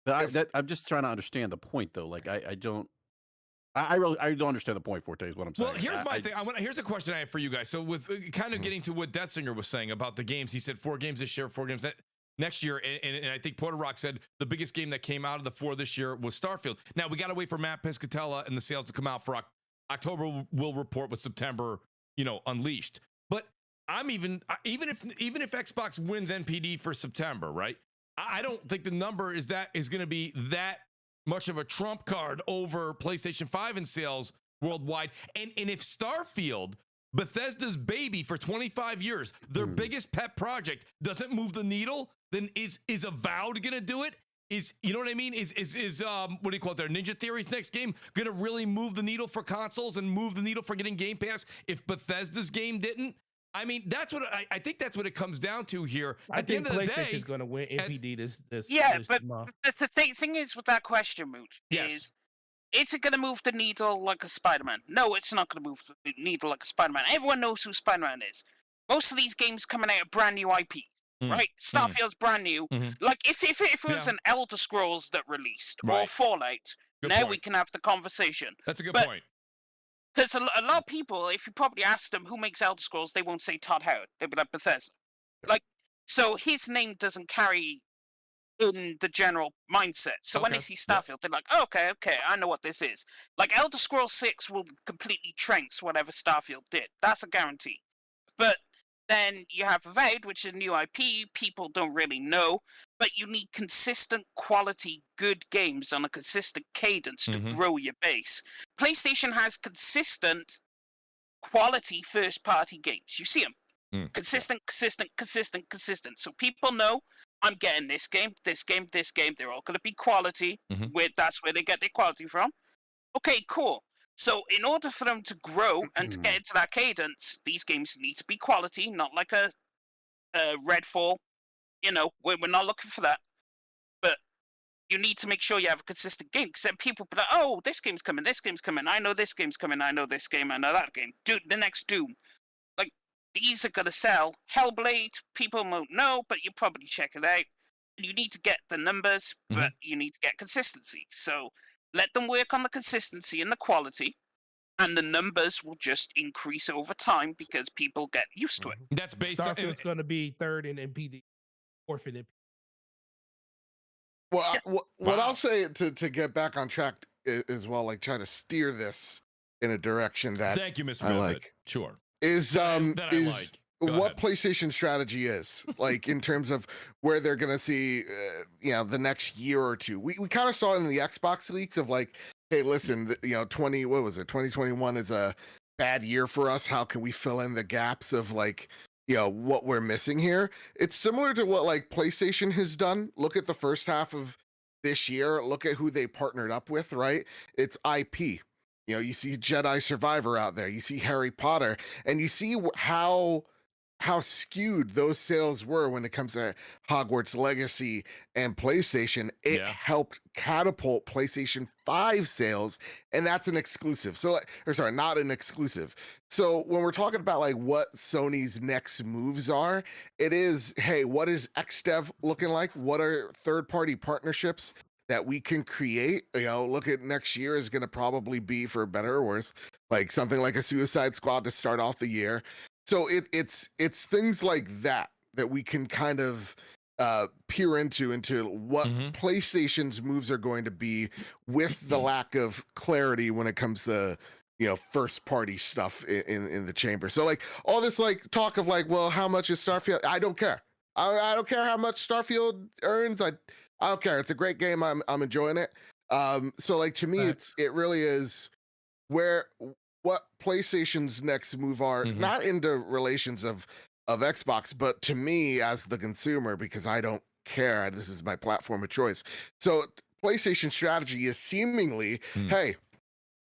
But I'm just trying to understand the point, though. Like I don't don't understand the point. Forte is what I'm saying. Well, here's my thing. Here's a question I have for you guys. So with kind of getting to what Detzinger was saying about the games, he said 4 games this year, 4 games next year, and I think Porter Rock said the biggest game that came out of the 4 this year was Starfield. Now we got to wait for Matt Piscatella and the sales to come out for October. We'll report with September, unleashed. But I'm even if Xbox wins NPD for September, right? I don't think the number is going to be that much of a trump card over PlayStation 5 in sales worldwide. And if Starfield, Bethesda's baby for 25 years, their biggest pet project, doesn't move the needle, then is Avowed going to do it? You know what I mean? Is what do you call it there? Ninja Theory's next game going to really move the needle for consoles and move the needle for getting Game Pass if Bethesda's game didn't? I mean, that's what I think. That's what it comes down to here. At the end of the day, PlayStation's going to win NPD this but month. The thing is with that question, Mooch, is it going to move the needle like a Spider-Man? No, it's not going to move the needle like a Spider-Man. Everyone knows who Spider-Man is. Most of these games coming out of brand new IPs, right? Starfield's brand new. Like if it was an Elder Scrolls that released or Fallout, we can have the conversation. That's a good point. Because a lot of people, if you probably ask them who makes Elder Scrolls, they won't say Todd Howard. They'll be like Bethesda. So his name doesn't carry in the general mindset. So when they see Starfield, they're like, okay, I know what this is. Like Elder Scrolls 6 will completely trounce whatever Starfield did. That's a guarantee. But then you have Avowed, which is a new IP. People don't really know. But you need consistent quality, good games on a consistent cadence to grow your base. PlayStation has consistent quality first-party games. You see them. Consistent. So people know, I'm getting this game. They're all going to be quality. That's where they get their quality from. Okay, cool. So in order for them to grow and to get into that cadence, these games need to be quality, not like a Redfall. We're not looking for that. But you need to make sure you have a consistent game. Because then people be like, oh, this game's coming. I know this game's coming. I know this game. I know that game. The next Doom. Like, these are going to sell. Hellblade, people won't know, but you probably check it out. You need to get the numbers, but you need to get consistency. So let them work on the consistency and the quality. And the numbers will just increase over time because people get used to it. That's based on... Starfield's going to be 3rd in NPD. Well, what I'll say to get back on track as well, like trying to steer this in a direction that thank you, Mr. I like. Sure. Is what PlayStation's strategy is like in terms of where they're gonna see the next year or two. We kind of saw it in the Xbox leaks of like, hey, listen, 2021 is a bad year for us. How can we fill in the gaps of like what we're missing here? It's similar to what like PlayStation has done. Look at the first half of this year. Look at who they partnered up with, right? It's IP. You see Jedi Survivor out there. You see Harry Potter, and you see how skewed those sales were when it comes to Hogwarts Legacy and PlayStation. It helped catapult PlayStation 5 sales, and that's an exclusive. Not an exclusive. So when we're talking about like what Sony's next moves are, it is, hey, what is XDev looking like? What are third-party partnerships that we can create. Look at next year is going to probably be, for better or worse, like something like a Suicide Squad to start off the year. So it's things like that we can kind of peer into what PlayStation's moves are going to be, with the lack of clarity when it comes to first party stuff in the chamber. So like all this like talk of like, well, how much is Starfield? I don't care. I don't care how much Starfield earns. I don't care. It's a great game. I'm enjoying it. So like to me, it really is what PlayStation's next move are, not into relations of Xbox, but to me as the consumer, because I don't care. This is my platform of choice. So PlayStation strategy is seemingly, hey,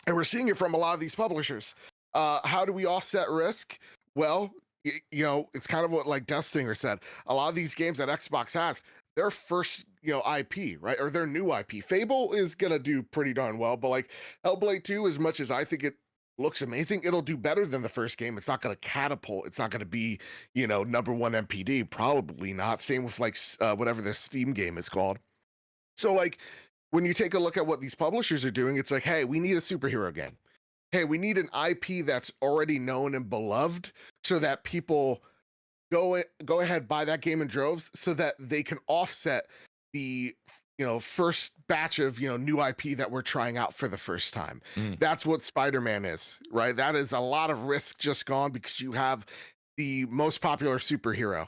and we're seeing it from a lot of these publishers. How do we offset risk? Well, it's kind of what like Death Singer said. A lot of these games that Xbox has, their first, IP, right? Or their new IP. Fable is going to do pretty darn well, but like Hellblade 2, as much as I think it looks amazing, it'll do better than the first game. It's not going to catapult. It's not going to be, number one MPD. Probably not. Same with like whatever their Steam game is called. So like when you take a look at what these publishers are doing, it's like, hey, we need a superhero game. Hey, we need an IP that's already known and beloved so that people go ahead, buy that game in droves so that they can offset the first batch of new IP that we're trying out for the first time. That's what Spider-Man is, right? That is a lot of risk just gone because you have the most popular superhero.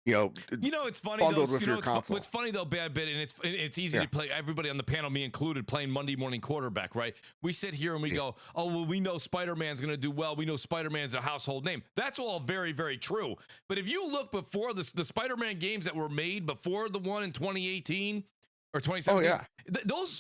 It's funny bundled though. with your console. What's funny though, Bad Bit, and it's easy to play. Everybody on the panel, me included, playing Monday morning quarterback, right? We sit here and we go, oh well, we know Spider-Man's going to do well. We know Spider-Man's a household name. That's all very, very true. But if you look before the Spider-Man games that were made before the one in 2018 or 2017,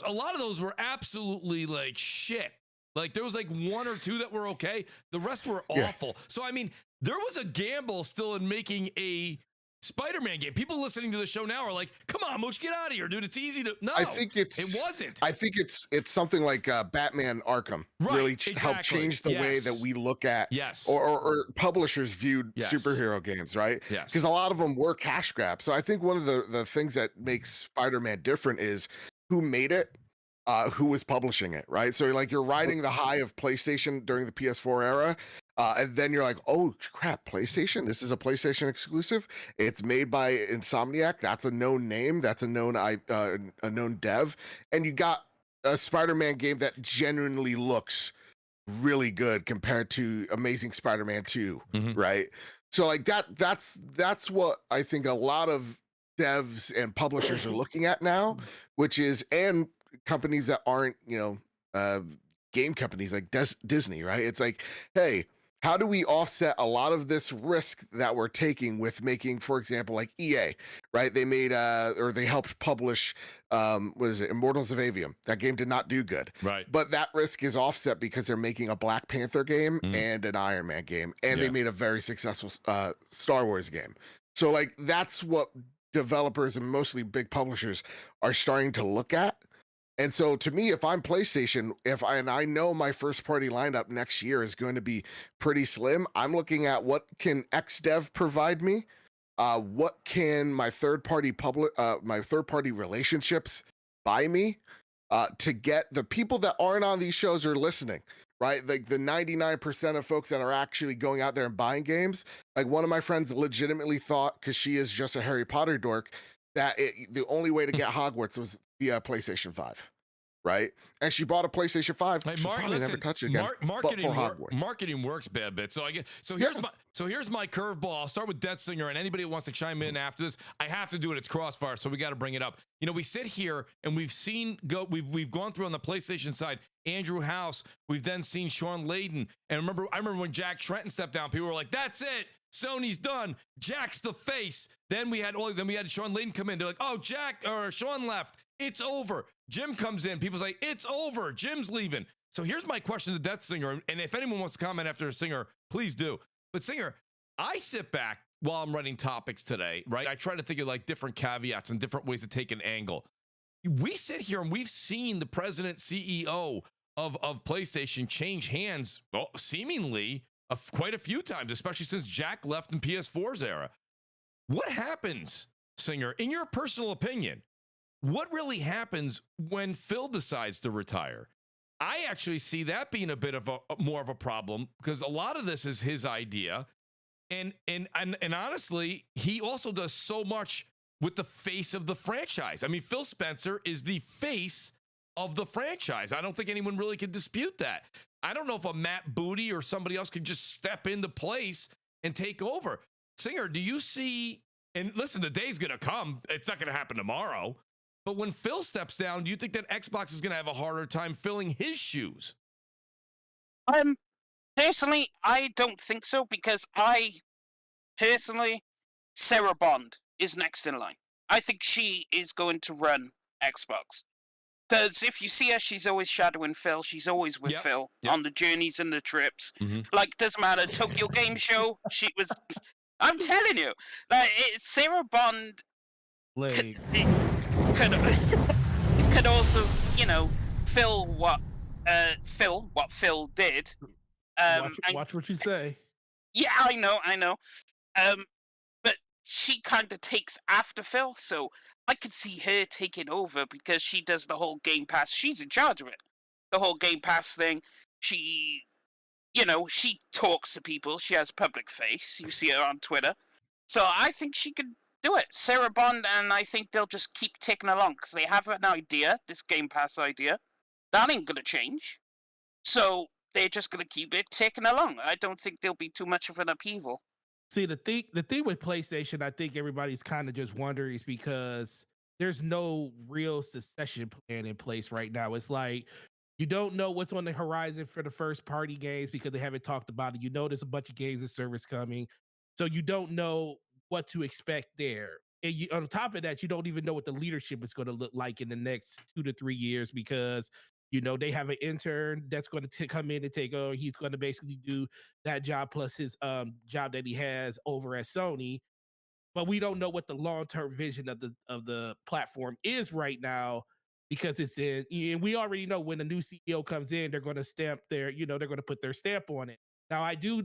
a lot of those were absolutely like shit. Like there was like one or two that were okay. The rest were awful. So I mean, there was a gamble still in making a Spider-Man game. People listening to the show now are like, come on, Mooch, get out of here, dude. It's easy to... No, I think it wasn't. I think it's something like Batman Arkham really helped change the way that we look at or publishers viewed superhero games, right? Yes. Because a lot of them were cash grabs. So I think one of the things that makes Spider-Man different is who made it, who was publishing it, right? So like you're riding the high of PlayStation during the PS4 era, and then you're like, oh crap, PlayStation, this is a PlayStation exclusive. It's made by Insomniac. That's a known name. That's a known dev. And you got a Spider-Man game that genuinely looks really good compared to Amazing Spider-Man 2, right? So like that's what I think a lot of devs and publishers are looking at now, which is, and companies that aren't, game companies like Disney, right? It's like, hey, how do we offset a lot of this risk that we're taking with making, for example, like EA, right? They made or they helped publish what is it, Immortals of Avium. That game did not do good, right? But that risk is offset because they're making a Black Panther game and an Iron Man game, and they made a very successful Star Wars game. So like that's what developers and mostly big publishers are starting to look at. And so to me, if I'm PlayStation, I know my first party lineup next year is going to be pretty slim, I'm looking at what can XDev provide me? What can my third party relationships buy me to get the people that aren't on these shows are listening, right? Like the 99% of folks that are actually going out there and buying games. Like one of my friends legitimately thought, because she is just a Harry Potter dork, that the only way to get Hogwarts was via PlayStation 5, right? And she bought a PlayStation 5. Hey, She'll probably never touch it again. Marketing works, Bad Bit. So here's my curveball. I'll start with Death Singer, and anybody who wants to chime in after this, I have to do it. It's Crossfire, so we got to bring it up. We sit here and we've gone through on the PlayStation side Andrew House. We've then seen Sean Layden, and I remember when Jack Trenton stepped down. People were like, "That's it. Sony's done. Jack's the face." Then we had Sean Layden come in. They're like, "Oh, Sean left. It's over." Jim comes in. People's like, "It's over. Jim's leaving." So here's my question to Death Singer, and if anyone wants to comment after Singer, please do. But Singer, I sit back while I'm writing topics today, right? I try to think of like different caveats and different ways to take an angle. We sit here and we've seen the president, CEO of PlayStation change hands, seemingly quite a few times, especially since Jack left in PS4's era. What happens, Singer, in your personal opinion, what really happens when Phil decides to retire? I actually see that being a bit of a more of a problem because a lot of this is his idea. And honestly, he also does so much with the face of the franchise. I mean, Phil Spencer is the face of the franchise. I don't think anyone really can dispute that. I don't know if a Matt Booty or somebody else could just step into place and take over. Singer, do you see, and listen, the day's going to come. It's not going to happen tomorrow. But when Phil steps down, do you think that Xbox is going to have a harder time filling his shoes? Personally, I don't think so because Sarah Bond is next in line. I think she is going to run Xbox. Because if you see her, she's always shadowing Phil. She's always with Phil on the journeys and the trips. Like, doesn't matter. Tokyo Game Show, she was... I'm telling you. Like, Sarah Bond could also, Phil what Phil did. Watch what you say. Yeah, I know. But she kind of takes after Phil, so I could see her taking over because she does the whole Game Pass. She's in charge of it. The whole Game Pass thing. She talks to people. She has a public face. You see her on Twitter. So I think she could do it. Sarah Bond, and I think they'll just keep ticking along because they have an idea, this Game Pass idea. That ain't going to change. So they're just going to keep it ticking along. I don't think there'll be too much of an upheaval. See, the thing with PlayStation, I think everybody's kind of just wondering is because there's no real succession plan in place right now. It's like you don't know what's on the horizon for the first party games because they haven't talked about it. You know there's a bunch of games and service coming. So you don't know what to expect there. And on top of that, you don't even know what the leadership is going to look like in the next 2 to 3 years because they have an intern that's going to come in and take over. He's going to basically do that job plus his job that he has over at Sony. But we don't know what the long-term vision of the platform is right now because it's in. And we already know when a new CEO comes in, they're going to stamp they're going to put their stamp on it. Now, I do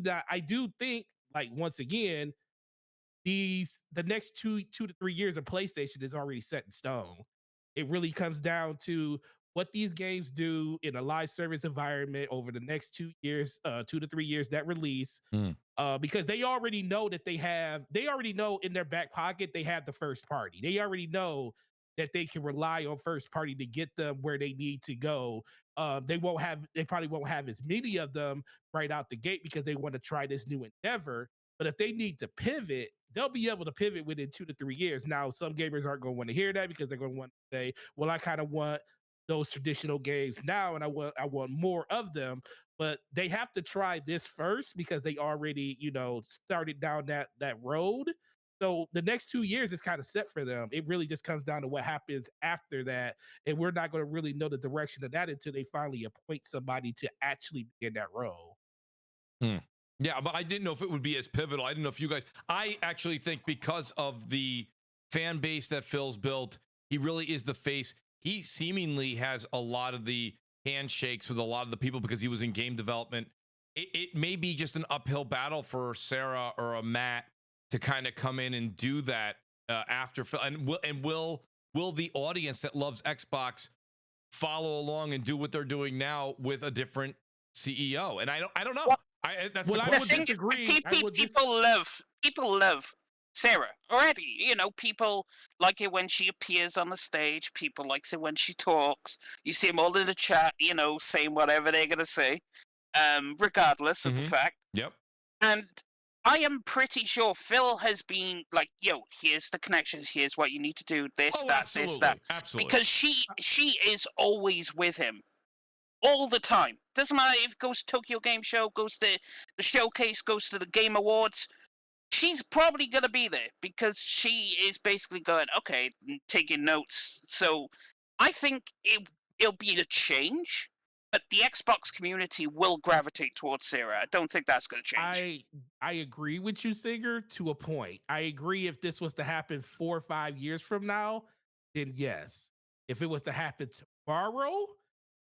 think, like, once again, the next 2 to 3 years of PlayStation is already set in stone. It really comes down to what these games do in a live service environment over the next 2 years, 2 to 3 years that release, because they already know that they already know in their back pocket, they have the first party. They already know that they can rely on first party to get them where they need to go. They probably won't have as many of them right out the gate because they want to try this new endeavor. But if they need to pivot, they'll be able to pivot within 2 to 3 years. Now, some gamers aren't going to want to hear that because they're going to want to say, well, I kind of want those traditional games now and I want more of them. But they have to try this first because they already, started down that road. So the next 2 years is kind of set for them. It really just comes down to what happens after that. And we're not going to really know the direction of that until they finally appoint somebody to actually be in that role. Yeah, but I didn't know if it would be as pivotal. I didn't know if you guys... I actually think because of the fan base that Phil's built, he really is the face. He seemingly has a lot of the handshakes with a lot of the people because he was in game development. It may be just an uphill battle for Sarah or a Matt to kind of come in and do that after Phil. And will the audience that loves Xbox follow along and do what they're doing now with a different CEO? And I don't know. Well, that's well, the I question. would disagree. People love Sarah already. People like it when she appears on the stage. People like it when she talks. You see them all in the chat, saying whatever they're gonna say, regardless of the fact. Yep. And I am pretty sure Phil has been like, here's the connections. Here's what you need to do. This, that, this, that. Absolutely. Because she is always with him. All the time. Doesn't matter if it goes to Tokyo Game Show, goes to the showcase, goes to the Game Awards. She's probably going to be there because she is basically going, okay, taking notes. So I think it'll be a change, but the Xbox community will gravitate towards Sarah. I don't think that's going to change. I agree with you, Singer, to a point. I agree if this was to happen 4 or 5 years from now, then yes. If it was to happen tomorrow,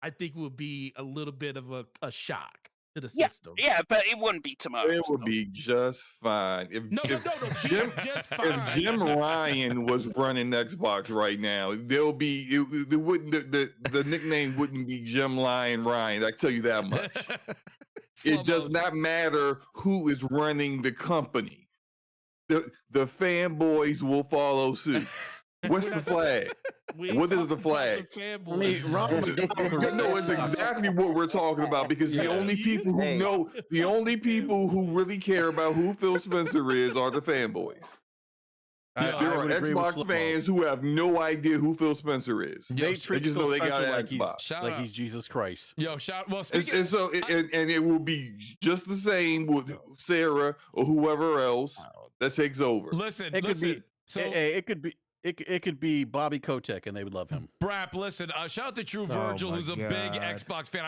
I think it would be a little bit of a shock to the Yeah, system. yeah, but it wouldn't be tomorrow. It would be just fine. No, Jim, just if fine. Jim Ryan was running Xbox right now, there'll be it wouldn't the nickname wouldn't be Jim Lion Ryan. I tell you that much. It does not matter who is running the company. The fanboys will follow suit. What's the flag? What is the flag? I mean, No, it's exactly what we're talking about because the only people who know, the only people who really care about who Phil Spencer is are the fanboys. There are Xbox fans who have no idea who Phil Spencer is. They just know they got an Xbox. Like he's Jesus Christ. Yo, well, and it will be just the same with Sarah or whoever else that takes over. Listen, It could be Bobby Kotick, and they would love him. BRAP, listen. Shout out to True Virgil, who's a big Xbox fan.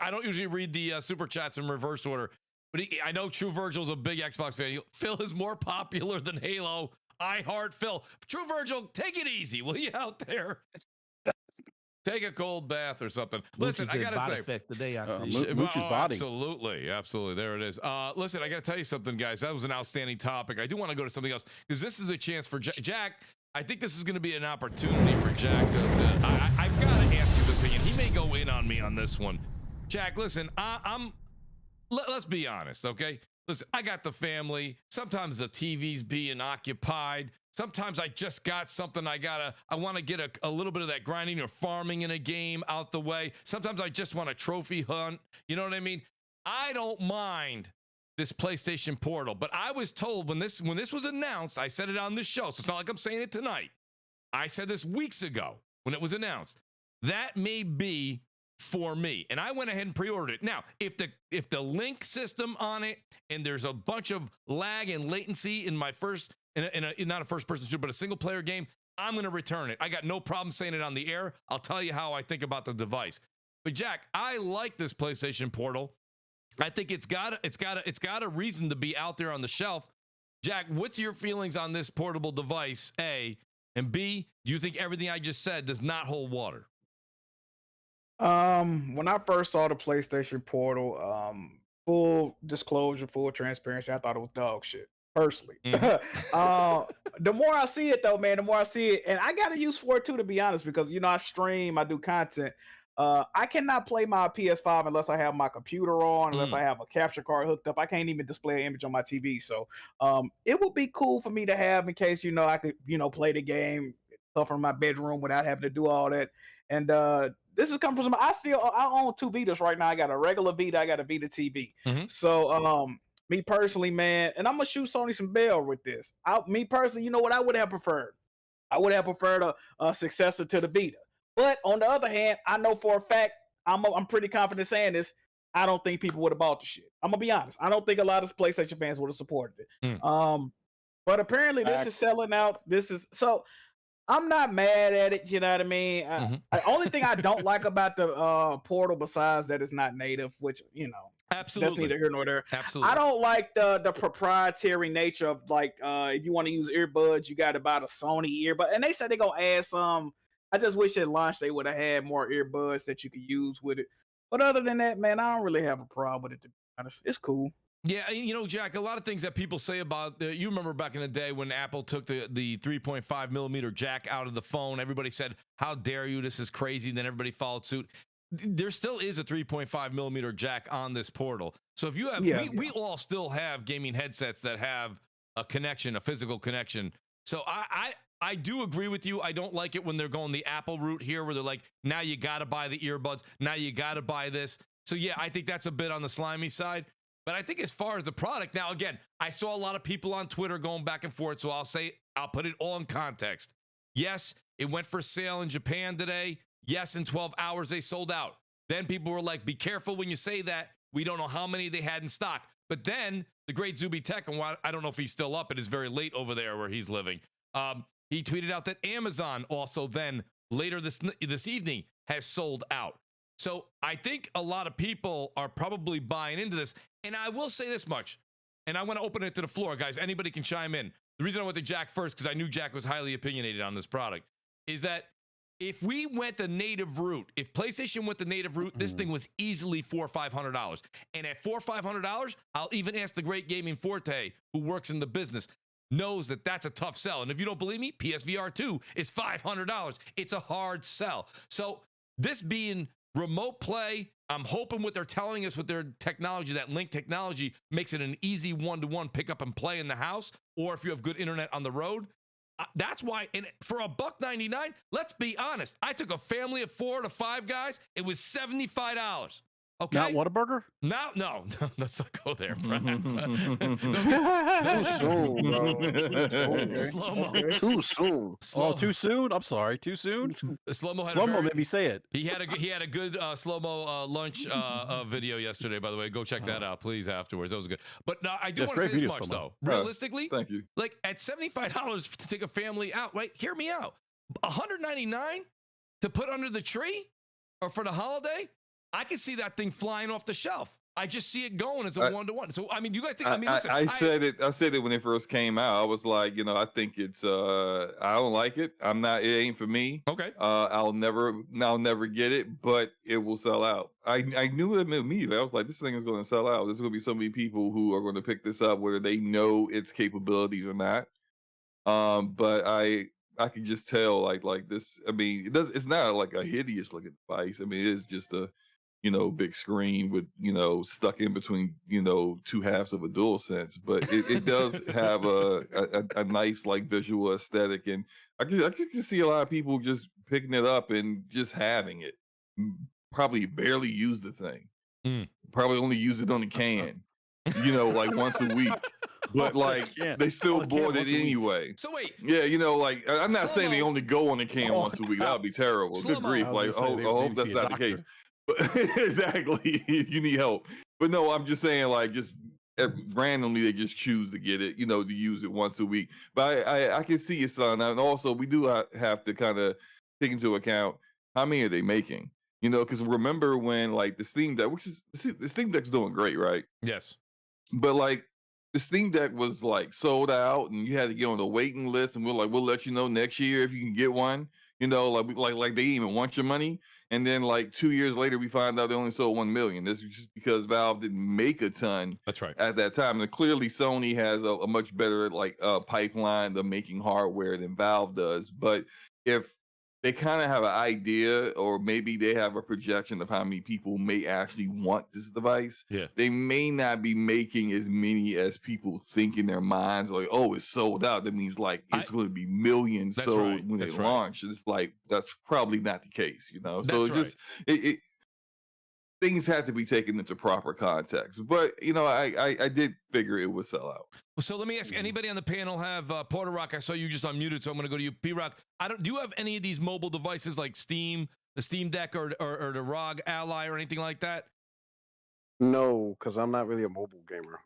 I don't usually read the super chats in reverse order, but I know True Virgil's a big Xbox fan. Phil is more popular than Halo. I heart Phil. True Virgil, take it easy, will you, out there? Take a cold bath or something. Listen, I gotta say, effect today I see. Mooch's body. Absolutely, there it is. Listen, I gotta tell you something, guys. That was an outstanding topic. I do want to go to something else because this is a chance for Jack. I think this is going to be an opportunity for Jack I've got to ask his opinion. He may go in on me on this one. Jack, listen, let's be honest, okay? Listen, I got the family. Sometimes the TV's being occupied. Sometimes I just got something I want to get a little bit of that grinding or farming in a game out the way. Sometimes I just want a trophy hunt. You know what I mean? I don't mind this PlayStation Portal, but I was told when this was announced, I said it on this show, so it's not like I'm saying it tonight. I said this weeks ago when it was announced. That may be for me, and I went ahead and pre-ordered it. Now, if the link system on it and there's a bunch of lag and latency in my not a first-person shooter, but a single-player game, I'm going to return it. I got no problem saying it on the air. I'll tell you how I think about the device. But Jack, I like this PlayStation Portal. I think it's got a reason to be out there on the shelf. Jack, what's your feelings on this portable device? A, and B, do you think everything I just said does not hold water? When I first saw the PlayStation Portal, full disclosure, full transparency, I thought it was dog shit. Personally, the more I see it though, man, the more I see it, and I got a use for it too, to be honest, because I stream, I do content. I cannot play my PS5 unless I have my computer on, unless I have a capture card hooked up. I can't even display an image on my TV. So it would be cool for me to have in case I could play the game stuff from my bedroom without having to do all that. And this is coming from I own two Vitas right now. I got a regular Vita, I got a Vita TV. So me personally, man, and I'm gonna shoot Sony some bail with this. Me personally, you know what I would have preferred? I would have preferred a successor to the Vita. But on the other hand, I know for a fact, I'm pretty confident saying this, I don't think people would have bought the shit. I'm gonna be honest. I don't think a lot of PlayStation fans would have supported it. But apparently this is selling out. So I'm not mad at it, you know what I mean? The only thing I don't like about the Portal, besides that it's not native, which absolutely, that's neither here nor there. Absolutely, I don't like the proprietary nature of if you want to use earbuds, you got to buy the Sony earbud, and they said they're gonna add some. I just wish at launch they would have had more earbuds that you could use with it. But other than that, man, I don't really have a problem with it, to be honest. It's cool. Yeah, Jack, a lot of things that people say about you remember back in the day when Apple took the 3.5 millimeter jack out of the phone. Everybody said, "How dare you? This is crazy." Then everybody followed suit. There still is a 3.5 millimeter jack on this Portal. So if you have, we all still have gaming headsets that have a connection, a physical connection. So I do agree with you. I don't like it when they're going the Apple route here, where they're like, now you got to buy the earbuds. Now you got to buy this. So yeah, I think that's a bit on the slimy side. But I think as far as the product, now again, I saw a lot of people on Twitter going back and forth. So I'll put it all in context. Yes, it went for sale in Japan today. Yes, in 12 hours they sold out. Then people were like, be careful when you say that. We don't know how many they had in stock. But then the great Zuby Tech, and I don't know if he's still up. It is very late over there where he's living. He tweeted out that Amazon also then later this evening has sold out. So I think a lot of people are probably buying into this. And I will say this much, and I want to open it to the floor, guys. Anybody can chime in. The reason I went to Jack first, because I knew Jack was highly opinionated on this product, is that If we went the native route, if PlayStation went the native route, this thing was easily $400 or $500. And at $400 or $500, I'll even ask the great Gaming Forte, who works in the business, knows that that's a tough sell. And if you don't believe me, PSVR 2 is $500. It's a hard sell. So this being remote play, I'm hoping what they're telling us with their technology, that link technology, makes it an easy one-to-one pick up and play in the house, or if you have good internet on the road. That's why, and for $1.99, let's be honest, I took a family of 4 to 5 guys. It was $75. Okay. Not Whataburger? No, let's not go there, bro. Too soon, bro. Slow-mo. Too soon. Oh, too soon? I'm sorry. Too soon? Slow-mo had Slow-mo made me say it. He had a good slow-mo lunch video yesterday, by the way. Go check that out, please, afterwards. That was good. But no, I do Yes, want to say great this video, much, Slow-mo. though. Realistically, Thank you. like at $75 to take a family out, right? Hear me out. $199 to put under the tree or for the holiday, I can see that thing flying off the shelf. I just see it going as a one-to-one. So, I mean, you guys think, I mean, listen. I said it when it first came out. I was like, I think it's, I don't like it. It ain't for me. Okay. I'll never get it, but it will sell out. I knew it immediately. I was like, this thing is going to sell out. There's going to be so many people who are going to pick this up, whether they know its capabilities or not. But I can just tell, like this. I mean, it's not like a hideous looking device. I mean, it is just a, big screen with, stuck in between, 2 halves of a DualSense, but it does have a nice like visual aesthetic, and I can see a lot of people just picking it up and just having it. Probably barely use the thing. Probably only use it on the can, like once a week. But like they still bought it anyway. So wait. Yeah, like I'm not saying they only go on the can once a week. That would be terrible. Good grief. Like, I hope that's not the case. But exactly, you need help. But no, I'm just saying, like, just randomly they just choose to get it, to use it once a week. But I can see it, son. And also, we do have to kind of take into account how many are they making. Because remember when like the Steam Deck, the Steam Deck's doing great, right? Yes. But like the Steam Deck was like sold out, and you had to get on the waiting list, and we'll let you know next year if you can get one. Like they didn't even want your money. And then like 2 years later, we find out they only sold 1 million. This is just because Valve didn't make a ton. That's right. At that time. And clearly Sony has a much better pipeline of making hardware than Valve does. But if they kind of have an idea, or maybe they have a projection of how many people may actually want this device, they may not be making as many as people think in their minds, like, oh, it's sold out. That means like it's going to be millions sold when they launch. And it's like, that's probably not the case, So things have to be taken into proper context. But, I did figure it would sell out. So let me ask, anybody on the panel have Porter Rock? I saw you just unmuted, so I'm going to go to you. P-Rock, do you have any of these mobile devices like Steam, the Steam Deck, or the ROG Ally or anything like that? No, because I'm not really a mobile gamer.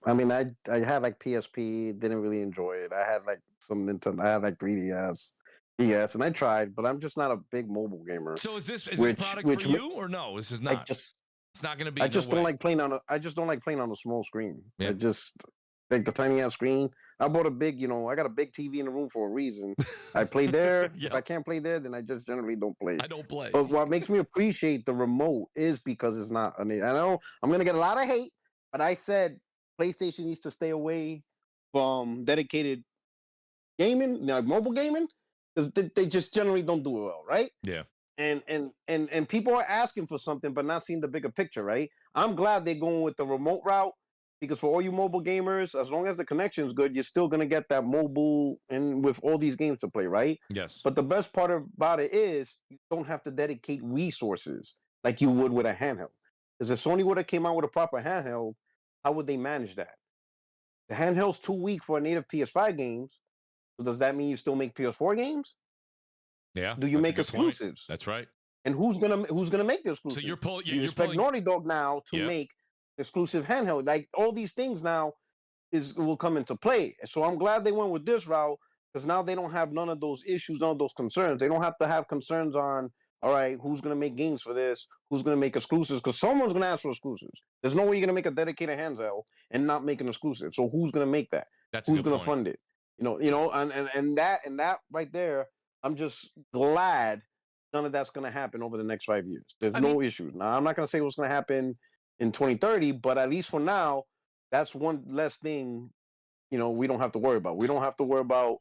I mean, I had like PSP, didn't really enjoy it. I had like some Nintendo, I had like 3DS. Yes, and I tried, but I'm just not a big mobile gamer. So is this product for you or no? This is not. It's not going to be. I just don't like playing on a small screen. Yeah. I just like the tiny ass screen. I bought a big, I got a big TV in the room for a reason. I play there. If I can't play there, then I just generally don't play. I don't play. But what makes me appreciate the remote is because it's not. I know I'm gonna get a lot of hate, but I said PlayStation needs to stay away from dedicated gaming, mobile gaming. Because they just generally don't do it well, right? Yeah. And people are asking for something but not seeing the bigger picture, right? I'm glad they're going with the remote route, because for all you mobile gamers, as long as the connection is good, you're still gonna get that mobile and with all these games to play, right? Yes. But the best part about it is you don't have to dedicate resources like you would with a handheld. Because if Sony would have came out with a proper handheld, how would they manage that? The handheld's too weak for native PS5 games. So does that mean you still make PS4 games? Yeah. Do you make exclusives? Point. That's right. And who's gonna make the exclusives? So you're pulling. You expect Naughty Dog now to make exclusive handheld. Like all these things now will come into play. So I'm glad they went with this route, because now they don't have none of those issues, none of those concerns. They don't have to have concerns on, all right, who's gonna make games for this? Who's gonna make exclusives? Because someone's gonna ask for exclusives. There's no way you're gonna make a dedicated handheld and not make an exclusive. So who's gonna make that? That's who's gonna fund it? And that right there I'm just glad none of that's going to happen over the next 5 years. There's no issues. Now, I'm not going to say what's going to happen in 2030, but at least for now, that's one less thing, we don't have to worry about. We don't have to worry about,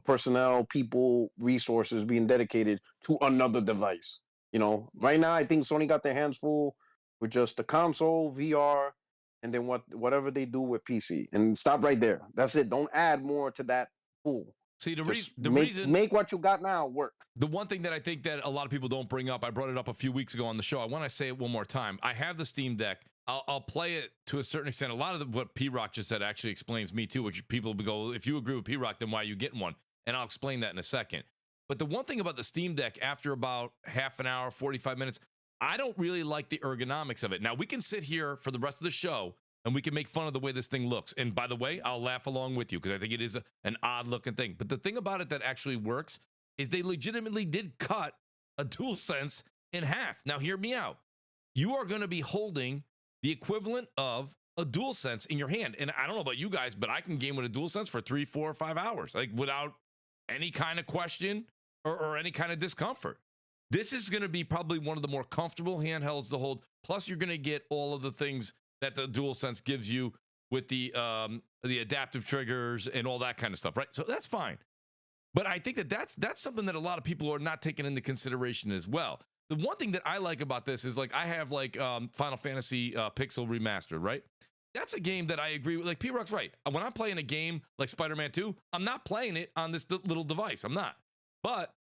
personnel, people, resources being dedicated to another device. Right now, I think Sony got their hands full with just the console, VR, and then whatever they do with PC. And stop right there. That's it. Don't add more to that pool. See, the reason make what you got now work. The one thing that I think that a lot of people don't bring up, I brought it up a few weeks ago on the show. I want to say it one more time. I have the Steam Deck. I'll play it to a certain extent. A lot of what P-Rock just said actually explains me too, which people will go, if you agree with P-Rock, then why are you getting one? And I'll explain that in a second. But the one thing about the Steam Deck, after about half an hour, 45 minutes, I don't really like the ergonomics of it. Now, we can sit here for the rest of the show and we can make fun of the way this thing looks. And by the way, I'll laugh along with you because I think it is an odd looking thing. But the thing about it that actually works is they legitimately did cut a DualSense in half. Now, hear me out. You are going to be holding the equivalent of a DualSense in your hand. And I don't know about you guys, but I can game with a DualSense for 3, 4, or 5 hours, like without any kind of question or any kind of discomfort. This is going to be probably one of the more comfortable handhelds to hold. Plus, you're going to get all of the things that the DualSense gives you with the adaptive triggers and all that kind of stuff, right? So that's fine. But I think that's something that a lot of people are not taking into consideration as well. The one thing that I like about this is like I have like Final Fantasy Pixel Remastered, right? That's a game that I agree with. Like P-Rock's right. When I'm playing a game like Spider-Man 2, I'm not playing it on this little device. I'm not. But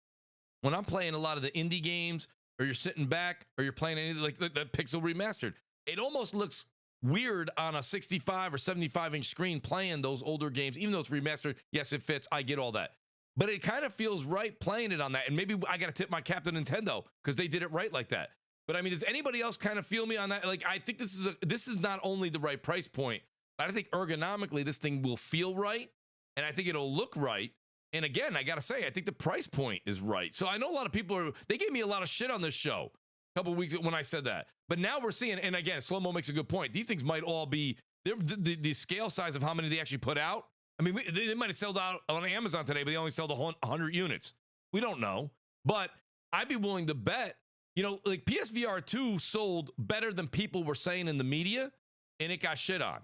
when I'm playing a lot of the indie games, or you're sitting back, or you're playing any like the Pixel Remastered, it almost looks weird on a 65 or 75-inch screen playing those older games. Even though it's remastered, yes, it fits. I get all that. But it kind of feels right playing it on that. And maybe I got to tip my cap to Nintendo because they did it right like that. But I mean, does anybody else kind of feel me on that? Like, I think this is not only the right price point, but I think ergonomically this thing will feel right. And I think it'll look right. And again, I got to say, I think the price point is right. So I know a lot of people they gave me a lot of shit on this show a couple of weeks when I said that. But now we're seeing, and again, Slow-Mo makes a good point. These things might all be, the scale size of how many they actually put out. I mean, they might have sold out on Amazon today, but they only sold 100 units. We don't know. But I'd be willing to bet, like PSVR 2 sold better than people were saying in the media, and it got shit on.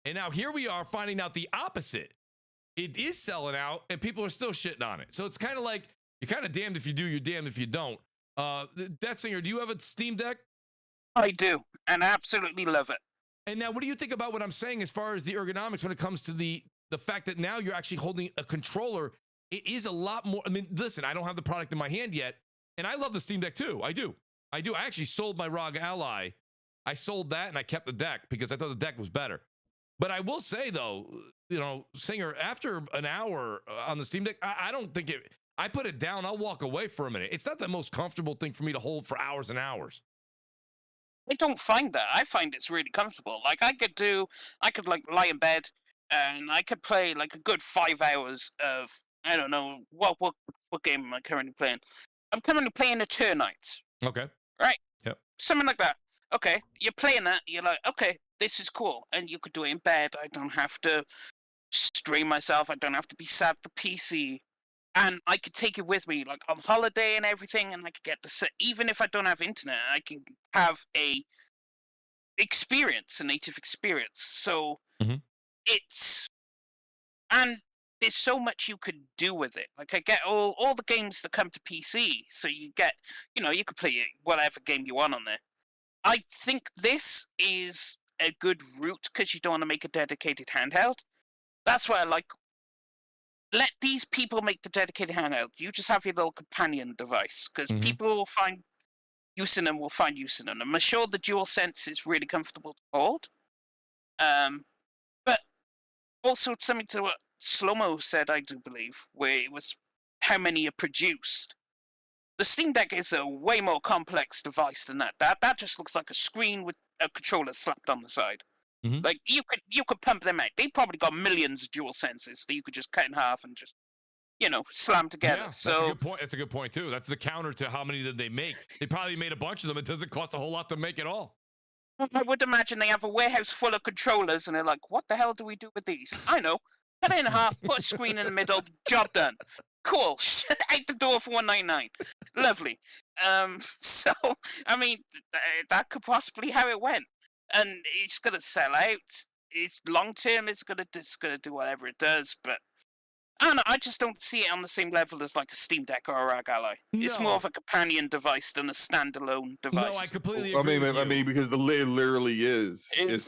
And now here we are finding out the opposite. It is selling out, and people are still shitting on it. So it's kind of like, you're kind of damned if you do, you're damned if you don't. Death Singer, do you have a Steam Deck? I do, and I absolutely love it. And now, what do you think about what I'm saying as far as the ergonomics when it comes to the fact that now you're actually holding a controller? It is a lot more. I mean, listen, I don't have the product in my hand yet, and I love the Steam Deck too. I do. I actually sold my ROG Ally. I sold that, and I kept the deck because I thought the deck was better. But I will say, though, Singer, after an hour on the Steam Deck, I don't think it. I put it down. I'll walk away for a minute. It's not the most comfortable thing for me to hold for hours and hours. I don't find that. I find it's really comfortable. Like I could like lie in bed and I could play like a good 5 hours of, I don't know, what game am I currently playing? I'm currently playing Eternight. Okay. Right? Yep. Something like that. Okay. You're playing that, you're like, okay, this is cool. And you could do it in bed. I don't have to stream myself. I don't have to be sat at the PC. And I could take it with me, like on holiday and everything, and I could get even if I don't have internet, I can have a native experience. So and there's so much you could do with it. Like I get all the games that come to PC, so you get, you could play whatever game you want on there. I think this is a good route because you don't want to make a dedicated handheld. That's why I like. Let these people make the dedicated handheld. You just have your little companion device because people will find use in them. I'm sure the DualSense is really comfortable to hold. But also something to what Slow-Mo said, I do believe, where it was how many are produced. The Steam Deck is a way more complex device than that. That just looks like a screen with a controller slapped on the side. Like you could pump them out. They probably got millions of DualSenses that you could just cut in half and just, slam together. Yeah, that's a good point. That's a good point too. That's the counter to how many did they make. They probably made a bunch of them. It doesn't cost a whole lot to make it all. I would imagine they have a warehouse full of controllers and they're like, what the hell do we do with these? I know. Cut it in half, put a screen in the middle, job done. Cool. Out the door for $199. Lovely. So I mean, that could possibly how it went, and it's gonna sell out. It's long term. It's gonna do whatever it does, but I don't know. I just don't see it on the same level as like a Steam Deck or a RAG Ally. It's more of a companion device than a standalone device. No, I completely agree. I mean, because it literally is. It's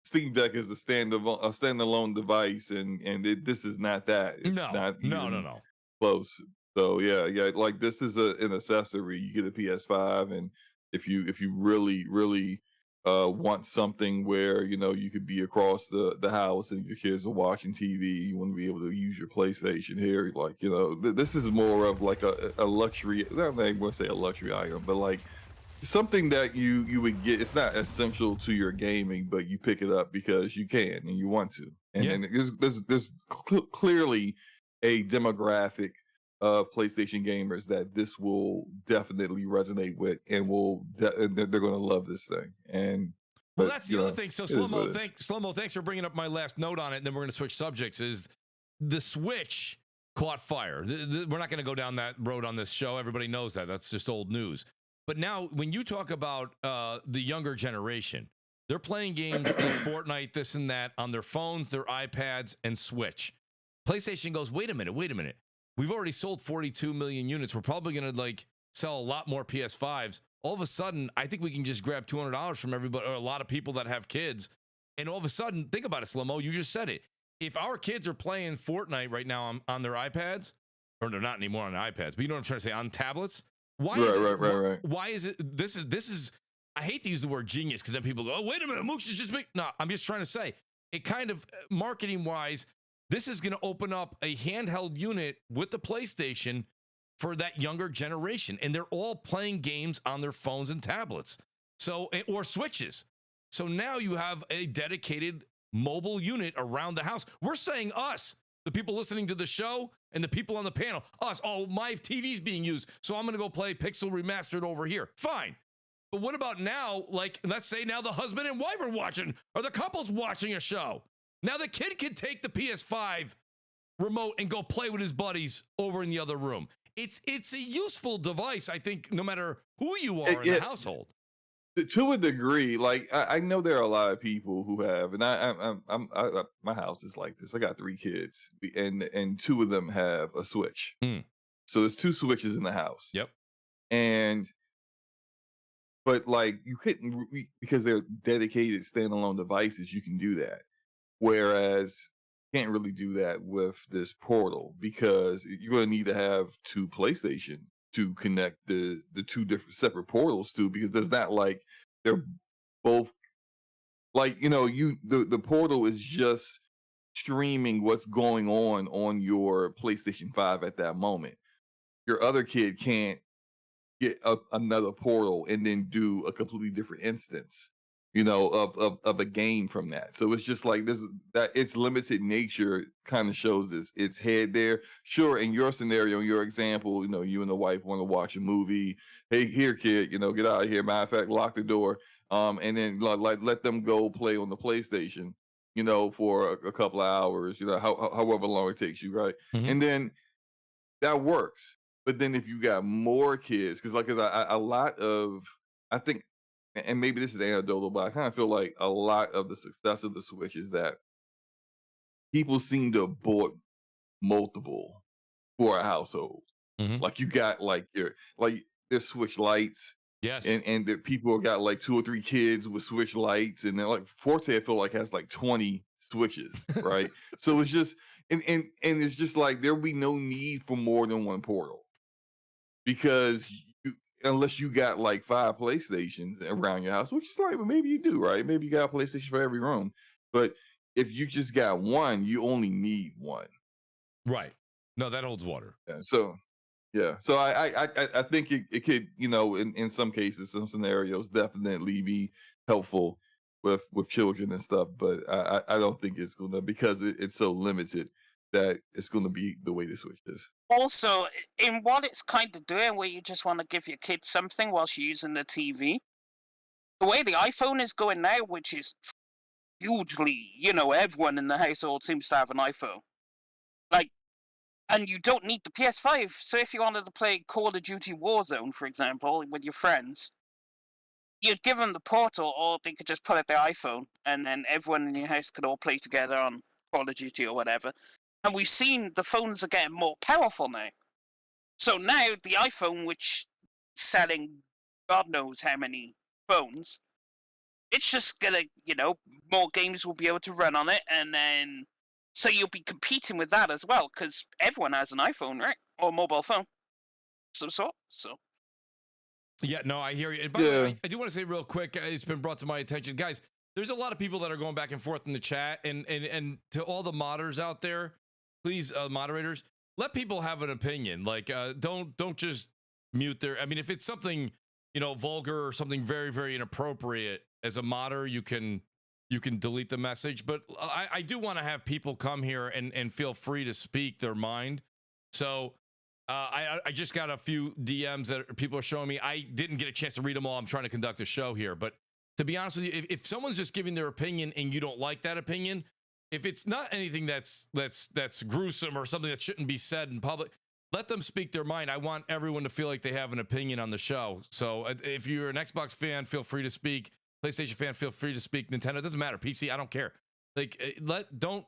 Steam Deck is a standalone device, and this is not that. It's not no. close. So yeah, like this is an accessory. You get a PS5, and if you really want something where you could be across the house and your kids are watching TV, you want to be able to use your PlayStation here. Like this is more of like a luxury. I don't want to say a luxury item, but like something that you would get. It's not essential to your gaming, but you pick it up because you can and you want to. And there's clearly a demographic of PlayStation gamers that this will definitely resonate with, and they're going to love this thing. And well, that's the other thing. So Slow-Mo, thanks for bringing up my last note on it, and then we're going to switch subjects. Is the Switch caught fire? We're not going to go down that road on this show. Everybody knows that. That's just old news. But now, when you talk about the younger generation, they're playing games like Fortnite, this and that, on their phones, their iPads, and Switch. PlayStation goes, wait a minute. We've already sold 42 million units. We're probably going to sell a lot more PS5s. All of a sudden, I think we can just grab $200 from everybody, or a lot of people that have kids. And all of a sudden, think about it, Slow-Mo, you just said it. If our kids are playing Fortnite right now on their iPads, or they're not anymore on iPads, but you know what I'm trying to say, on tablets, why is it, this is, I hate to use the word genius because then people go, oh, wait a minute, Mooch is just big. No, I'm just trying to say, it kind of, marketing-wise, this is going to open up a handheld unit with the PlayStation for that younger generation. And they're all playing games on their phones and tablets. Or Switches. So now you have a dedicated mobile unit around the house. We're saying us, the people listening to the show and the people on the panel, us, oh, my TV's being used, so I'm going to go play Pixel Remastered over here. Fine. But what about now, let's say now the husband and wife are watching, or the couple's watching a show. Now the kid can take the PS5 remote and go play with his buddies over in the other room. It's a useful device, I think, no matter who you are in the household. To a degree, I know there are a lot of people who have, and my house is like this. I got 3 kids, and 2 of them have a Switch. So there's 2 Switches in the house. Yep. But you couldn't, because they're dedicated standalone devices. You can do that. Whereas you can't really do that with this portal, because you're going to need to have 2 PlayStation to connect the 2 different separate portals to, because there's not they're both the portal is just streaming what's going on your PlayStation 5 at that moment. Your other kid can't get another portal and then do a completely different instance of a game from that. So it's just this, that its limited nature kind of shows its head there. Sure, in your scenario, in your example, you and the wife want to watch a movie. Hey, here, kid, get out of here. Matter of fact, lock the door. And then let them go play on the PlayStation, for a couple of hours, however long it takes you, right? Mm-hmm. And then that works. But then if you got more kids, because a lot of, I think, and maybe this is anecdotal, but I kind of feel like a lot of the success of the Switch is that people seem to have bought multiple for a household. Mm-hmm. You got there's Switch Lights. Yes. And the people got 2 or 3 kids with Switch Lights, and then Forte, I feel has 20 Switches, right? So it's just, and it's just there'll be no need for more than 1 portal, because unless you got 5 PlayStations around your house, which is well, maybe you do, right? Maybe you got a PlayStation for every room. But if you just got 1, you only need 1. Right. No, that holds water. Yeah, so I think it could, in some cases, some scenarios, definitely be helpful with children and stuff. But I don't think it's gonna, because it's so limited, that it's gonna be the way the Switch is. Also, in what it's kind of doing, where you just want to give your kids something whilst you're using the TV, the way the iPhone is going now, which is hugely, everyone in the household seems to have an iPhone. And you don't need the PS5. So if you wanted to play Call of Duty Warzone, for example, with your friends, you'd give them the portal, or they could just pull out their iPhone, and then everyone in your house could all play together on Call of Duty or whatever. And we've seen the phones are getting more powerful now. So now the iPhone, which is selling God knows how many phones, it's just gonna, more games will be able to run on it, and then so you'll be competing with that as well, because everyone has an iPhone, right, or mobile phone, some sort. So. Yeah, no, I hear you. And by the way, I do want to say real quick, it's been brought to my attention, guys. There's a lot of people that are going back and forth in the chat, and to all the modders out there, please, moderators, let people have an opinion. Like, don't just mute their. I mean, if it's something vulgar or something very, very inappropriate, as a modder, you can delete the message. But I do want to have people come here and feel free to speak their mind. So. I just got a few DMs that people are showing me. I didn't get a chance to read them all. I'm trying to conduct a show here. But to be honest with you, if someone's just giving their opinion and you don't like that opinion, if it's not anything that's gruesome or something that shouldn't be said in public, let them speak their mind. I want everyone to feel like they have an opinion on the show. So if you're an Xbox fan, feel free to speak. PlayStation fan, feel free to speak. Nintendo, it doesn't matter. PC, I don't care. Like,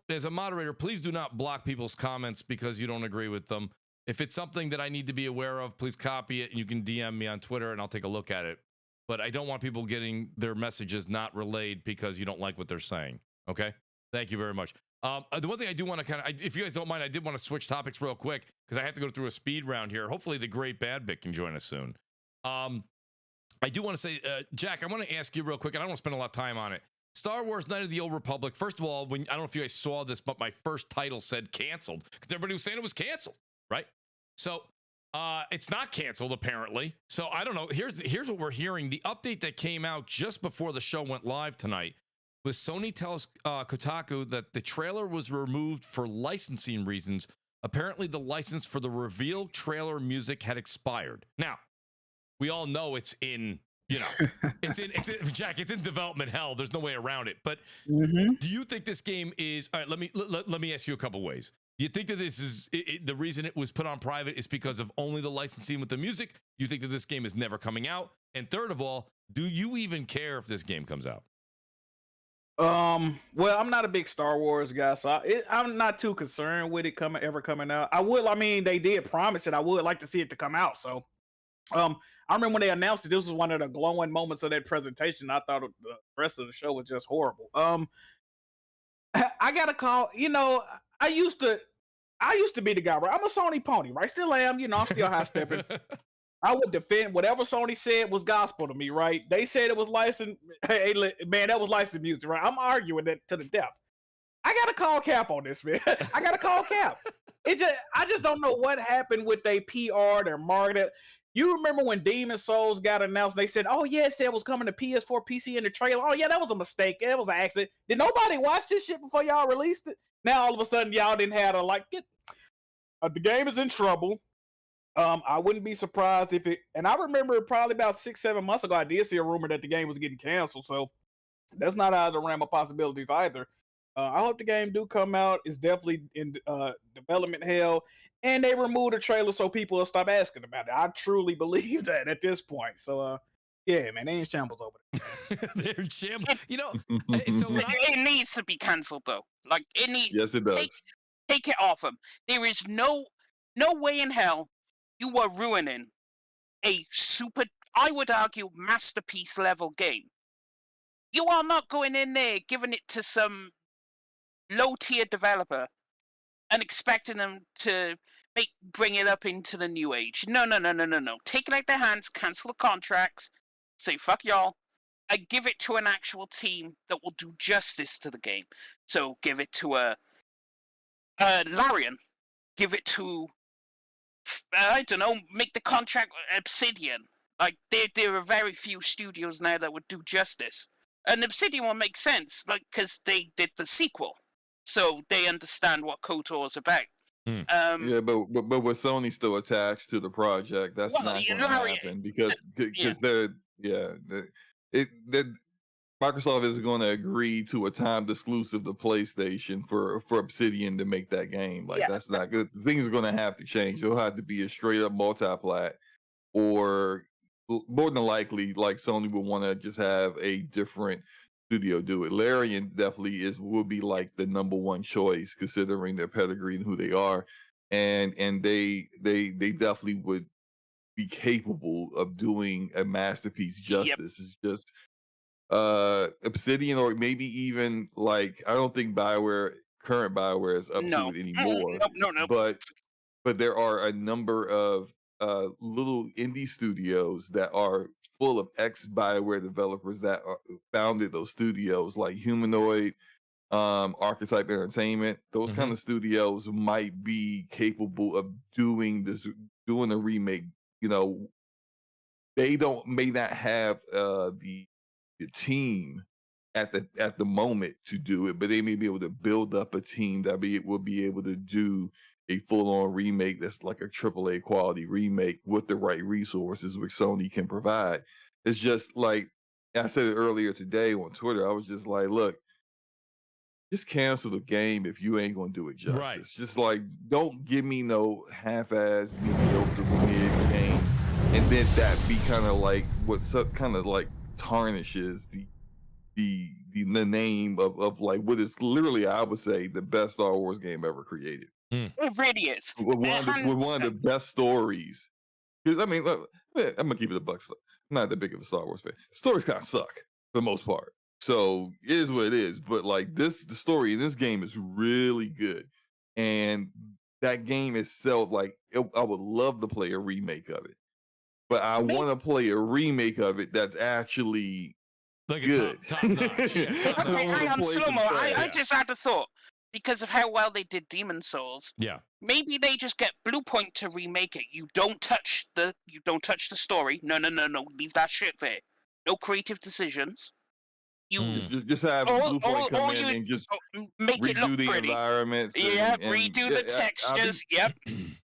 as a moderator, please do not block people's comments because you don't agree with them. If it's something that I need to be aware of, please copy it and you can DM me on Twitter and I'll take a look at it. But I don't want people getting their messages not relayed because you don't like what they're saying. Okay? Thank you very much. The one thing I do want to if you guys don't mind, I did want to switch topics real quick because I have to go through a speed round here. Hopefully the great Bad Bit can join us soon. I do want to say, Jack, I want to ask you real quick, and I don't want to spend a lot of time on it. Star Wars Knight of the Old Republic. First of all, I don't know if you guys saw this, but my first title said canceled because everybody was saying it was canceled. Right? So it's not canceled, apparently. So I don't know. Here's what we're hearing. The update that came out just before the show went live tonight was Sony tells Kotaku that the trailer was removed for licensing reasons. Apparently, the license for the reveal trailer music had expired. Now, we all know it's in, it's in Jack, it's in development hell. There's no way around it. But do you think this game is, all right, let me ask you a couple ways. Do you think that this is the reason it was put on private is because of only the licensing with the music? Do you think that this game is never coming out? And third of all, do you even care if this game comes out? Well, I'm not a big Star Wars guy, so I'm not too concerned with it ever coming out. They did promise it. I would like to see it to come out. So, I remember when they announced it, this was one of the glowing moments of that presentation. I thought the rest of the show was just horrible. I got a call, I used to be the guy, right? I'm a Sony pony, right? Still am, I'm still high stepping. I would defend whatever Sony said was gospel to me, right? They said it was licensed. Hey, man, that was licensed music, right? I'm arguing that to the death. I got to call Cap on this, man. I got to call Cap. I just don't know what happened with their PR, their marketing. You remember when Demon Souls got announced? They said, "Oh yeah, it said it was coming to PS4, PC in the trailer." Oh yeah, that was a mistake. That was an accident. Did nobody watch this shit before y'all released it? Now all of a sudden y'all didn't have the game is in trouble. I wouldn't be surprised if it. And I remember probably about 6-7 months ago, I did see a rumor that the game was getting canceled. So that's not out of the realm of possibilities either. I hope the game do come out. It's definitely in development hell. And they removed the trailer so people will stop asking about it. I truly believe that at this point. So, yeah, man, they in shambles over there. They're in shambles. So it needs to be canceled, though. Like, it needs. Yes, it does. Take it off them. There is no way in hell you are ruining a super, I would argue, masterpiece level game. You are not going in there giving it to some low-tier developer and expecting them to bring it up into the new age. No. Take it out their hands, cancel the contracts, say fuck y'all, and give it to an actual team that will do justice to the game. So give it to a Larian, give it to, I don't know, make the contract Obsidian. Like, there are very few studios now that would do justice. And Obsidian will make sense, like, because they did the sequel. So they understand what KOTOR is about. Yeah, but with Sony still attached to the project, that's not going to happen because they're Microsoft isn't going to agree to a timed exclusive to PlayStation for Obsidian to make that game. Like that's not good. Things are going to have to change. It'll have to be a straight up multi-plat, or more than likely, like Sony would want to just have a different studio do it. Larian definitely will be like the number one choice considering their pedigree and who they are, and they definitely would be capable of doing a masterpiece justice. It's just Obsidian, or maybe even like I don't think current Bioware is up to it anymore. No. But there are a number of little indie studios that are full of ex Bioware developers that founded those studios, like Humanoid, Archetype Entertainment. Those kind of studios might be capable of doing a remake. You know, they may not have the team at the moment to do it, but they may be able to build up a team that will be able to do a full-on remake that's like a AAA quality remake with the right resources which Sony can provide. It's just like I said it earlier today on Twitter. I was just like, look, just cancel the game if you ain't gonna do it justice. Right. Just like, don't give me no half-ass mediocre mid game, and then that be kind of like kind of like tarnishes the name of like what is literally, I would say, the best Star Wars game ever created. It really is. With one of the best stories. Because I mean, look, I'm gonna keep it a buck. I'm not that big of a Star Wars fan. Stories kind of suck for the most part. So it is what it is. But like the story in this game is really good, and that game itself, like I would love to play a remake of it. But I want to play a remake of it that's actually like good. Top notch. Yeah, top Okay, notch. hang on, Slow-mo. I Yeah. just had a thought. Because of how well they did Demon Souls, Yeah. maybe they just get Bluepoint to remake it. You don't touch the story. No. Leave that shit there. No creative decisions. You Just have Bluepoint come in and just make it redo look the pretty. environments. Yeah, and redo the textures. Yep.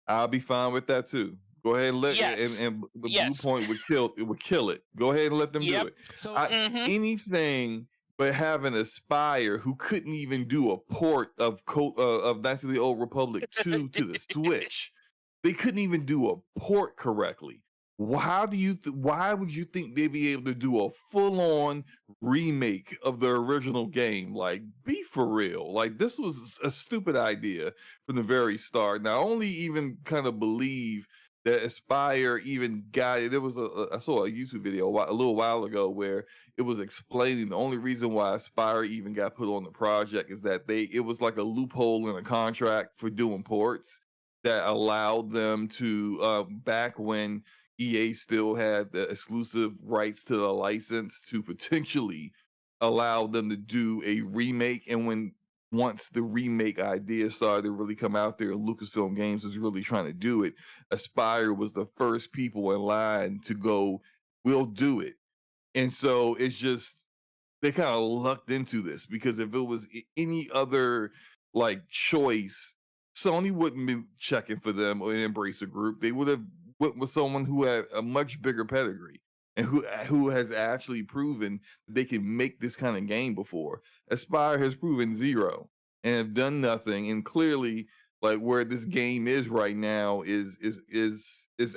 I'll be fine with that too. Go ahead and let Yes. and Yes. Bluepoint would kill it. Go ahead and let them do it. So anything but having Aspire, who couldn't even do a port of Knights of the Old Republic 2 to the Switch. They couldn't even do a port correctly. Why would you think they'd be able to do a full-on remake of the original game? Like, be for real. Like, this was a stupid idea from the very start. Now, I only even kind of believe that Aspire even got it. There was I saw a YouTube video a little while ago where it was explaining the only reason why Aspire even got put on the project is that it was like a loophole in a contract for doing ports that allowed them to back when EA still had the exclusive rights to the license to potentially allow them to do a remake. And once the remake idea started to really come out there, Lucasfilm Games was really trying to do it. Aspire was the first people in line to go, we'll do it. And so it's just, they kind of lucked into this, because if it was any other like choice, Sony wouldn't be checking for them or Embracer Group. They would have went with someone who had a much bigger pedigree and who has actually proven they can make this kind of game before. Aspire has proven zero and have done nothing. And clearly, like, where this game is right now is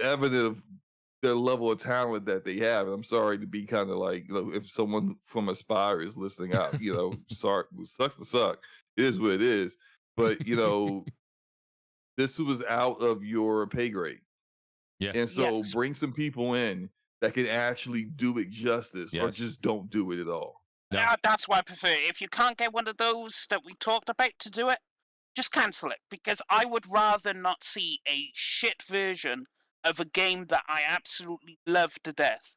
evident of the level of talent that they have. And I'm sorry to be kind of like, if someone from Aspire is listening out, sorry, sucks to suck. It is what it is. But this was out of your pay grade. Yeah. And so bring some people in that can actually do it justice, or just don't do it at all. No. That's why I prefer it. If you can't get one of those that we talked about to do it, just cancel it. Because I would rather not see a shit version of a game that I absolutely love to death.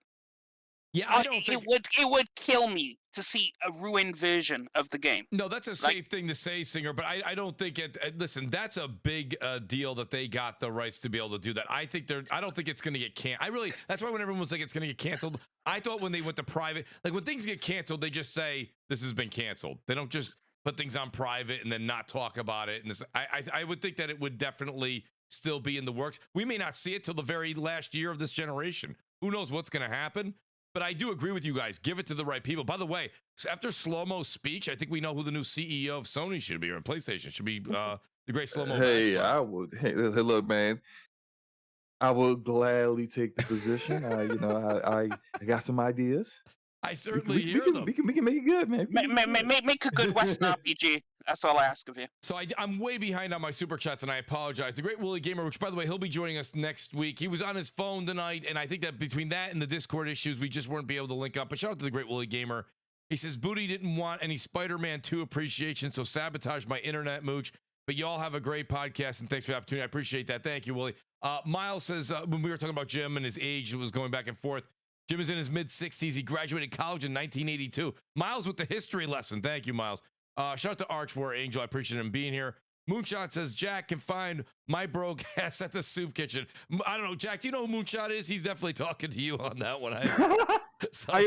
Yeah, I don't think it would kill me to see a ruined version of the game. No, that's a safe thing to say, Singer, but I don't think it. Listen, that's a big deal that they got the rights to be able to do that. I don't think it's going to get canceled. That's why when everyone was like, it's going to get canceled, I thought when they went to private, like when things get canceled, they just say this has been canceled. They don't just put things on private and then not talk about it. And I would think that it would definitely still be in the works. We may not see it till the very last year of this generation. Who knows what's going to happen? But I do agree with you guys. Give it to the right people. By the way, after Slow-Mo's speech, I think we know who the new CEO of Sony should be, or PlayStation should be. The great Slow-Mo. Hey, I would. Hey, look, man. I will gladly take the position. I got some ideas. I certainly hear them. We can make it good, man. Make a good Western RPG. That's all I ask of you. So I'm way behind on my super chats, and I apologize. The great WoolleyGamer, which, by the way, he'll be joining us next week. He was on his phone tonight, and I think that between that and the Discord issues, we just weren't be able to link up. But shout out to the great WoolleyGamer. He says, Booty didn't want any Spider-Man 2 appreciation, so sabotage my internet, Mooch. But y'all have a great podcast, and thanks for the opportunity. I appreciate that. Thank you, Wooly. Miles says, when we were talking about Jim and his age, it was going back and forth. Jim is in his mid-60s. He graduated college in 1982. Miles with the history lesson. Thank you, Miles. Shout out to Arch War Angel. I appreciate him being here. Moonshot says, Jack can find my broke ass at the soup kitchen. I don't know, Jack, do you know who Moonshot is? He's definitely talking to you on that one.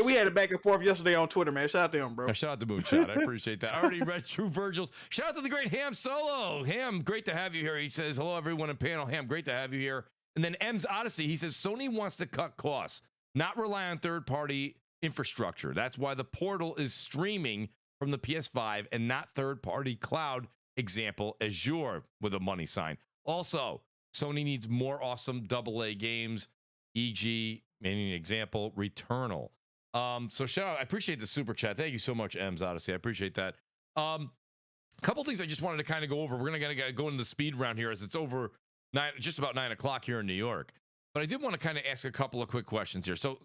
We had it back and forth yesterday on Twitter, man. Shout out to him, bro. Shout out to Moonshot. I appreciate that. I already read True Virgil's. Shout out to the great Ham Solo. Ham, great to have you here. He says, hello, everyone in panel. Ham, great to have you here. And then M's Odyssey, he says, Sony wants to cut costs, not rely on third-party infrastructure. That's why the Portal is streaming from the PS5 and not third-party cloud, example, Azure with a money sign. Also, Sony needs more awesome AA games, e.g., maybe an example, Returnal. So shout out, I appreciate the super chat. Thank you so much, M's Odyssey. I appreciate that. A couple things I just wanted to kind of go over. We're going to go into the speed round here as it's over just about 9 o'clock here in New York. But I did want to kind of ask a couple of quick questions here. So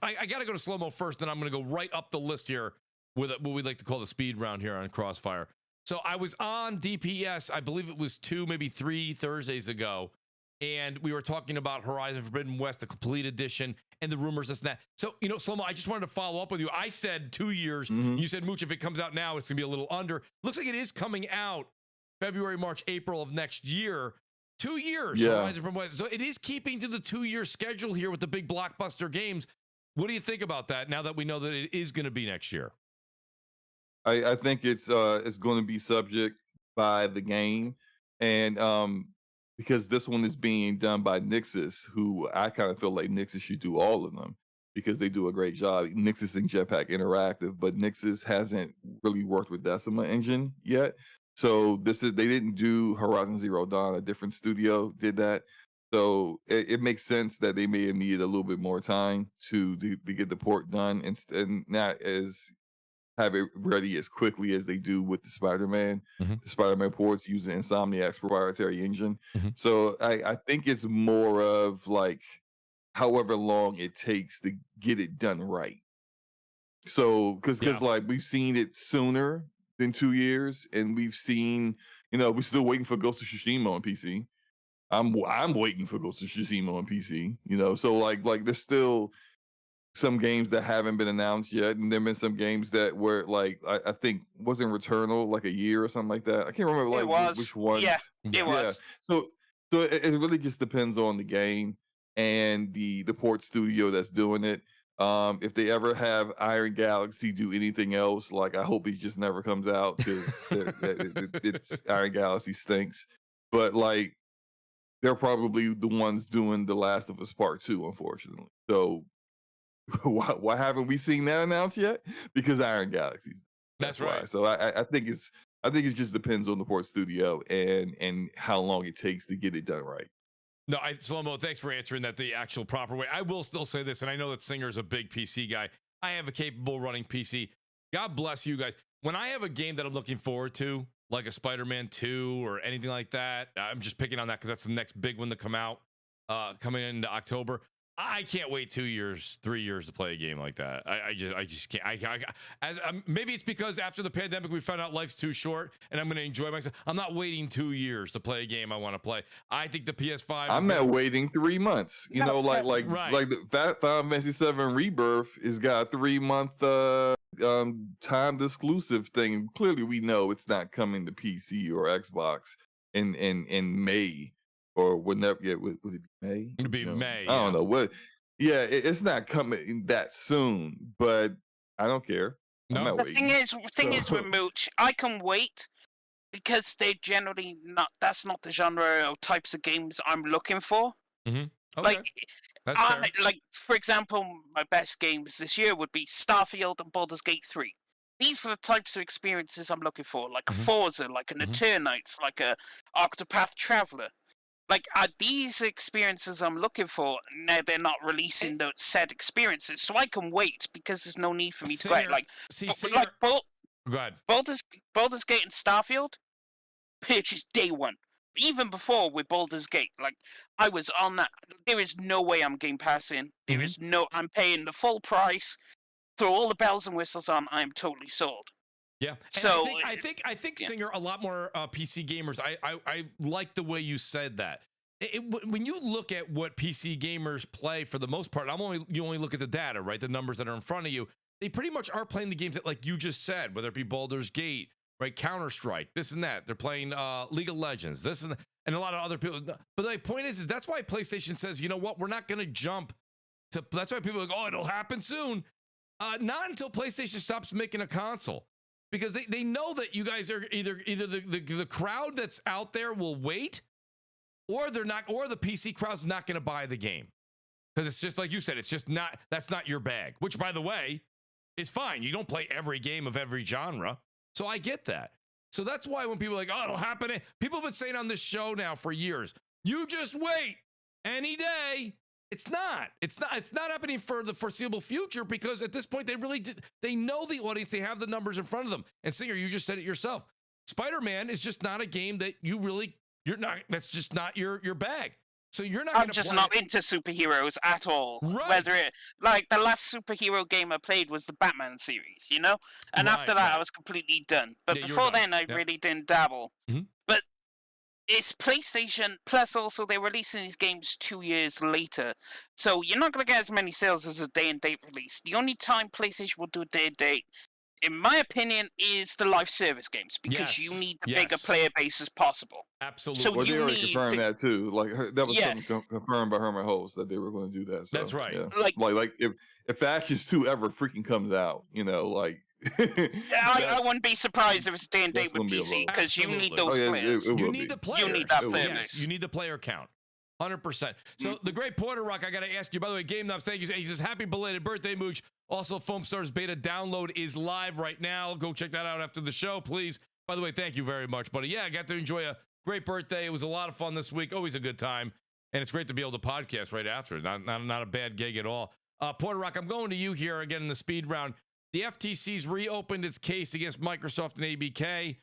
I got to go to Slow-Mo first, then I'm going to go right up the list here with what we like to call the speed round here on CrossFire. So I was on DPS, I believe it was 2, maybe 3 Thursdays ago, and we were talking about Horizon Forbidden West, the complete edition, and the rumors, this and that. So, Slow-Mo, I just wanted to follow up with you. I said 2 years. Mm-hmm. You said, Mooch, if it comes out now, it's going to be a little under. Looks like it is coming out February, March, April of next year. 2 years, yeah. Horizon Forbidden West. So it is keeping to the 2-year schedule here with the big blockbuster games. What do you think about that now that we know that it is going to be next year? I think it's going to be subject by the game, and because this one is being done by Nixxes, who I kind of feel like Nixxes should do all of them because they do a great job. Nixxes and Jetpack Interactive, but Nixxes hasn't really worked with Decima Engine yet. So they didn't do Horizon Zero Dawn. A different studio did that. So it makes sense that they may have needed a little bit more time to get the port done and not as have it ready as quickly as they do with the Spider-Man. Mm-hmm. The Spider-Man ports using Insomniac's proprietary engine. Mm-hmm. So I think it's more of like however long it takes to get it done right. So because like we've seen it sooner than 2 years, and we've seen, we're still waiting for Ghost of Tsushima on PC. I'm waiting for Ghost of Tsushima on PC. So like there's still some games that haven't been announced yet, and there've been some games that were like I think wasn't Returnal like a year or something like that. I can't remember which one. Yeah, it was. So it really just depends on the game and the port studio that's doing it. If they ever have Iron Galaxy do anything else, like I hope it just never comes out because it's Iron Galaxy stinks. But like they're probably the ones doing The Last of Us Part 2, unfortunately. So why haven't we seen that announced yet? Because Iron Galaxy's. That's right. Why. So I think it just depends on the port studio and how long it takes to get it done right. No, Slow-Mo, thanks for answering that the actual proper way. I will still say this, and I know that Singer's a big PC guy. I have a capable running PC. God bless you guys. When I have a game that I'm looking forward to, like a Spider-Man 2 or anything like that, I'm just picking on that because that's the next big one to come out coming into October. I can't wait 2 years, 3 years to play a game like that. I just can't. Maybe it's because after the pandemic we found out life's too short, and I'm going to enjoy myself. I'm not waiting 2 years to play a game I want to play. I think the PS5. I'm not waiting 3 months. Like the Final Fantasy VII Rebirth has got a 3-month timed exclusive thing. Clearly, we know it's not coming to PC or Xbox in May. Or whenever, would it be May? It'd be May. I don't know what. Yeah, it's not coming that soon, but I don't care. No. I'm not waiting. The thing is with Mooch, I can wait because they generally not. That's not the genre or types of games I'm looking for. Mm-hmm. Okay. Like That's fair. Like, for example, my best games this year would be Starfield and Baldur's Gate 3. These are the types of experiences I'm looking for, like a Forza, like an Eternites, like a Octopath Traveler. Like, are these experiences I'm looking for? No, they're not releasing those said experiences, so I can wait because there's no need for me to wait. Like, Go ahead. Baldur's Gate and Starfield, purchase day one. Even before with Baldur's Gate, like, I was on that. There is no way I'm Game Passing. There is no. I'm paying the full price. Throw all the bells and whistles on. I'm totally sold. Yeah. So I think Singer, a lot more PC gamers. I like the way you said that. When you look at what PC gamers play, for the most part, you only look at the data, right? The numbers that are in front of you. They pretty much are playing the games that, like you just said, whether it be Baldur's Gate, right? Counter-Strike, this and that. They're playing League of Legends, this and a lot of other people. But the point is that's why PlayStation says, you know what? We're not going to jump to. That's why people are like, oh, it'll happen soon. Not until PlayStation stops making a console. Because they know that you guys are either the crowd that's out there will wait, or they're not, or the PC crowd's not going to buy the game. Because it's just like you said, it's just not, that's not your bag. Which, by the way, is fine. You don't play every game of every genre. So I get that. So that's why when people are like, oh, it'll happen. People have been saying on this show now for years, you just wait any day. It's not happening for the foreseeable future, because at this point they know the audience, they have the numbers in front of them. And Singer, you just said it yourself. Spider-Man is just not a game that that's just not your bag. So you're not. I'm just not into superheroes at all. Right. Whether like the last superhero game I played was the Batman series, you know, and after that I was completely done. But before then, I really didn't dabble. But it's PlayStation, plus also they're releasing these games 2 years later. So you're not going to get as many sales as a day-and-date release. The only time PlayStation will do a day-and-date, in my opinion, is the live service games, because you need the bigger player base as possible. Absolutely. So well, they you already need confirmed that too. Like that was something confirmed by Herman Holtz that they were going to do that. So, that's right. Yeah. Like if Factions 2 ever freaking comes out, you know, like I wouldn't be surprised if it's day and date with PC, because you need those players. You need the players. You need that player base. You need the player count. 100%. So the great Porter Rock, I got to ask you, by the way, Game Knobs, thank you. He says, happy belated birthday, Mooch. Also, Foam Stars beta download is live right now. Go check that out after the show, please. By the way, thank you very much, buddy. Yeah, I got to enjoy a great birthday. It was a lot of fun this week. Always a good time. And it's great to be able to podcast right after. Not a bad gig at all. Porter Rock, I'm going to you here again in the speed round. The FTC's reopened its case against Microsoft and ABK.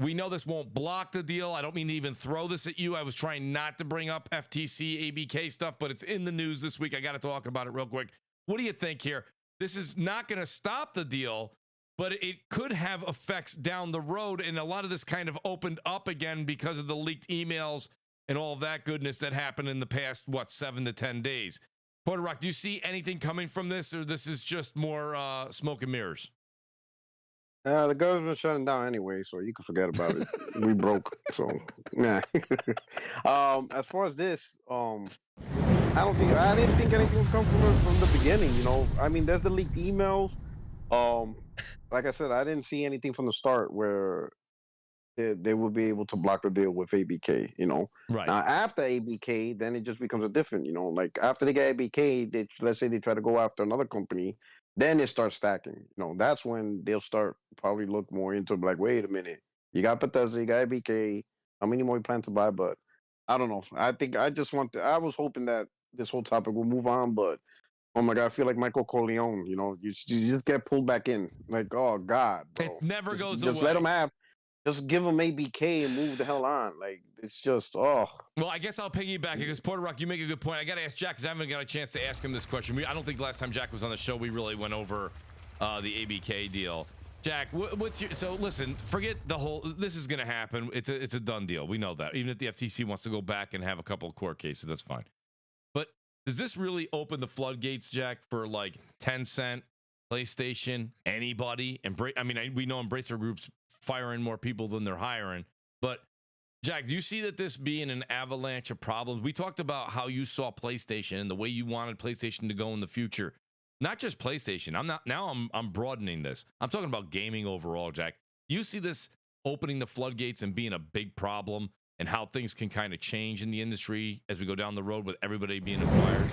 We know this won't block the deal. I don't mean to even throw this at you. I was trying not to bring up FTC, ABK stuff, but it's in the news this week. I got to talk about it real quick. What do you think here? This is not going to stop the deal, but it could have effects down the road. And a lot of this kind of opened up again because of the leaked emails and all of that goodness that happened in the past, 7 to 10 days. Porter Rock, do you see anything coming from this, or this is just more smoke and mirrors? The government's shutting down anyway, so you can forget about it. We broke, so nah. As far as this, I didn't think anything would come from the beginning. You know, I mean, there's the leaked emails. Like I said, I didn't see anything from the start where they would be able to block the deal with ABK. You know, right now after ABK, then it just becomes a different. You know, like after they get ABK, let's say they try to go after another company. Then it starts stacking. You know, that's when they'll start probably look more into like, wait a minute, you got Bethesda, you got ABK. How many more you plan to buy? But I don't know. I think I was hoping that this whole topic will move on, but oh my God, I feel like Michael Corleone. You know, you just get pulled back in. Like, oh God, bro. It never goes away. Just let them have. Just give them ABK and move the hell on. Like, it's just, oh. Well, I guess I'll piggyback because Porter Rock, you make a good point. I got to ask Jack because I haven't got a chance to ask him this question. I don't think last time Jack was on the show, we really went over the ABK deal. Jack, what's your, so listen, forget the whole, this is going to happen. It's a done deal. We know that. Even if the FTC wants to go back and have a couple of court cases, that's fine. But does this really open the floodgates, Jack, for like Tencent, PlayStation, anybody? We know Embracer Group's firing more people than they're hiring, but Jack, do you see that this being an avalanche of problems? We talked about how you saw PlayStation and the way you wanted PlayStation to go in the future. Not just PlayStation. I'm broadening this. I'm talking about gaming overall, Jack. Do you see this opening the floodgates and being a big problem, and how things can kind of change in the industry as we go down the road with everybody being acquired?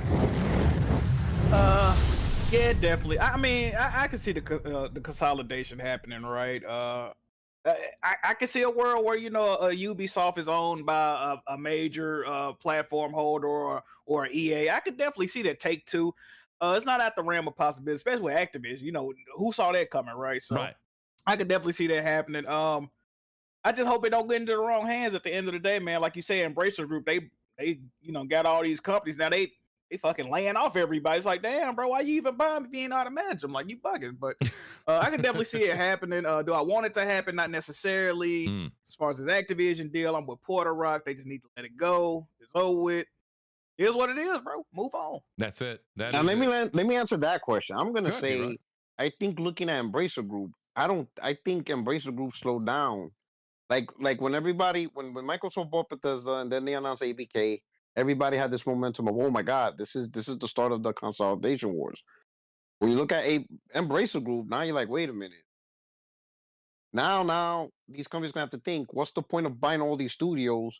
Yeah, definitely. I mean, I can see the consolidation happening, right? I can see a world where Ubisoft is owned by a major platform holder or EA. I could definitely see that Take Two. It's not out the realm of possibility, especially with Activision. You know, who saw that coming, right? So Right. I could definitely see that happening. I just hope it don't get into the wrong hands at the end of the day, man. Like you say, Embracer Group, they got all these companies now. They fucking laying off everybody. It's like, damn, bro, why you even buying me if you ain't know how to manage them? Like, you bugging. But I can definitely see it happening. Do I want it to happen? Not necessarily. As far as this Activision deal, I'm with Porter Rock. They just need to let it go. It's over with. Here's what it is, bro. Move on. That's it. Now let me answer that question. I'm gonna say, I think looking at Embracer Group, I think Embracer Group slowed down. Like when Microsoft bought Bethesda and then they announced ABK, everybody had this momentum of, oh my God, this is the start of the consolidation wars. When you look at Embracer Group, now you're like, wait a minute. Now these companies gonna have to think, what's the point of buying all these studios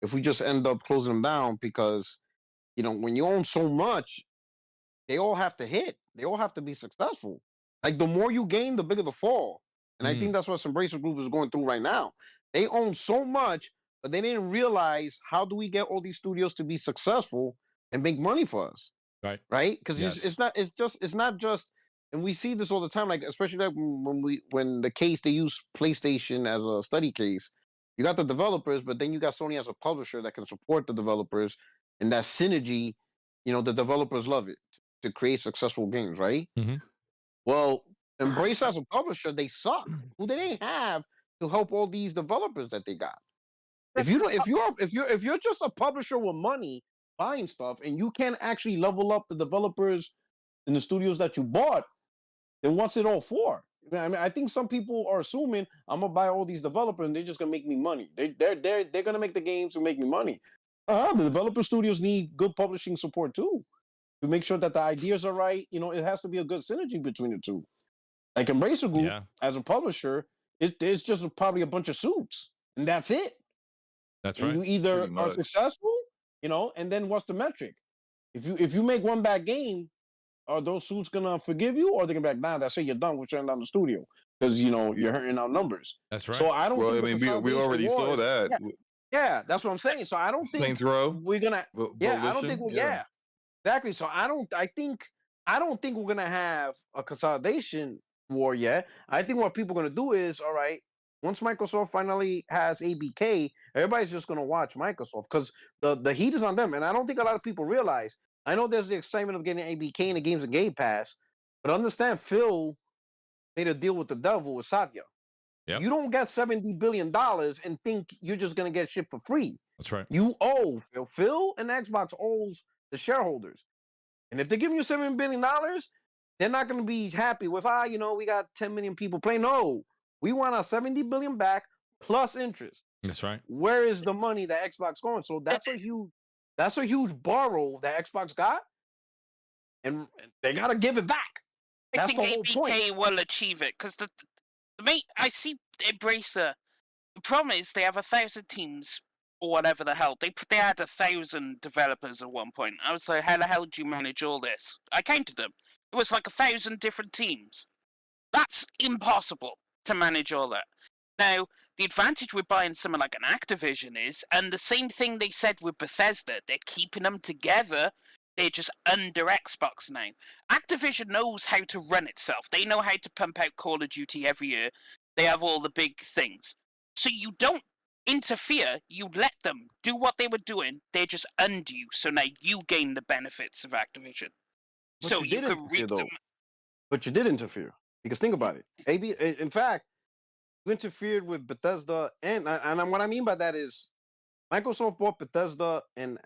if we just end up closing them down? Because when you own so much, they all have to hit. They all have to be successful. Like the more you gain, the bigger the fall. And I think that's what Embracer Group is going through right now. They own so much, but they didn't realize, how do we get all these studios to be successful and make money for us? Right? Because it's not just, and we see this all the time, like especially like when the case they use PlayStation as a study case. You got the developers, but then you got Sony as a publisher that can support the developers, and that synergy, the developers love it to create successful games, right? Well, Embrace as a publisher, they suck. Who they didn't have to help all these developers that they got. If you're just a publisher with money buying stuff and you can't actually level up the developers in the studios that you bought, then what's it all for? I mean, I think some people are assuming I'm gonna buy all these developers and they're just gonna make me money. They're gonna make the games to make me money. The developer studios need good publishing support too, to make sure that the ideas are right. It has to be a good synergy between the two. Like Embracer Group, as a publisher, it's just probably a bunch of suits, and that's it. That's and right. You either are successful, and then what's the metric? If you make one bad game, are those suits gonna forgive you, or they're gonna be like, nah, that's it, you're done. We're shutting down the studio because you're hurting our numbers. That's right. So I don't. Well, I mean, we already saw that. Yeah, that's what I'm saying. So I don't think Saints Row. we're gonna. I don't think. Exactly. So I don't think we're gonna have a consolidation war yet. I think what people are gonna do is, all right, once Microsoft finally has ABK, everybody's just gonna watch Microsoft because the heat is on them. And I don't think a lot of people realize. I know there's the excitement of getting ABK in the games and Game Pass, but understand Phil made a deal with the devil with Satya. Yep. You don't get $70 billion and think you're just gonna get shit for free. That's right. You owe Phil and Xbox owes the shareholders. And if they're giving you $7 billion, they're not going to be happy with, we got 10 million people playing. No, we want our 70 billion back plus interest. That's right. Where is the money that Xbox going? So that's a huge borrow that Xbox got, and they got to give it back. That's I think ABK will achieve it because I see Embracer. The problem is they have 1,000 teams. Or whatever the hell. They had 1,000 developers at one point. I was like, how the hell do you manage all this? I counted them. It was like 1,000 different teams. That's impossible to manage all that. Now, the advantage with buying someone like an Activision is, and the same thing they said with Bethesda, they're keeping them together. They're just under Xbox now. Activision knows how to run itself. They know how to pump out Call of Duty every year. They have all the big things. So you don't interfere, you let them do what they were doing. They're just under you, so now you gain the benefits of Activision. But so you can reap them. But you did interfere, because think about it. In fact, you interfered with Bethesda, and what I mean by that is Microsoft bought Bethesda, and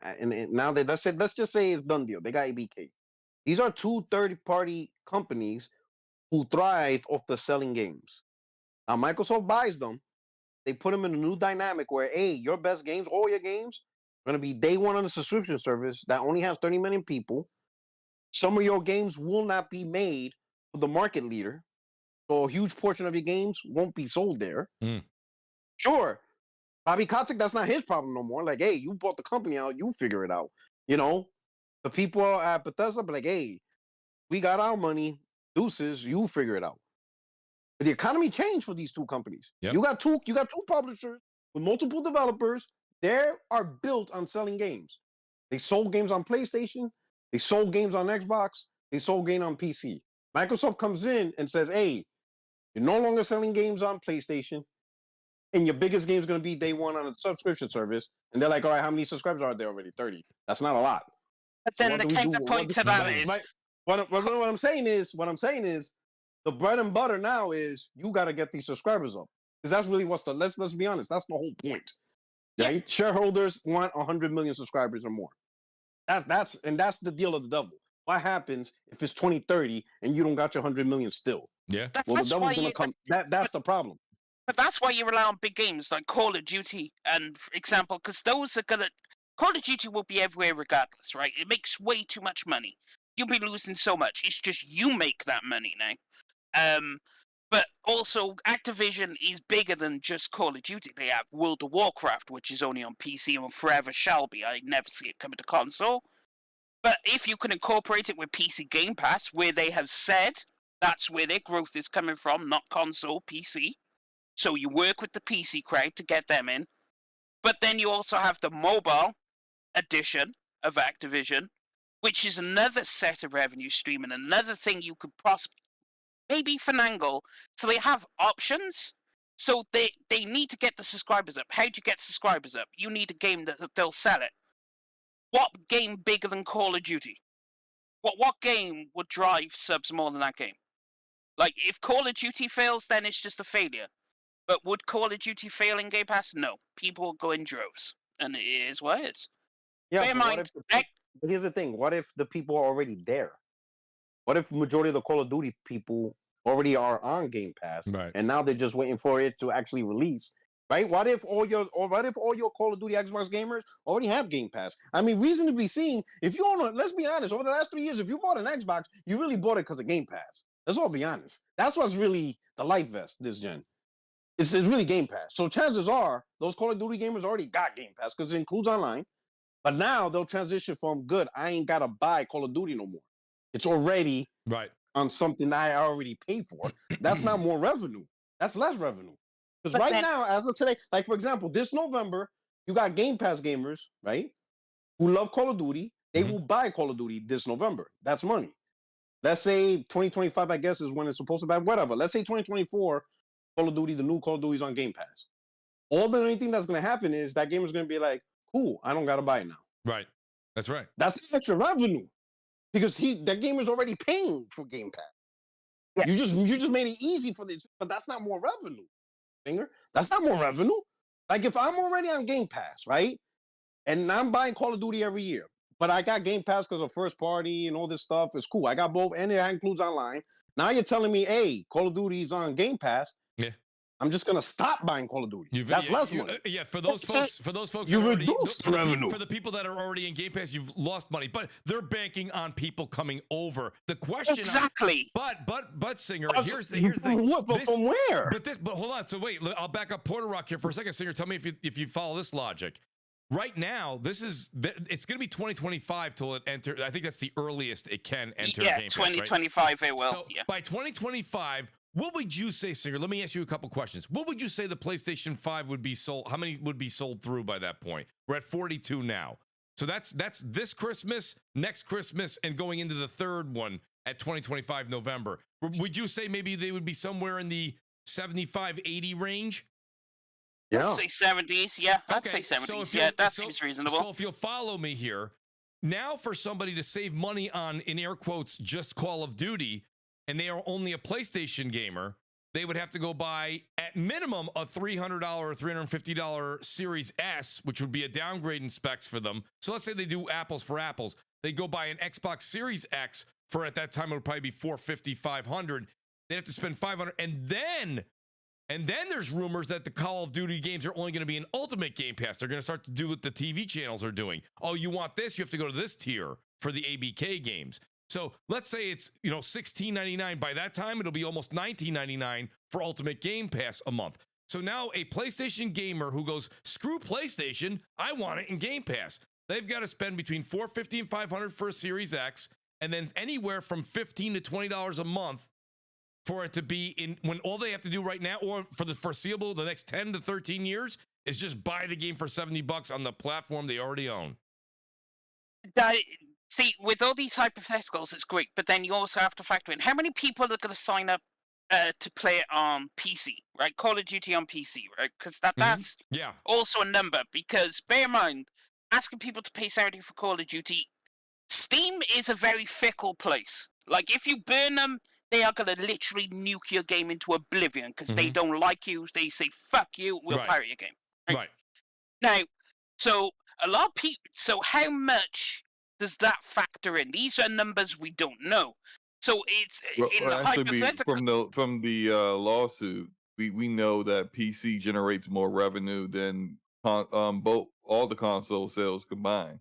now let's just say it's done deal. They got ABK. These are two third-party companies who thrive off the selling games. Now Microsoft buys them. They put them in a new dynamic where, your best games, all your games, are going to be day one on a subscription service that only has 30 million people. Some of your games will not be made for the market leader. So a huge portion of your games won't be sold there. Sure. Bobby Kotick, that's not his problem no more. Like, you bought the company out, you figure it out. The people at Bethesda be like, we got our money. Deuces, you figure it out. But the economy changed for these two companies. Yep. You got two publishers with multiple developers. They are built on selling games. They sold games on PlayStation. They sold games on Xbox. They sold games on PC. Microsoft comes in and says, hey, you're no longer selling games on PlayStation, and your biggest game is going to be day one on a subscription service. And they're like, all right, how many subscribers are there already? 30. That's not a lot. But then the counterpoint to that is... What I'm saying is, the bread and butter now is you got to get these subscribers up. Because that's really what's the, let's be honest, that's the whole point. Right? Yeah. Shareholders want 100 million subscribers or more. That's the deal of the devil. What happens if it's 2030 and you don't got your 100 million still? Yeah. Well, the devil's gonna come. That's the problem. But that's why you rely on big games like Call of Duty and example, because those are gonna Call of Duty will be everywhere regardless, right? It makes way too much money. You'll be losing so much. It's just you make that money now. But also Activision is bigger than just Call of Duty. They have World of Warcraft, which is only on PC and forever shall be. I never see it coming to console. But if you can incorporate it with PC Game Pass, where they have said that's where their growth is coming from, not console, PC. So you work with the PC crowd to get them in. But then you also have the mobile edition of Activision, which is another set of revenue stream and another thing you could possibly maybe finagle. So they have options. So they need to get the subscribers up. How do you get subscribers up? You need a game that they'll sell it. What game bigger than Call of Duty? What game would drive subs more than that game? Like, if Call of Duty fails, then it's just a failure. But would Call of Duty fail in Game Pass? No. People go in droves. And it is what it is. Yeah, Bear in mind, but here's the thing. What if the people are already there? What if the majority of the Call of Duty people already are on Game Pass, right, and now they're just waiting for it to actually release? Right? What if all your Call of Duty Xbox gamers already have Game Pass? I mean, reasonably seen, if you own let's be honest, over the last 3 years, if you bought an Xbox, you really bought it because of Game Pass. Let's all be honest. That's what's really the life vest this gen. It's really Game Pass. So chances are those Call of Duty gamers already got Game Pass because it includes online. But now they'll transition from good, I ain't gotta buy Call of Duty no more. It's already right on something I already paid for. That's not more revenue. That's less revenue. Because right now, as of today, like for example, this November, you got Game Pass gamers, right? Who love Call of Duty. They will buy Call of Duty this November. That's money. Let's say 2025, I guess, is when it's supposed to buy. Whatever. Let's say 2024, Call of Duty, the new Call of Duty is on Game Pass. All the only thing that's going to happen is that gamer's going to be like, cool, I don't got to buy it now. Right. That's right. That's extra revenue. Because that gamer's already paying for Game Pass. Yes. You just made it easy for this, but that's not more revenue. That's not more revenue. Like if I'm already on Game Pass, right? And I'm buying Call of Duty every year, but I got Game Pass because of first party and all this stuff. It's cool. I got both, and it includes online. Now you're telling me, hey, Call of Duty is on Game Pass. Yeah. I'm just gonna stop buying Call of Duty. That's less money. Yeah, for those folks, you reduced revenue. For the people that are already in Game Pass, you've lost money, but they're banking on people coming over. The question, exactly. But Singer, here's the thing. From where? But hold on. So wait, I'll back up Porter Rock here for a second. Singer, tell me if you follow this logic. Right now, it's going to be 2025 till it enters. I think that's the earliest it can enter. Yeah, Game Pass, 2025 right? it will. So by 2025. What would you say, Singer? Let me ask you a couple questions. What would you say the PlayStation 5 would be sold? How many would be sold through by that point? We're at 42 now. So that's this Christmas, next Christmas, and going into the third one at 2025 November. Would you say maybe they would be somewhere in the 75, 80 range? Yeah. I'd say 70s. Yeah, I'd say 70s. Yeah, that seems reasonable. So if you'll follow me here, now for somebody to save money on, in air quotes, just Call of Duty, and they are only a PlayStation gamer, they would have to go buy, at minimum, a $300 or $350 Series S, which would be a downgrade in specs for them. So let's say they do apples for apples. They go buy an Xbox Series X for, at that time, it would probably be $450, $500. They'd have to spend $500. And then there's rumors that the Call of Duty games are only going to be in Ultimate Game Pass. They're going to start to do what the TV channels are doing. Oh, you want this? You have to go to this tier for the ABK games. So let's say it's, $16.99. By that time, it'll be almost $19.99 for Ultimate Game Pass a month. So now a PlayStation gamer who goes, screw PlayStation, I want it in Game Pass. They've got to spend between $450 and $500 for a Series X and then anywhere from $15 to $20 a month for it to be in when all they have to do right now, or for the foreseeable, the next 10 to 13 years, is just buy the game for $70 on the platform they already own. See, with all these hypotheticals, it's great, but then you also have to factor in how many people are going to sign up to play it on PC, right? Call of Duty on PC, right? Because that's also a number. Because bear in mind, asking people to pay $70 for Call of Duty, Steam is a very fickle place. Like, if you burn them, they are going to literally nuke your game into oblivion because they don't like you. They say, fuck you, we'll pirate your game. Right. Now, so a lot of people, so how much does that factor in? These are numbers we don't know. So it's in the hypothetical. From the lawsuit, we know that PC generates more revenue than both all the console sales combined.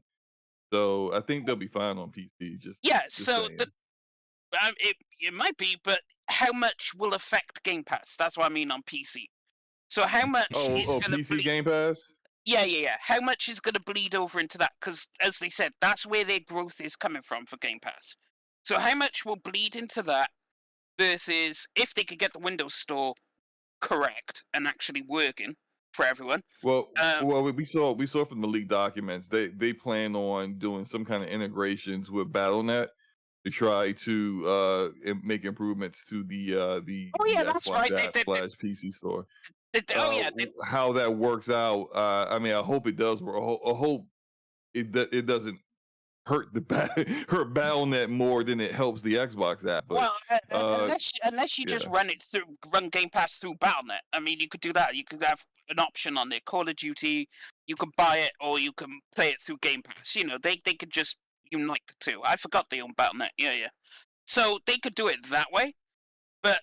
So I think they'll be fine on PC. So it might be, but how much will affect Game Pass? That's what I mean on PC. So how much is going to PC Game Pass? Yeah. How much is going to bleed over into that? Because, as they said, that's where their growth is coming from for Game Pass. So how much will bleed into that versus if they could get the Windows Store correct and actually working for everyone? Well, we saw from the leaked documents, they plan on doing some kind of integrations with BattleNet to try to make improvements to the that's right. PC store. How that works out, I mean, I hope it does work. I hope it doesn't hurt hurt BattleNet more than it helps the Xbox app. But, unless you just run Game Pass through BattleNet. I mean, you could do that. You could have an option on there, Call of Duty. You could buy it, or you can play it through Game Pass. You know, they could just unite the two. I forgot they own BattleNet. Yeah. So they could do it that way, but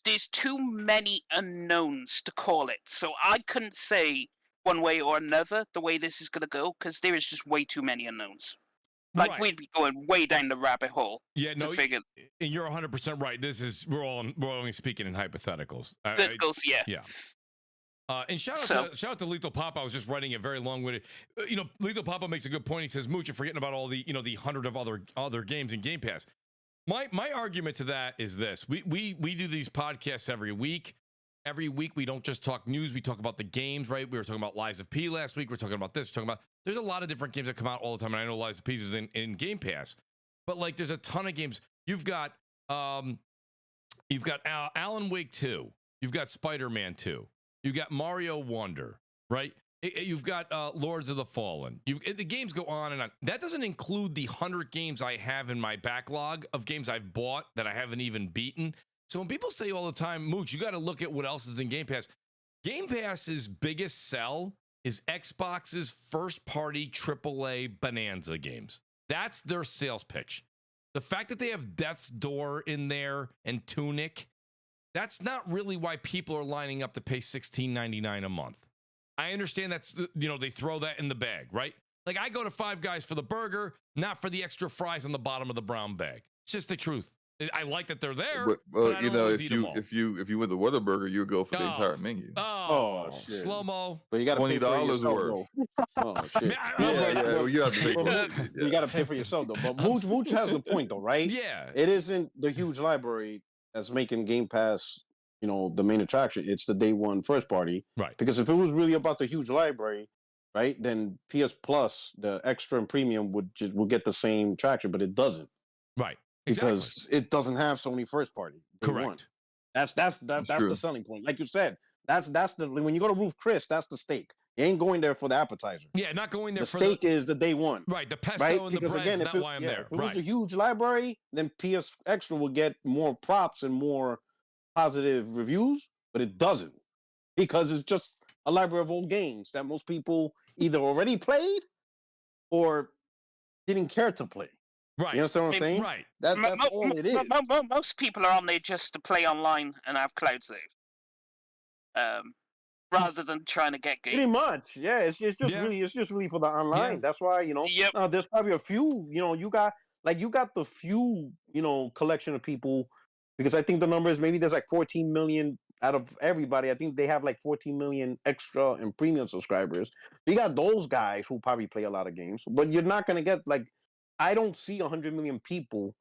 there's too many unknowns to call it. So I couldn't say one way or another the way this is going to go, because there is just way too many unknowns. Like, we'd be going way down the rabbit hole. Yeah, no, and you're 100% right. We're only speaking in hypotheticals. Yeah. And shout out to Lethal Papa. I was just writing a very long-winded. Lethal Papa makes a good point. He says, "Mooch, you're forgetting about all the the 100 of other games in Game Pass." My argument to that is this: we do these podcasts every week. Every week we don't just talk news, we talk about the games, right? We were talking about Lies of P last week. We're talking about this, there's a lot of different games that come out all the time, and I know Lies of P is in Game Pass. But like there's a ton of games. You've got Alan Wake 2, you've got Spider-Man 2, you've got Mario Wonder, right? You've got Lords of the Fallen. The games go on and on. That doesn't include the 100 games I have in my backlog of games I've bought that I haven't even beaten. So when people say all the time, Mooch, you got to look at what else is in Game Pass. Game Pass's biggest sell is Xbox's first-party AAA Bonanza games. That's their sales pitch. The fact that they have Death's Door in there and Tunic, that's not really why people are lining up to pay $16.99 a month. I understand that's, they throw that in the bag, right? Like, I go to Five Guys for the burger, not for the extra fries on the bottom of the brown bag. It's just the truth. I like that they're there. But I don't always eat them all. if you went to Whataburger, you would go for the entire menu. Shit. Slow-mo. But you got to pay for yourself, worth. though. Shit. You have to pay for it. You got to pay for yourself, though. But Mooch has the point, though, right? Yeah. It isn't the huge library that's making Game Pass, the main attraction. It's the day one first party. Right. Because if it was really about the huge library, right, then PS Plus, the extra and premium would get the same traction, but it doesn't. Right. Because it doesn't have Sony first party. Correct. One. That's the selling point. Like you said, that's the when you go to Roof Chris, that's the steak. You ain't going there for the appetizer. Yeah, not going there the for steak is the day one. Right, the pesto right? and because the bread's not why I'm there. If it was a huge library, then PS Extra will get more props and more positive reviews, but it doesn't. Because it's just a library of old games that most people either already played or didn't care to play. Right. You understand what I'm saying? Right. That's all it is. Most people are on there just to play online and have cloud save. Rather than trying to get games. Pretty much. Yeah, it's just really for the online. Yeah. That's why, there's probably a few, you got the few, collection of people, because I think the number is maybe there's like 14 million out of everybody. I think they have like 14 million extra and premium subscribers. You got those guys who probably play a lot of games, but you're not going to get like I don't see 100 million people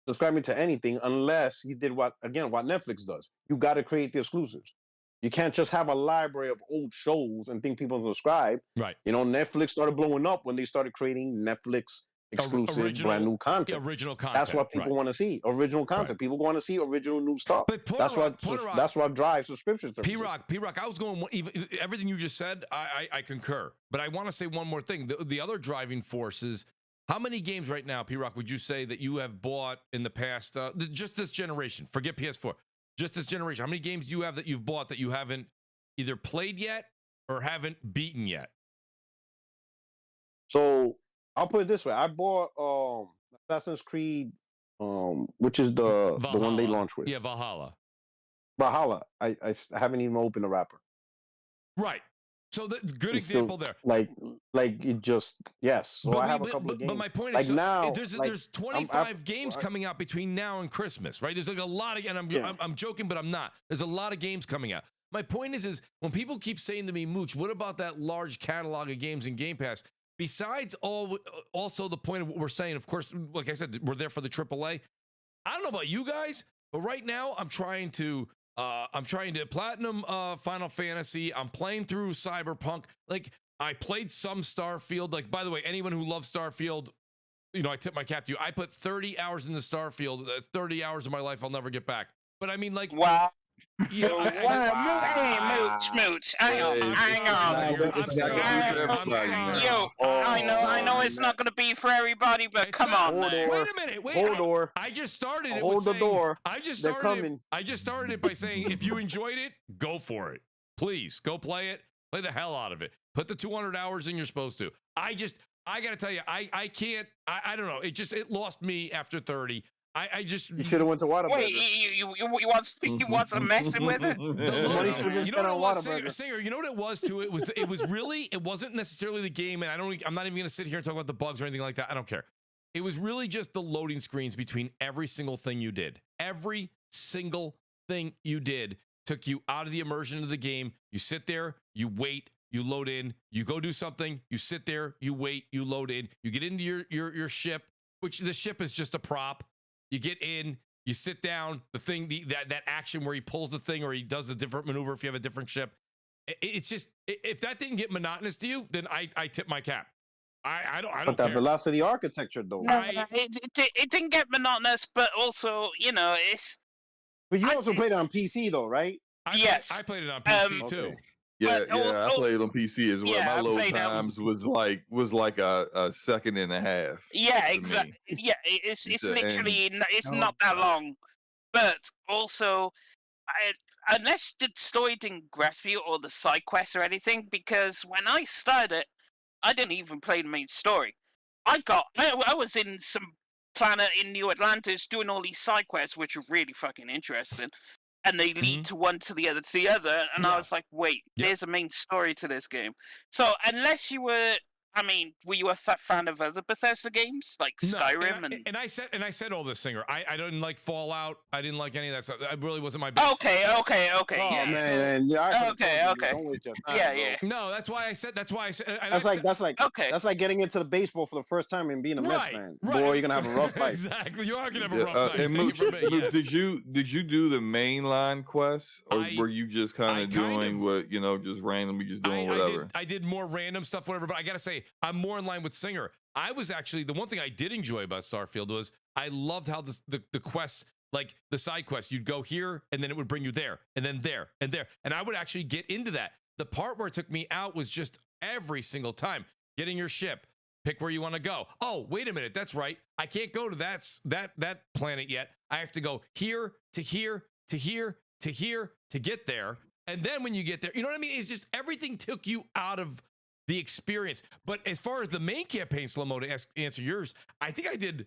subscribing to anything unless you did what Netflix does. You got to create the exclusives. You can't just have a library of old shows and think people subscribe. Right. You know, Netflix started blowing up when they started creating Netflix exclusive brand new content. Original content. That's what people want to see. Original content. Right. People want to see original new stuff. But That's what drives subscriptions. P-Rock, I was going, even everything you just said, I concur. But I want to say one more thing. The other driving force is, how many games right now, P-Rock, would you say that you have bought in the past, just this generation, forget PS4, just this generation, how many games do you have that you've bought that you haven't either played yet or haven't beaten yet? So I'll put it this way. I bought Assassin's Creed, which is the one they launched with. Yeah, Valhalla. I haven't even opened the wrapper. Right. So the good example there. Like it just, yes. So I have a couple of games. But my point like is, now, there's 25 games coming out between now and Christmas, right? There's like a lot of, and I'm joking, but I'm not. There's a lot of games coming out. My point is when people keep saying to me, Mooch, what about that large catalog of games in Game Pass? Besides also the point of what we're saying, of course, like I said, we're there for the AAA. I don't know about you guys, but right now I'm trying to platinum Final Fantasy. I'm playing through Cyberpunk. Like, I played some Starfield. Like, by the way, anyone who loves Starfield, you know, I tip my cap to you. I put 30 hours into Starfield. That's 30 hours of my life I'll never get back. But I mean, like, wow. You know, Hey, Mooch. Hang on. I'm sorry. Yo, I know it's not gonna be for everybody, but come on, man. Wait a minute. Hold door. I just started it. Hold the door. I just They're started coming. I just started it by saying, if you enjoyed it, go for it. Please go play it. Play the hell out of it. Put the 200 hours in you're supposed to. I gotta tell you, I can't. I don't know. It lost me after 30. I just you should have went to Whataburger. Wait, you want some messing with it? You know what it was, Singer? You know what it was too? It wasn't necessarily the game, and I'm not even gonna sit here and talk about the bugs or anything like that. I don't care. It was really just the loading screens between every single thing you did. Every single thing you did took you out of the immersion of the game. You sit there, you wait, you load in, you go do something, you sit there, you wait, you load in, you get into your ship, which the ship is just a prop. You get in, you sit down, the thing, that action where he pulls the thing or he does a different maneuver if you have a different ship. It's just, if that didn't get monotonous to you, then I tip my cap. I don't But that care. velocity architecture, though. No, it didn't get monotonous, but also, you know, it's. But you also played it on PC, though, right? Yes. I played it on PC too. Okay. Yeah, But I played on PC as well. Yeah, My I load played, times was like a second and a half. Yeah, to exactly. me. Yeah, it's And- literally it's not that long, but also, unless the story didn't grasp you or the side quests or anything, because when I started it, I didn't even play the main story. I was in some planet in New Atlantis doing all these side quests, which are really fucking interesting. And they lead to one to the other to the other, and I was like, "Wait, there's a main story to this game." So unless you were, were you a fan of other Bethesda games like Skyrim? And I said all this, Singer. I didn't like Fallout. I didn't like any of that stuff. It really wasn't my bag. Okay. Oh, Yeah, man. okay. Yeah. No, that's why I said. That's like getting into the baseball for the first time and being a Mets fan. Right. Boy, you're gonna have a rough life. Exactly. You are gonna have a rough life. And Take it from me, Mooch, did you do the mainline quests, or were you just kind of doing what just randomly just doing whatever? I did more random stuff, whatever. But I gotta say, I'm more in line with Singer. I was actually, the one thing I did enjoy about Starfield was I loved how the quests, like the side quests, you'd go here and then it would bring you there and then there and there. And I would actually get into that. The part where it took me out was just every single time getting your ship, pick where you want to go. Oh, wait a minute. That's right. I can't go to that planet yet. I have to go here to here to here to here to get there. And then when you get there, you know what I mean? It's just everything took you out of the experience. But as far as the main campaign, Slow-Mo, to answer yours, I think I did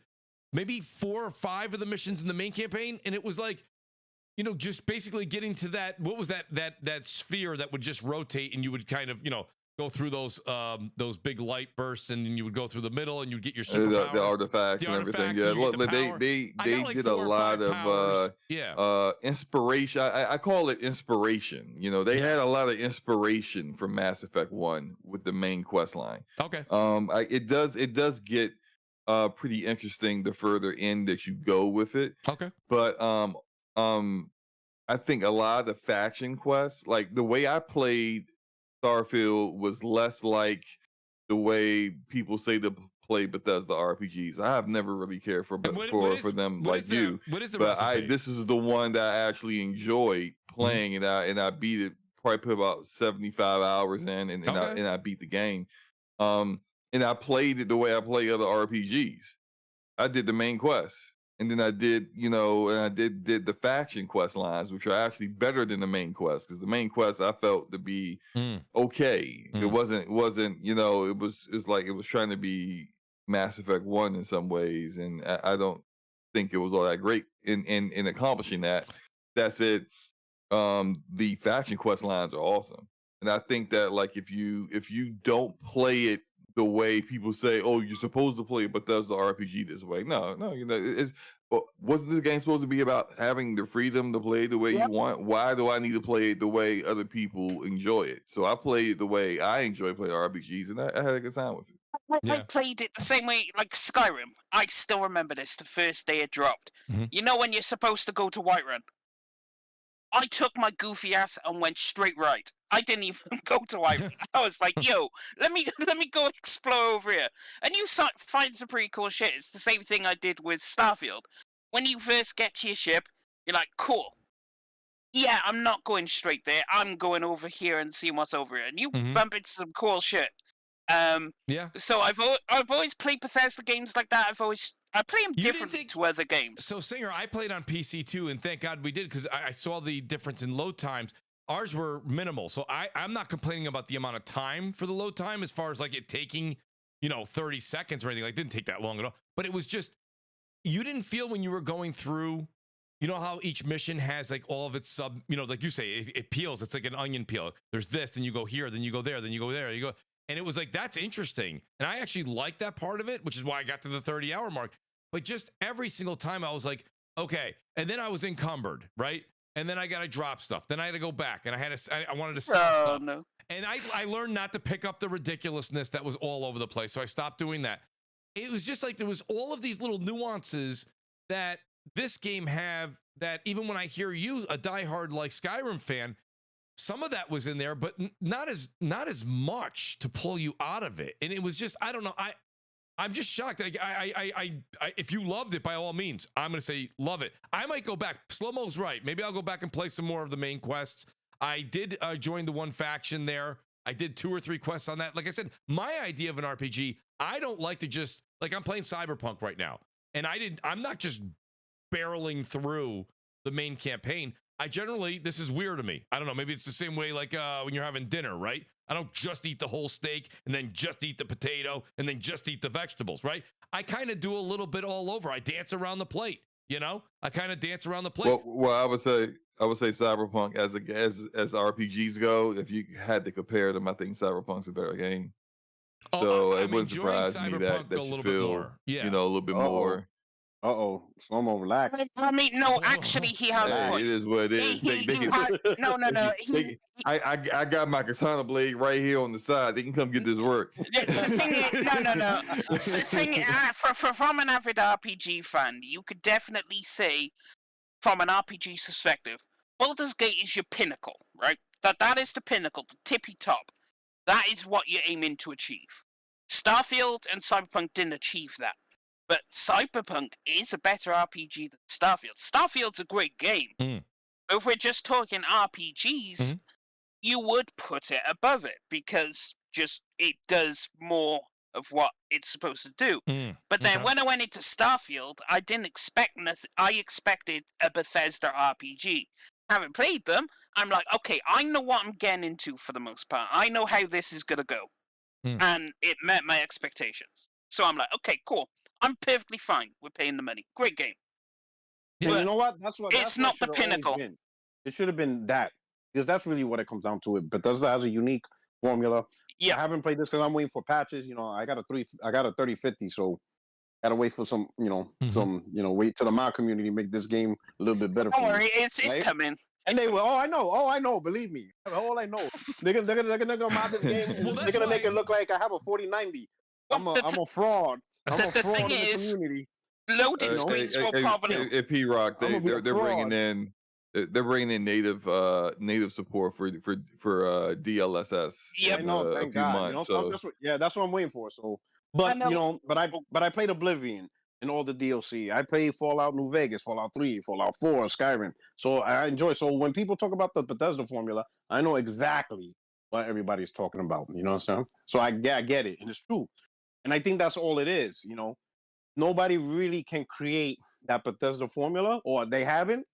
maybe 4 or 5 of the missions in the main campaign, and it was like, just basically getting to that. What was that sphere that would just rotate, and you would kind of, go through those big light bursts, and then you would go through the middle, and you'd get your superpower, the artifacts and everything. Yeah, look, they did a lot of inspiration. I call it inspiration. They had a lot of inspiration from Mass Effect 1 with the main quest line. Okay. It does get pretty interesting the further in that you go with it. Okay. But I think a lot of the faction quests, like the way I played Starfield, was less like the way people say to play Bethesda RPGs. I have never really cared for them like you. What is the but recipe? This is the one that I actually enjoyed playing, and I beat it. Probably put about 75 hours in, and I beat the game. And I played it the way I play other RPGs. I did the main quest, and then I did, did the faction quest lines, which are actually better than the main quest, because the main quest I felt to be okay. It wasn't, it was trying to be Mass Effect 1 in some ways, and I don't think it was all that great in accomplishing that. That said, the faction quest lines are awesome, and I think that like if you don't play it the way people say, oh, you're supposed to play it, but does the RPG this way? No, wasn't this game supposed to be about having the freedom to play the way you want? Why do I need to play it the way other people enjoy it? So I played it the way I enjoy playing RPGs, and I had a good time with it. I played it the same way, like Skyrim. I still remember this, the first day it dropped. You know when you're supposed to go to Whiterun? I took my goofy ass and went straight right. I didn't even go to Whiterun. I was like, yo, let me go explore over here. And you find some pretty cool shit. It's the same thing I did with Starfield. When you first get to your ship, you're like, cool. Yeah, I'm not going straight there. I'm going over here and seeing what's over here. And you bump into some cool shit. So I've always played Bethesda games like that. I play them differently to other games. So, Singer, I played on PC too, and thank God we did, because I saw the difference in load times. Ours were minimal, so I'm not complaining about the amount of time for the load time as far as like it taking 30 seconds or anything. Like, it didn't take that long at all. But it was just, you didn't feel when you were going through, you know how each mission has like all of its like you say, it peels. It's like an onion peel. There's this, then you go here, then you go there, then you go there, you go. And it was like, that's interesting. And I actually liked that part of it, which is why I got to the 30-hour mark. But just every single time I was like, okay. And then I was encumbered, right? And then I got to drop stuff. Then I had to go back, and I wanted to sell stuff. No. And I learned not to pick up the ridiculousness that was all over the place. So I stopped doing that. It was just like there was all of these little nuances that this game have, that even when I hear you, a diehard like Skyrim fan, some of that was in there, but not as much to pull you out of it. And it was just, I don't know. I'm just shocked. I if you loved it, by all means, I'm going to say love it. I might go back. Slow-mo's right. Maybe I'll go back and play some more of the main quests. I did join the one faction there. I did 2 or 3 quests on that. Like I said, my idea of an RPG, I don't like to just, like, I'm playing Cyberpunk right now, and I'm not just barreling through the main campaign. I generally, this is weird to me. I don't know. Maybe it's the same way like when you're having dinner, right? I don't just eat the whole steak and then just eat the potato and then just eat the vegetables, right? I kind of do a little bit all over. I dance around the plate, I kind of dance around the plate. Well, I would say Cyberpunk as RPGs go, if you had to compare them, I think Cyberpunk's a better game. So it wouldn't surprise me that you feel, a little bit more. Slow-mo, relax. I mean, no, actually, he has a point. It is what it is. No. I got my katana blade right here on the side. They can come get this work. The thing is, no. The thing is, from an avid RPG fan, you could definitely say, from an RPG perspective, Baldur's Gate is your pinnacle, right? That is the pinnacle, the tippy top. That is what you're aiming to achieve. Starfield and Cyberpunk didn't achieve that. But Cyberpunk is a better RPG than Starfield. Starfield's a great game. But if we're just talking RPGs, you would put it above it because just it does more of what it's supposed to do. But then when I went into Starfield, I didn't expect nothing. I expected a Bethesda RPG. Having played them, I'm like, okay, I know what I'm getting into for the most part. I know how this is going to go. And it met my expectations. So I'm like, okay, cool. I'm perfectly fine with paying the money. Great game. And you know what? That's it's not the pinnacle. It should have been that, because that's really what it comes down to. It Bethesda has a unique formula. Yeah, I haven't played this because I'm waiting for patches. I got a 3050, so gotta wait for some, wait till the mod community make this game a little bit better. Don't worry, it's coming. And they will. Oh, I know. Believe me. All I know. They're gonna mod this game. They're gonna make it look like I have a 4090. I'm a fraud. I'm a The fraud thing in the is, community. loading screens will probably. P-Rock, I'm gonna be a they're bringing fraud. in. They're bringing in native support for DLSS Yep. I in know, a thank few God. months. So So that's what I'm waiting for. So, I but know. but I played Oblivion and all the DLC. I played Fallout New Vegas, Fallout 3, Fallout 4, Skyrim. So I enjoy. So when people talk about the Bethesda formula, I know exactly what everybody's talking about. You know what I'm saying? So I get it, and it's true. And I think that's all it is. Nobody really can create that Bethesda formula, or they haven't.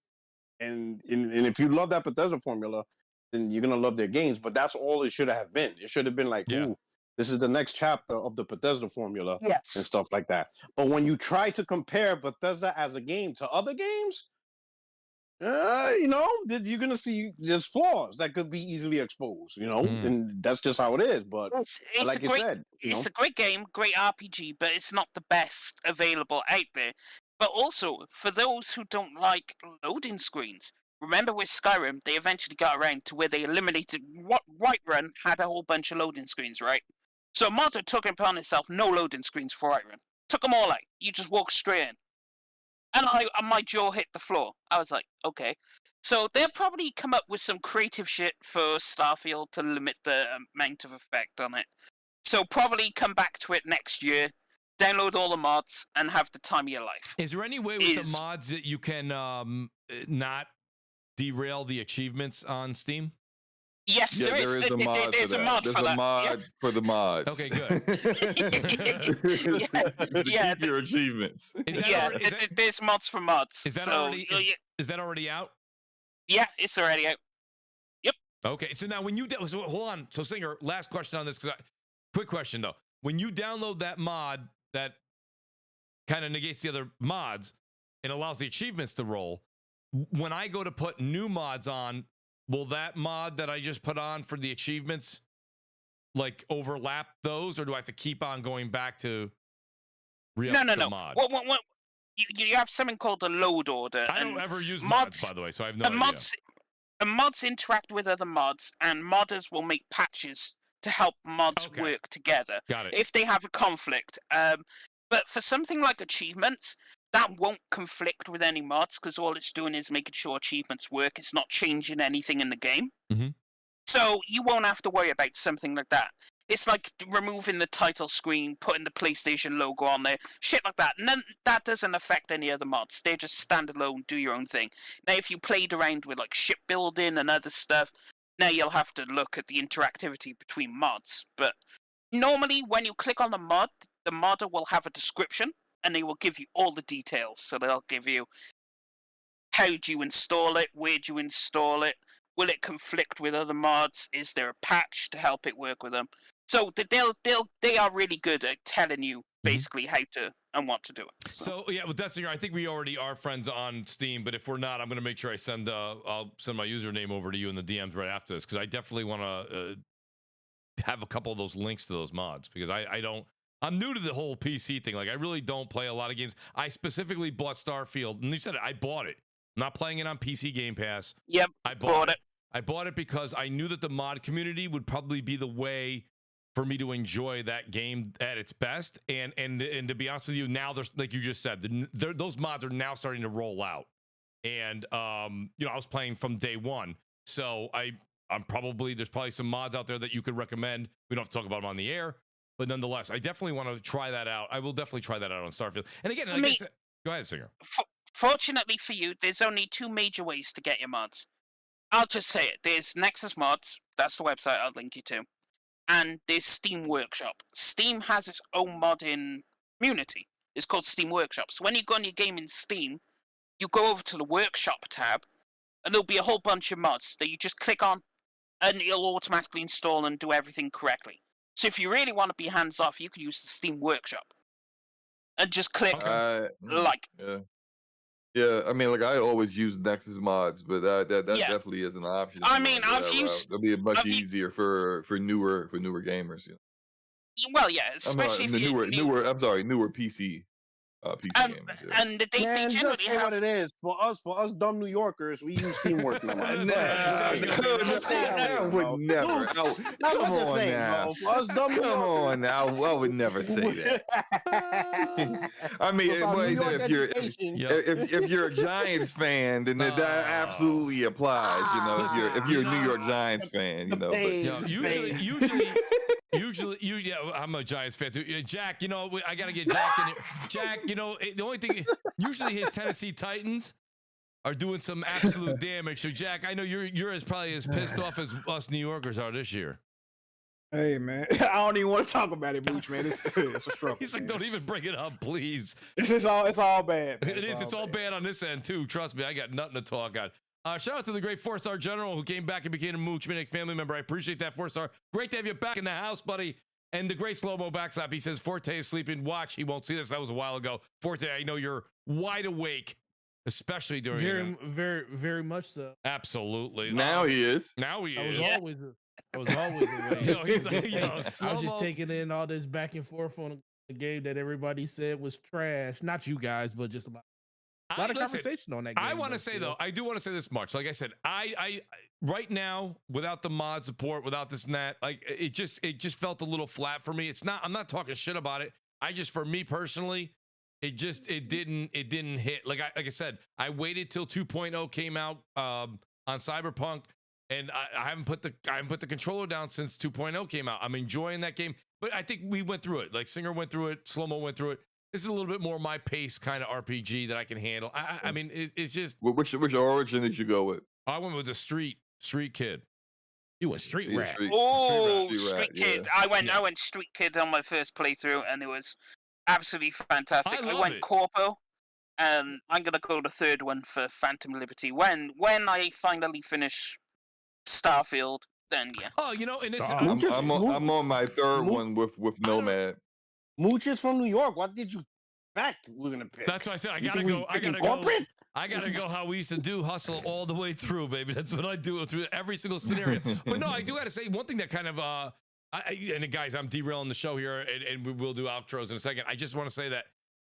And if you love that Bethesda formula, then you're gonna love their games. But that's all it should have been. It should have been like, Yeah. ooh, this is the next chapter of the Bethesda formula and Yes. stuff like that. But when you try to compare Bethesda as a game to other games, you're gonna see there's flaws that could be easily exposed. And that's just how it is. But It's like a you great. said, It's a great game, great RPG, but it's not the best available out there. But also, for those who don't like loading screens, remember with Skyrim, they eventually got around to where they eliminated what Whiterun had a whole bunch of loading screens, right? So a modder took it upon itself, no loading screens for Whiterun. Took them all out. You just walk straight in. And my jaw hit the floor. I was like, okay. So they'll probably come up with some creative shit for Starfield to limit the amount of effect on it. So probably come back to it next year, download all the mods, and have the time of your life. Is there any way with the mods that you can not derail the achievements on Steam? Yes, there is. There is a mod There's for a that. mod There's for a that. mod for the mods. Okay, good. Yeah, Keep your achievements. there's mods for mods. Is that so, already is that already out? Yeah, it's already out. Yep. Okay, so now when you so hold on, so Singer, last question on this, quick question though. When you download that mod that kind of negates the other mods and allows the achievements to roll, when I go to put new mods on, will that mod that I just put on for the achievements like overlap those, or do I have to keep on going back to re-up the mod? Well, you have something called a load order. I don't ever use mods, by the way, so I have no idea. Mods interact with other mods, and modders will make patches to help mods work together. Got it. If they have a conflict. But for something like achievements, that won't conflict with any mods, because all it's doing is making sure achievements work. It's not changing anything in the game. Mm-hmm. So you won't have to worry about something like that. It's like removing the title screen, putting the PlayStation logo on there, shit like that. And then that doesn't affect any other mods. They just stand alone, do your own thing. Now, if you played around with like shipbuilding and other stuff, now you'll have to look at the interactivity between mods. But normally, when you click on the modder will have a description, and they will give you all the details. So they'll give you how do you install it, where do you install it, will it conflict with other mods, is there a patch to help it work with them. So they are really good at telling you basically how to and what to do it. So yeah, with that Singer, I think we already are friends on Steam, but if we're not, I'm going to make sure I I'll send my username over to you in the DMs right after this, because I definitely want to have a couple of those links to those mods, because I'm new to the whole PC thing. Like, I really don't play a lot of games. I specifically bought Starfield, and you said it, I bought it. I'm not playing it on PC Game Pass. Yep, I bought it. I bought it because I knew that the mod community would probably be the way for me to enjoy that game at its best. And to be honest with you, now there's, like you just said, those mods are now starting to roll out. And I was playing from day one, so I'm probably, there's probably some mods out there that you could recommend. We don't have to talk about them on the air, but nonetheless, I definitely want to try that out. I will definitely try that out on Starfield. And again, like I said, go ahead, Singer. Fortunately for you, there's only two major ways to get your mods. I'll just say it. There's Nexus Mods. That's the website I'll link you to. And there's Steam Workshop. Steam has its own modding community. It's called Steam Workshop. So when you go on your game in Steam, you go over to the Workshop tab, and there'll be a whole bunch of mods that you just click on, and it'll automatically install and do everything correctly. So if you really want to be hands-off, you can use the Steam Workshop. And just click like. Yeah, I mean, like, I always use Nexus mods, but that definitely is an option. I mean, I've used. It'll be much easier for newer gamers. Well, yeah, especially if newer PC. PC gamers. Yeah. And they Man, generally just say what it is. For us dumb New Yorkers, we use teamwork. No, I I would never. That's Come what on saying, now. bro. For us dumb New Come Yorkers. on now. I would never say that. I mean, With our well, New York if you're education. if you're a Giants fan, then that absolutely applies. You know, if you're a New York Giants fan, you know. Usually, yeah, I'm a Giants fan too. Jack, you know, I gotta get Jack in here. Jack, you know, the only thing, usually his Tennessee Titans are doing some absolute damage. So Jack, I know you're probably as pissed off as us New Yorkers are this year. Hey man, I don't even want to talk about it, Mooch, man. It's a struggle. He's like, man. don't even bring it up, please. It's all bad. Man. It's all bad on this end too. Trust me, I got nothing to talk on. Shout out to the great 4-star general who came back and became a Mooch Maniac family member. I appreciate that 4-star. Great to have you back in the house, buddy. And the great slow-mo backslap. He says Forte is sleeping. Watch, he won't see this. That was a while ago. Forte, I know you're wide awake, especially during very much so. Absolutely. Now he is. Now he is. I was always awake. Yo, he's like, yo, I was just taking in all this back and forth on a game that everybody said was trash. Not you guys, but just a lot of conversation on that game. I want to say though, I do want to say this much. Like I said, I right now, without the mod support, without this and that, like it just felt a little flat for me. It's not. I'm not talking shit about it. For me personally, it didn't hit. Like I said, I waited till 2.0 came out on Cyberpunk, and I haven't put the controller down since 2.0 came out. I'm enjoying that game, but I think we went through it. Like Singer went through it, Slow-Mo went through it. This is a little bit more my pace kind of RPG that I can handle. I mean, it's just. Which origin did you go with? I went with the street kid. You a street rat. Street Kid. Yeah. I went Street Kid on my first playthrough, and it was absolutely fantastic. I went it. Corpo, and I'm gonna go the third one for Phantom Liberty. When I finally finish Starfield, then yeah. Oh, you know, and this I'm on my third one with Nomad. Mooch is from New York. What did you expect we're gonna pick? That's why I said I gotta go how we used to do, hustle all the way through, baby. That's what I do through every single scenario. But no, I do gotta say one thing that kind of and guys, I'm derailing the show here, and we will do outros in a second. I just want to say that.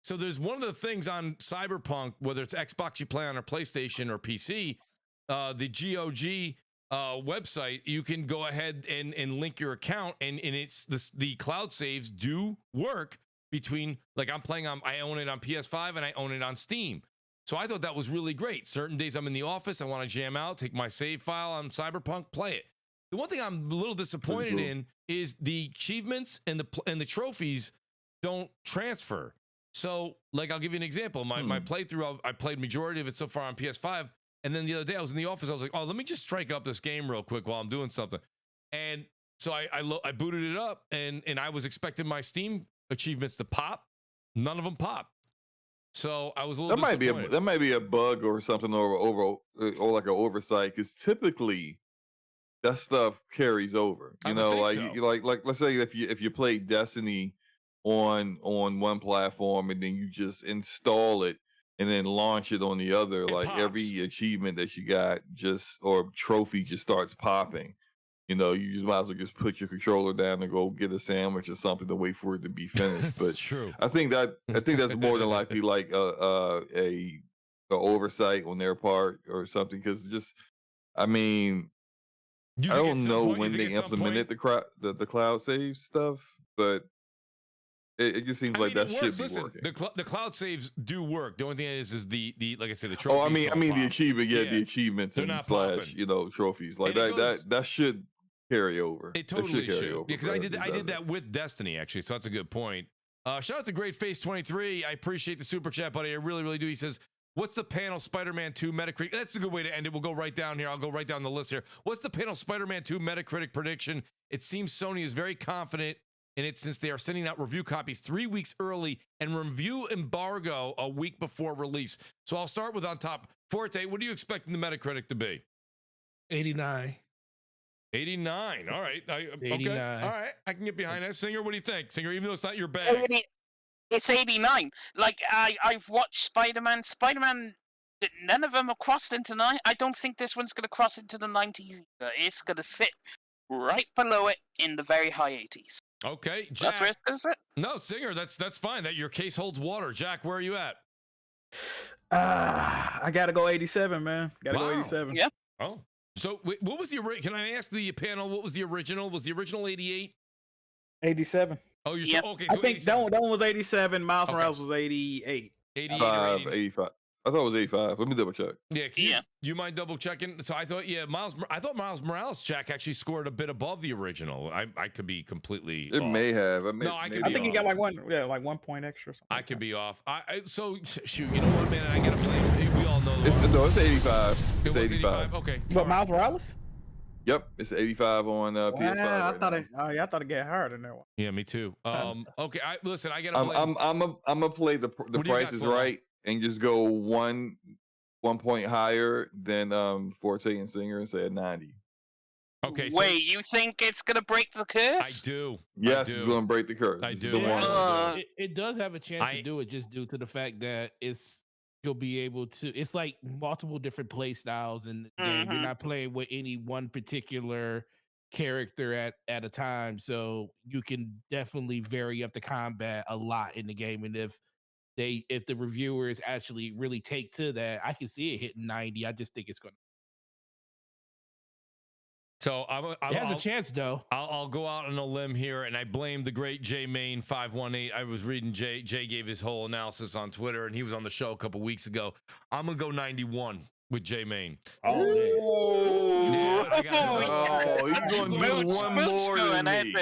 So there's one of the things on Cyberpunk, whether it's Xbox you play on or PlayStation or PC, the GOG website, you can go ahead and link your account, and it's the cloud saves do work between, like I own it on PS5 and I own it on Steam. So I thought that was really great. Certain days I'm in the office, I want to jam out, take my save file on Cyberpunk, play it. The one thing I'm a little disappointed in is the achievements and the trophies don't transfer. So, like, I'll give you an example. My playthrough, I played majority of it so far on PS5. And then the other day I was in the office. I was like, oh, let me just strike up this game real quick while I'm doing something. And so I booted it up, and I was expecting my Steam achievements to pop. None of them popped. So I was a little disappointed. That might be a bug or something, or like an oversight, because typically that stuff carries over. You know, like let's say if you play Destiny on one platform and then you just install it and then launch it on the other, like pops. Every achievement that you got or trophy just starts popping. You know, you just might as well just put your controller down and go get a sandwich or something to wait for it to be finished. But true. I think that's more than likely like a oversight on their part or something, because I mean, I don't know when they implemented the cloud save stuff, but it just seems like that should be working. The cloud saves do work. The only thing is the like I said, the trophies. Oh, I mean the achievement, yeah, the achievements they're and not slash, popping. trophies like that should carry over. It totally should. Because I did that with Destiny actually, so that's a good point. Shout out to Great Face 23. I appreciate the super chat, buddy. I really, really do. He says, what's the panel Spider-Man 2 Metacritic? That's a good way to end it. We'll go right down here. I'll go right down the list here. What's the panel Spider-Man 2 Metacritic prediction? It seems Sony is very confident in it since they are sending out review copies 3 weeks early and review embargo a week before release. So I'll start with on top. Forte, what are you expecting the Metacritic to be? 89. 89. All right. 89. Okay. All right. I can get behind that. Singer, what do you think? Singer, even though it's not your bag. It's 89. Like, I've watched Spider-Man. Spider-Man, none of them have crossed into 9. I don't think this one's going to cross into the 90s either. It's going to sit right below it in the very high 80s. Okay, Jack. That's risk, is it? No, Singer, that's fine. That your case holds water. Jack, where are you at? I gotta go 87, man. Gotta go 87. Yeah. Oh, so what was the original? Can I ask the panel what was the original? Was the original 88? 87. Oh, you're Yep. okay. I So think 87. that one was 87. Miles Okay. Morales was 88. 88 or 80. 85. I thought it was 85. Let me double check. Yeah, Yeah. You mind double checking? So I thought, I thought Miles Morales, Jack, actually scored a bit above the original. I could be completely. It off. may have. No, I could I be think he off. got like 1 point extra. Or something I like could that. be off. So shoot, you know what, man? I gotta blame. We all know. It's 85. It It's was 85. Okay. But Miles Morales? Yep, it's 85 on PS5. Wow, right I thought now. I thought it got higher than that one. Yeah, me too. Okay. Listen. I gotta. I'm gonna play the What do you got, prices Slow-Mo? right and just go one point higher than Forte and Singer and say at 90. Okay. So Wait, you think it's gonna break the curse? I do. Yes, I it's do. gonna break the curse. I This is do. the Yeah. one. It does have a chance I- to do it just due to the fact that you'll be able to. It's like multiple different play styles in the game. You're Mhm. not playing with any one particular character at a time, so you can definitely vary up the combat a lot in the game. And if the reviewers actually really take to that, I can see it hitting 90. I just think it's going to. So It has a chance though. I'll go out on a limb here, and I blame the great J Main 518. I was reading Jay gave his whole analysis on Twitter, and he was on the show a couple weeks ago. I'm gonna go 91 with J Main. Yeah, I got Oh, you're gonna do one more than me.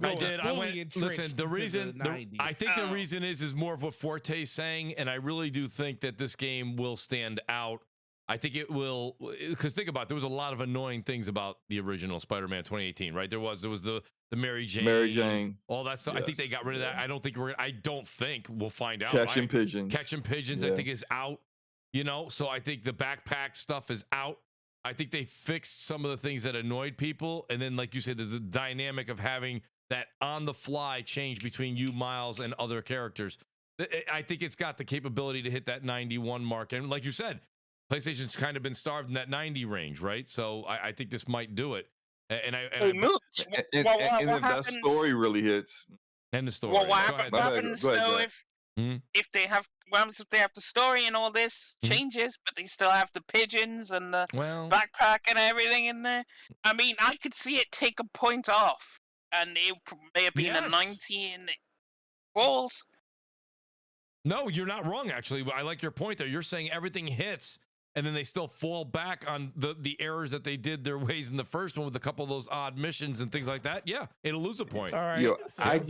I did. I went. Listen, the reason I think the reason is more of what Forte's saying, and I really do think that this game will stand out. I think it will, because think about it, there was a lot of annoying things about the original Spider-Man 2018, right? There was the Mary Jane, all that stuff. I think they got rid of that. I don't think we'll find out. Catching pigeons. Catching pigeons, I think is out. You know, so I think the backpack stuff is out. I think they fixed some of the things that annoyed people, and then, like you said, the dynamic of having that on-the-fly change between you, Miles, and other characters. I think it's got the capability to hit that 91 mark, and like you said, PlayStation's kind of been starved in that 90 range, right? So I think this might do it. And Mooch, And if that story really hits. And the story. Well, what Go ahead. happens though if they have the story and all this Mhm. changes, but they still have the pigeons and the Well, backpack and everything in there? I mean, I could see it take a point off, and it may have been a Yes. 90 and it falls. no, you're not wrong, actually. I like your point there. You're saying everything hits, and then they still fall back on the errors that they did their ways in the first one with a couple of those odd missions and things like that. Yeah, it'll lose a point. All right. Yo, so- I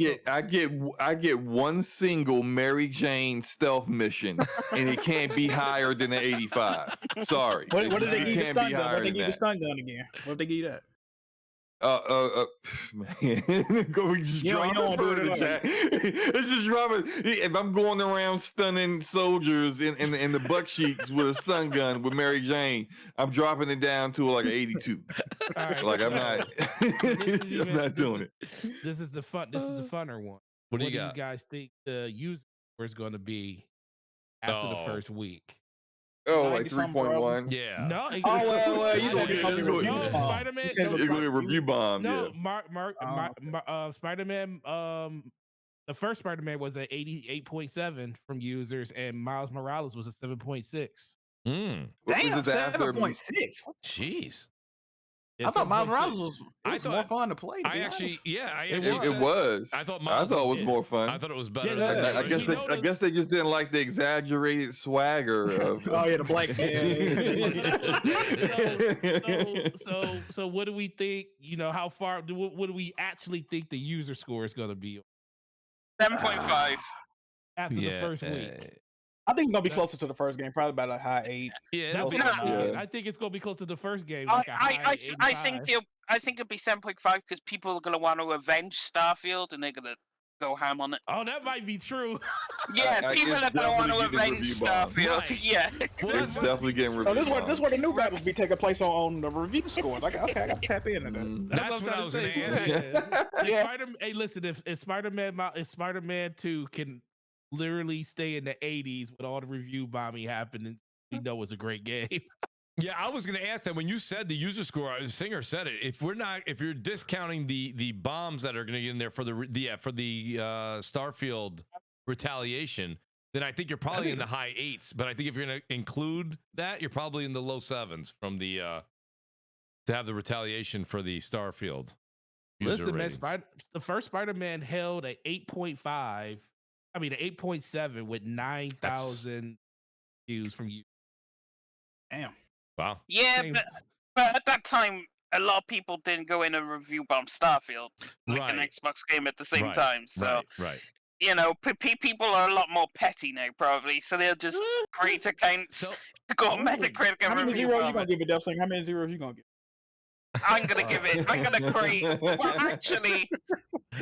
get one single Mary Jane stealth mission, and it can't be higher than an 85. Sorry, What did they It give you the can't stun be gun? What higher they than give you the that. stun gun again? What they give you that? Man, go just You drop don't it wanna do further, it Jack. It's just dropping. If I'm going around stunning soldiers in the butt cheeks with a stun gun with Mary Jane, I'm dropping it down to like an 82. All right, Like I'm not. I'm not doing it. This is the funner one. What do you got? guys think the user is going to be after the Oh. first week? Oh, like 90-something, bro. 3.1. Yeah. No. well, you said Yeah, let's go. No, Yeah. Spider-Man. You said no, it was You're gonna get review bomb. No, Yeah. Spider-Man. The first Spider-Man was at 88.7 from users, and Miles Morales was a 7.6. Mm, What was Damn, this after? 7.6. jeez. I thought Miles Morales was I more thought- fun to play. to I be actually, honest. yeah, I It actually was. It said- was. I thought I Miles thought it was- was more fun. I thought it was better. Yeah, than no, the I guess original. I guess they just didn't like the exaggerated swagger of. Oh yeah, the black man. So what do we think? You know, how far? What do we actually think the user score is going to be 7.5. after the first week? I think it's gonna be closer to the first game, probably about a high 8. Yeah, That's that'll be- what I'm Yeah. thinking. I think it's going to be close to the first game. I Like a high I think 85. I think it'll be 7.5 because people are gonna want to avenge Starfield and they're gonna go ham on it. Oh, that might be true. Yeah, I people guess are gonna want to definitely getting avenge review bomb. Starfield. Right. Yeah. Well, It's that's, definitely getting Oh, review this bomb. where the new battles be taking place on the review scores. Like, okay, I got to tap into that. Mm. that's what I was going to ask. If hey, listen, if Spider-Man 2 can literally stay in the 80s with all the review bombing happening, we know it's a great game. Yeah, I was going to ask that when you said the user score. The Singer said it. If you're discounting the bombs that are going to get in there for the Starfield retaliation, then I think you're probably in the high 8s. But I think if you're going to include that, you're probably in the low 7s from the to have the retaliation for the Starfield. Listen, man, the first Spider-Man held an 8.5. I mean, an 8.7 with 9,000 views from you. Damn. Wow. Yeah, but at that time, a lot of people didn't go in and review bomb Starfield like an Xbox game at the same time. So, you know, people are a lot more petty now, probably. So they'll just create accounts to go on Metacritic and How many review zeros bomb you gonna give it, Dustin? How many zeros you gonna give? I'm gonna create. Well, actually,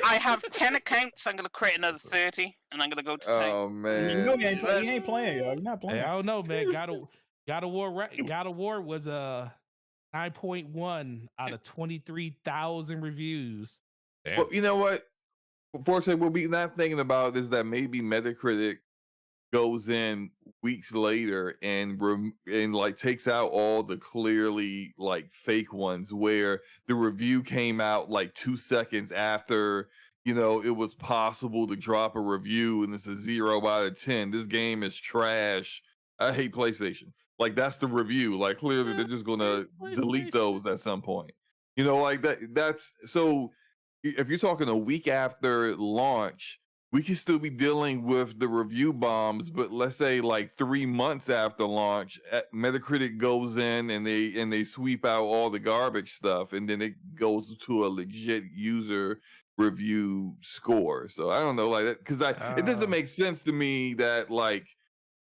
I have 10 accounts. I'm gonna create another 30, and I'm gonna go to 10. Oh man, You know he ain't playing, yo. You're not playing. Hey, I don't know, man. God of War was a 9.1 out of 23,000 reviews. Damn. Well, you know what? Unfortunately, what we're not thinking about is that maybe Metacritic goes in weeks later and like takes out all the clearly like fake ones where the review came out like 2 seconds after, you know, it was possible to drop a review and it's a 0 out of 10. This game is trash. I hate PlayStation. Like that's the review. Like clearly they're just gonna delete those at some point. You know, like that's so if you're talking a week after launch, we can still be dealing with the review bombs, but let's say like 3 months after launch, Metacritic goes in and they sweep out all the garbage stuff, and then it goes to a legit user review score. So I don't know, like that, because it doesn't make sense to me that like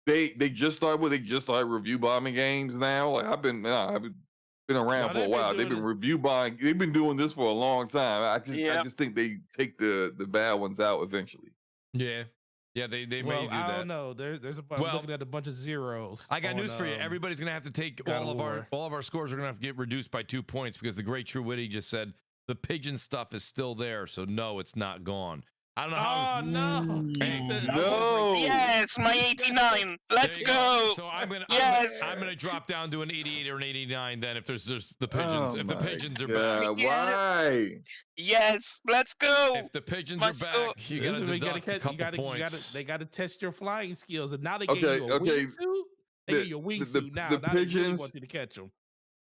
they just started review bombing games now. Like I've been around for a while. They've been review bombing. They've been doing this for a long time. I just think they take the bad ones out eventually. Yeah, they may do that. I don't know. There's a bunch. Looking at a bunch of zeros. I got news for you. Everybody's gonna have to take all of our scores are gonna have to get reduced by 2 points because the great TrueWiddy just said the pigeon stuff is still there. So no, it's not gone. I don't know how. Oh no! No. Yes, my 89. Let's go. So I'm gonna drop down to an 88 or an 89 then if there's the pigeons. If the pigeons are back. Why? Yes, let's go. If the pigeons are back, you gotta deduct a couple points. They gotta test your flying skills, and now they gave you a wingsuit. They give you a wingsuit now. The now pigeons they really want you to catch them.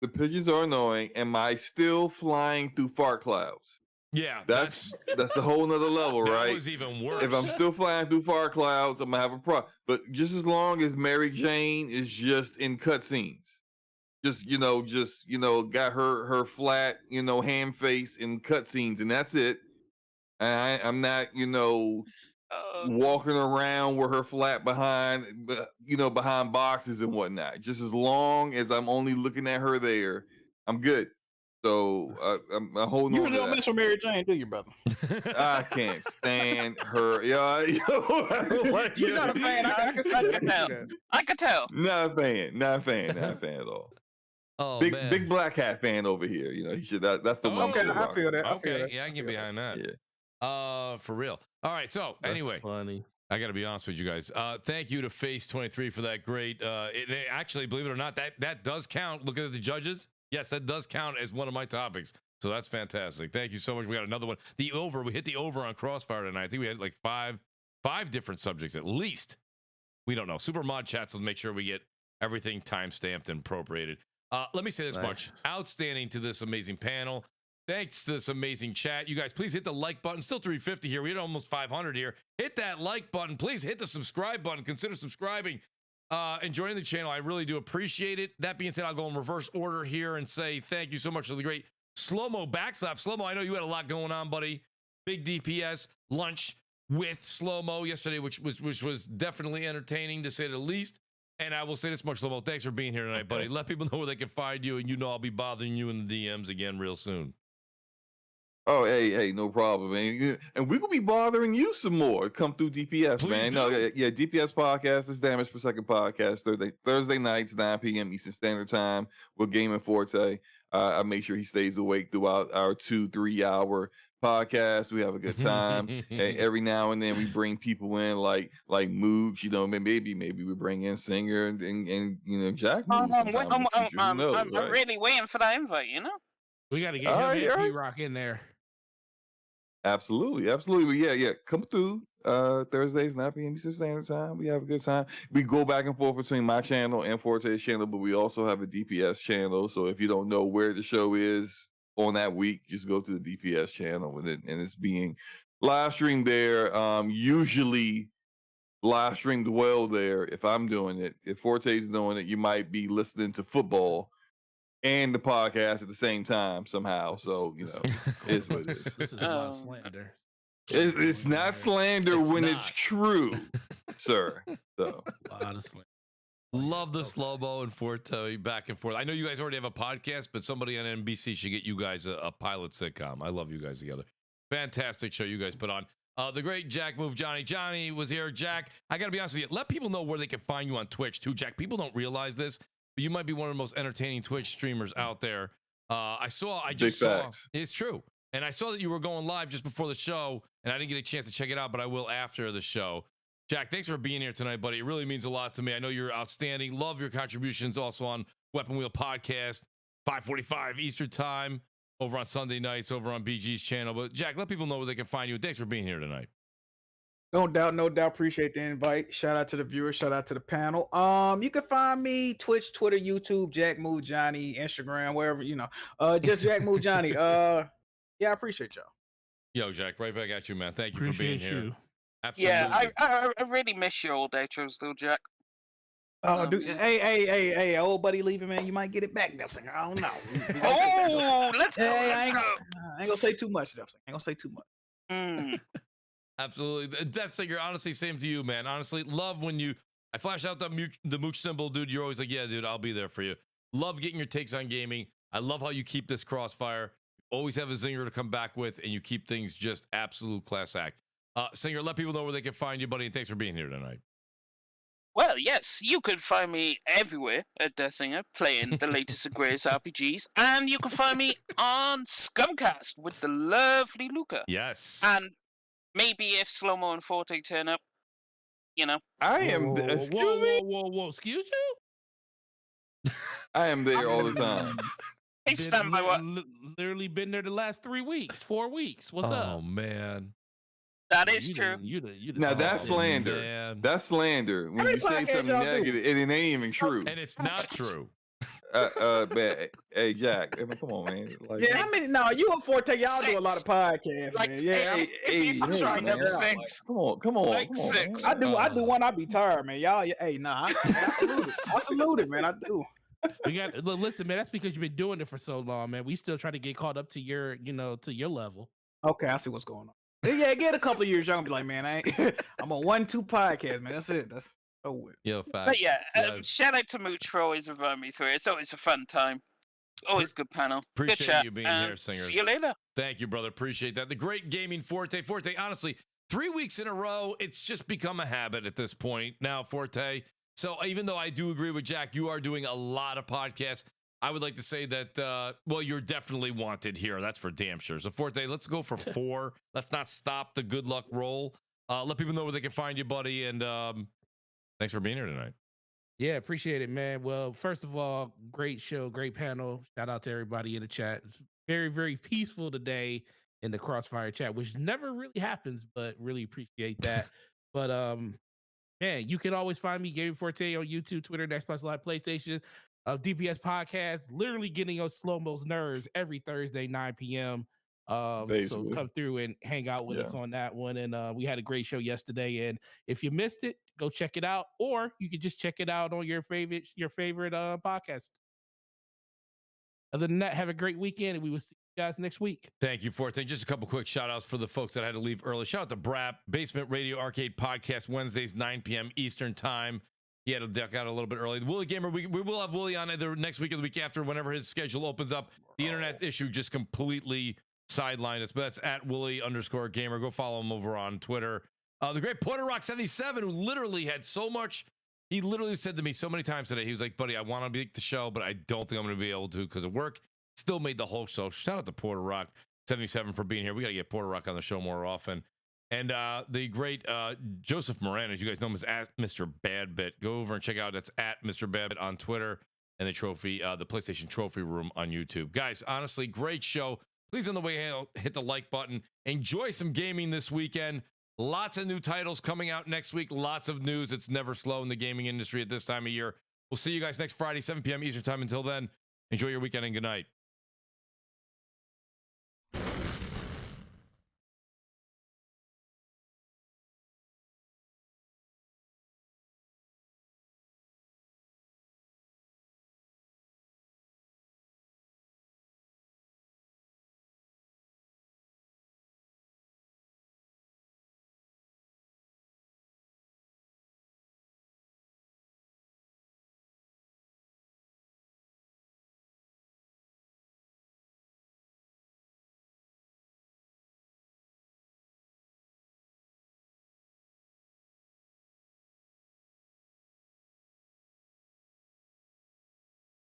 The pigeons are annoying. Am I still flying through fart clouds? Yeah, that's a whole nother level, right? That was even worse. If I'm still flying through fart clouds, I'm gonna have a problem. But just as long as Mary Jane is just in cutscenes, just got her flat, ham face in cutscenes, and that's it. I'm not, walking around with her flat behind boxes and whatnot. Just as long as I'm only looking at her there, I'm good. So I'm holding on. You really don't mess with Mary Jane, do you, brother? I can't stand her. You're not a fan. I can tell. Not a fan at all. Oh, big black hat fan over here. He should. That's the one. Okay, I feel that. Okay, yeah, I can get behind that. Yeah. For real. All right. So anyway, funny. I got to be honest with you guys. Thank you to Face23 for that great. Actually, believe it or not, that does count. Looking at the judges. Yes, that does count as one of my topics. So that's fantastic. Thank you so much. We got another one. We hit the over on CrossFire tonight. I think we had like five different subjects at least. We don't know. Super Mod Chats will make sure we get everything time-stamped and appropriated. Let me say this much. Outstanding to this amazing panel. Thanks to this amazing chat. You guys, please hit the like button. Still 350 here. We hit almost 500 here. Hit that like button. Please hit the subscribe button. Consider subscribing. And joining the channel. I really do appreciate it. That being said, I'll go in reverse order here and say thank you so much to the great Slow-Mo Backslap. Slow-Mo, I know you had a lot going on, buddy. Big DPS lunch with Slow-Mo yesterday, which was definitely entertaining to say the least. And I will say this much, Slow-Mo, thanks for being here tonight, buddy. Let people know where they can find you, and I'll be bothering you in the DMs again real soon. Oh, hey, no problem, man. And we're gonna be bothering you some more. Come through DPS, Please man. do. No, yeah, DPS podcast is Damage Per Second podcast. Thursday nights, 9 p.m. Eastern Standard Time with Gaming Forte. I make sure he stays awake throughout our 2-3 hour podcast. We have a good time. And every now and then we bring people in like Mooch, you know, maybe we bring in Singer and you know, Jack. I'm really waiting for that invite, you know? We got to get him and P-Rock in there. Absolutely. But yeah. Come through Thursdays, 9 p.m. Eastern Standard Time. We have a good time. We go back and forth between my channel and Forte's channel, but we also have a DPS channel. So if you don't know where the show is on that week, just go to the DPS channel and it's being live streamed there. Usually live streamed well there if I'm doing it. If Forte's doing it, you might be listening to football and the podcast at the same time somehow. So, you know, it's what it is. This is a lot of slander. It's not slander when it's true, sir. So, a lot of slander. Love the slow-mo and Forte back and forth. I know you guys already have a podcast, but somebody on NBC should get you guys a pilot sitcom. I love you guys together. Fantastic show you guys put on. The great Jack Move Johnny. Johnny was here. Jack, I got to be honest with you. Let people know where they can find you on Twitch, too. Jack, people don't realize this, but you might be one of the most entertaining Twitch streamers out there. I just saw. It's true. And I saw that you were going live just before the show, and I didn't get a chance to check it out, but I will after the show. Jack, thanks for being here tonight, buddy. It really means a lot to me. I know you're outstanding. Love your contributions also on Weapon Wheel Podcast, 5:45 Eastern Time, over on Sunday nights, over on BG's channel. But, Jack, let people know where they can find you. Thanks for being here tonight. No doubt. Appreciate the invite. Shout out to the viewers. Shout out to the panel. You can find me Twitch, Twitter, YouTube, Jack Move Johnny, Instagram, wherever, you know. Just Jack Move Johnny. Yeah, I appreciate y'all. Yo, Jack, right back at you, man. Thank you for being here. Absolutely. Yeah, I really miss your old intros, still, Jack. Oh, dude. Hey, old buddy leaving, man. You might get it back, Dustin. I don't know. Let's go. I ain't gonna say too much, Dustin. I ain't gonna say too much. Absolutely. Death Singer, honestly, same to you, man. Honestly, love when I flash out the Mooch symbol, dude. You're always like, yeah, dude, I'll be there for you. Love getting your takes on gaming. I love how you keep this crossfire. You always have a zinger to come back with, and you keep things just absolute class act. Singer, let people know where they can find you, buddy, and thanks for being here tonight. Well, yes, you could find me everywhere at Death Singer playing the latest and greatest RPGs, and you can find me on Scumcast with the lovely Luca. Yes. And maybe if Slow-Mo and Forte turn up, you know. I am. Whoa! Excuse you? I am there all the time. Hey, stand by what? Literally been there the last 3 weeks, 4 weeks. What's up? Oh man. That is true. Now that's slander. Man. That's slander. When you say something negative, and it ain't even true. And it's not true. Man, hey Jack, I mean, come on, man. Like, yeah, I mean, no, you and Forte, y'all do a lot of podcasts, like, man. Yeah, I'm trying number 6. Like, come on. Like 6. I do one. I be tired, man. Y'all, hey, nah, I salute it, man. I do. Listen, man. That's because you've been doing it for so long, man. We still try to get caught up to your, to your level. Okay, I see what's going on. Yeah, get a couple of years, y'all gonna be like, man, I'm on 1-2 podcast, man. That's it. That's with. Yo, fact. But yeah, shout out to Mooch for always inviting me through. It's always a fun time. Always good panel. Appreciate good chat, you being here, Singer. See you later. Thank you, brother. Appreciate that. The great gaming Forte. Forte, honestly, 3 weeks in a row, it's just become a habit at this point now, Forte. So even though I do agree with Jack, you are doing a lot of podcasts. I would like to say that, well, you're definitely wanted here. That's for damn sure. So, Forte, let's go for 4. Let's not stop the good luck roll. Let people know where they can find you, buddy. And thanks for being here tonight. Yeah, appreciate it, man. Well, first of all, great show, great panel. Shout out to everybody in the chat. It's very, very peaceful today in the Crossfire chat, which never really happens, but really appreciate that. But, man, you can always find me, Gaming Forte, on YouTube, Twitter, Xbox Live, PlayStation. DPS podcast, literally getting on Slow-Mo's nerves every Thursday, 9 p.m. So come through and hang out with us on that one. And we had a great show yesterday. And if you missed it, go check it out. Or you could just check it out on your favorite podcast. Other than that, have a great weekend, and we will see you guys next week. Thank you, Forte. Just a couple quick shout outs for the folks that had to leave early. Shout out to BRAP, Basement Radio Arcade Podcast, Wednesdays, 9 p.m. Eastern Time. He had to duck out a little bit early. The WoolleyGamer, we will have Wooly on either next week or the week after, whenever his schedule opens up. The internet issue just completely sidelined us, but that's at Wooly_gamer. Go follow him over on Twitter. The great Porter Rock 77, who literally had so much. He literally said to me so many times today, he was like, buddy, I want to make the show, but I don't think I'm going to be able to because of work. Still made the whole show. Shout out to Porter Rock. 77 for being here. We got to get Porter Rock on the show more often. And the great Joseph Moran, as you guys know him as at Mr. Badbit. Go over and check out, that's at Mr. Badbit on Twitter, and the PlayStation Trophy Room on YouTube. Guys, honestly, great show. Please, on the way out, hit the like button. Enjoy some gaming this weekend. Lots of new titles coming out next week. Lots of news. It's never slow in the gaming industry at this time of year. We'll see you guys next Friday, 7 p.m. Eastern Time. Until then, enjoy your weekend and good night.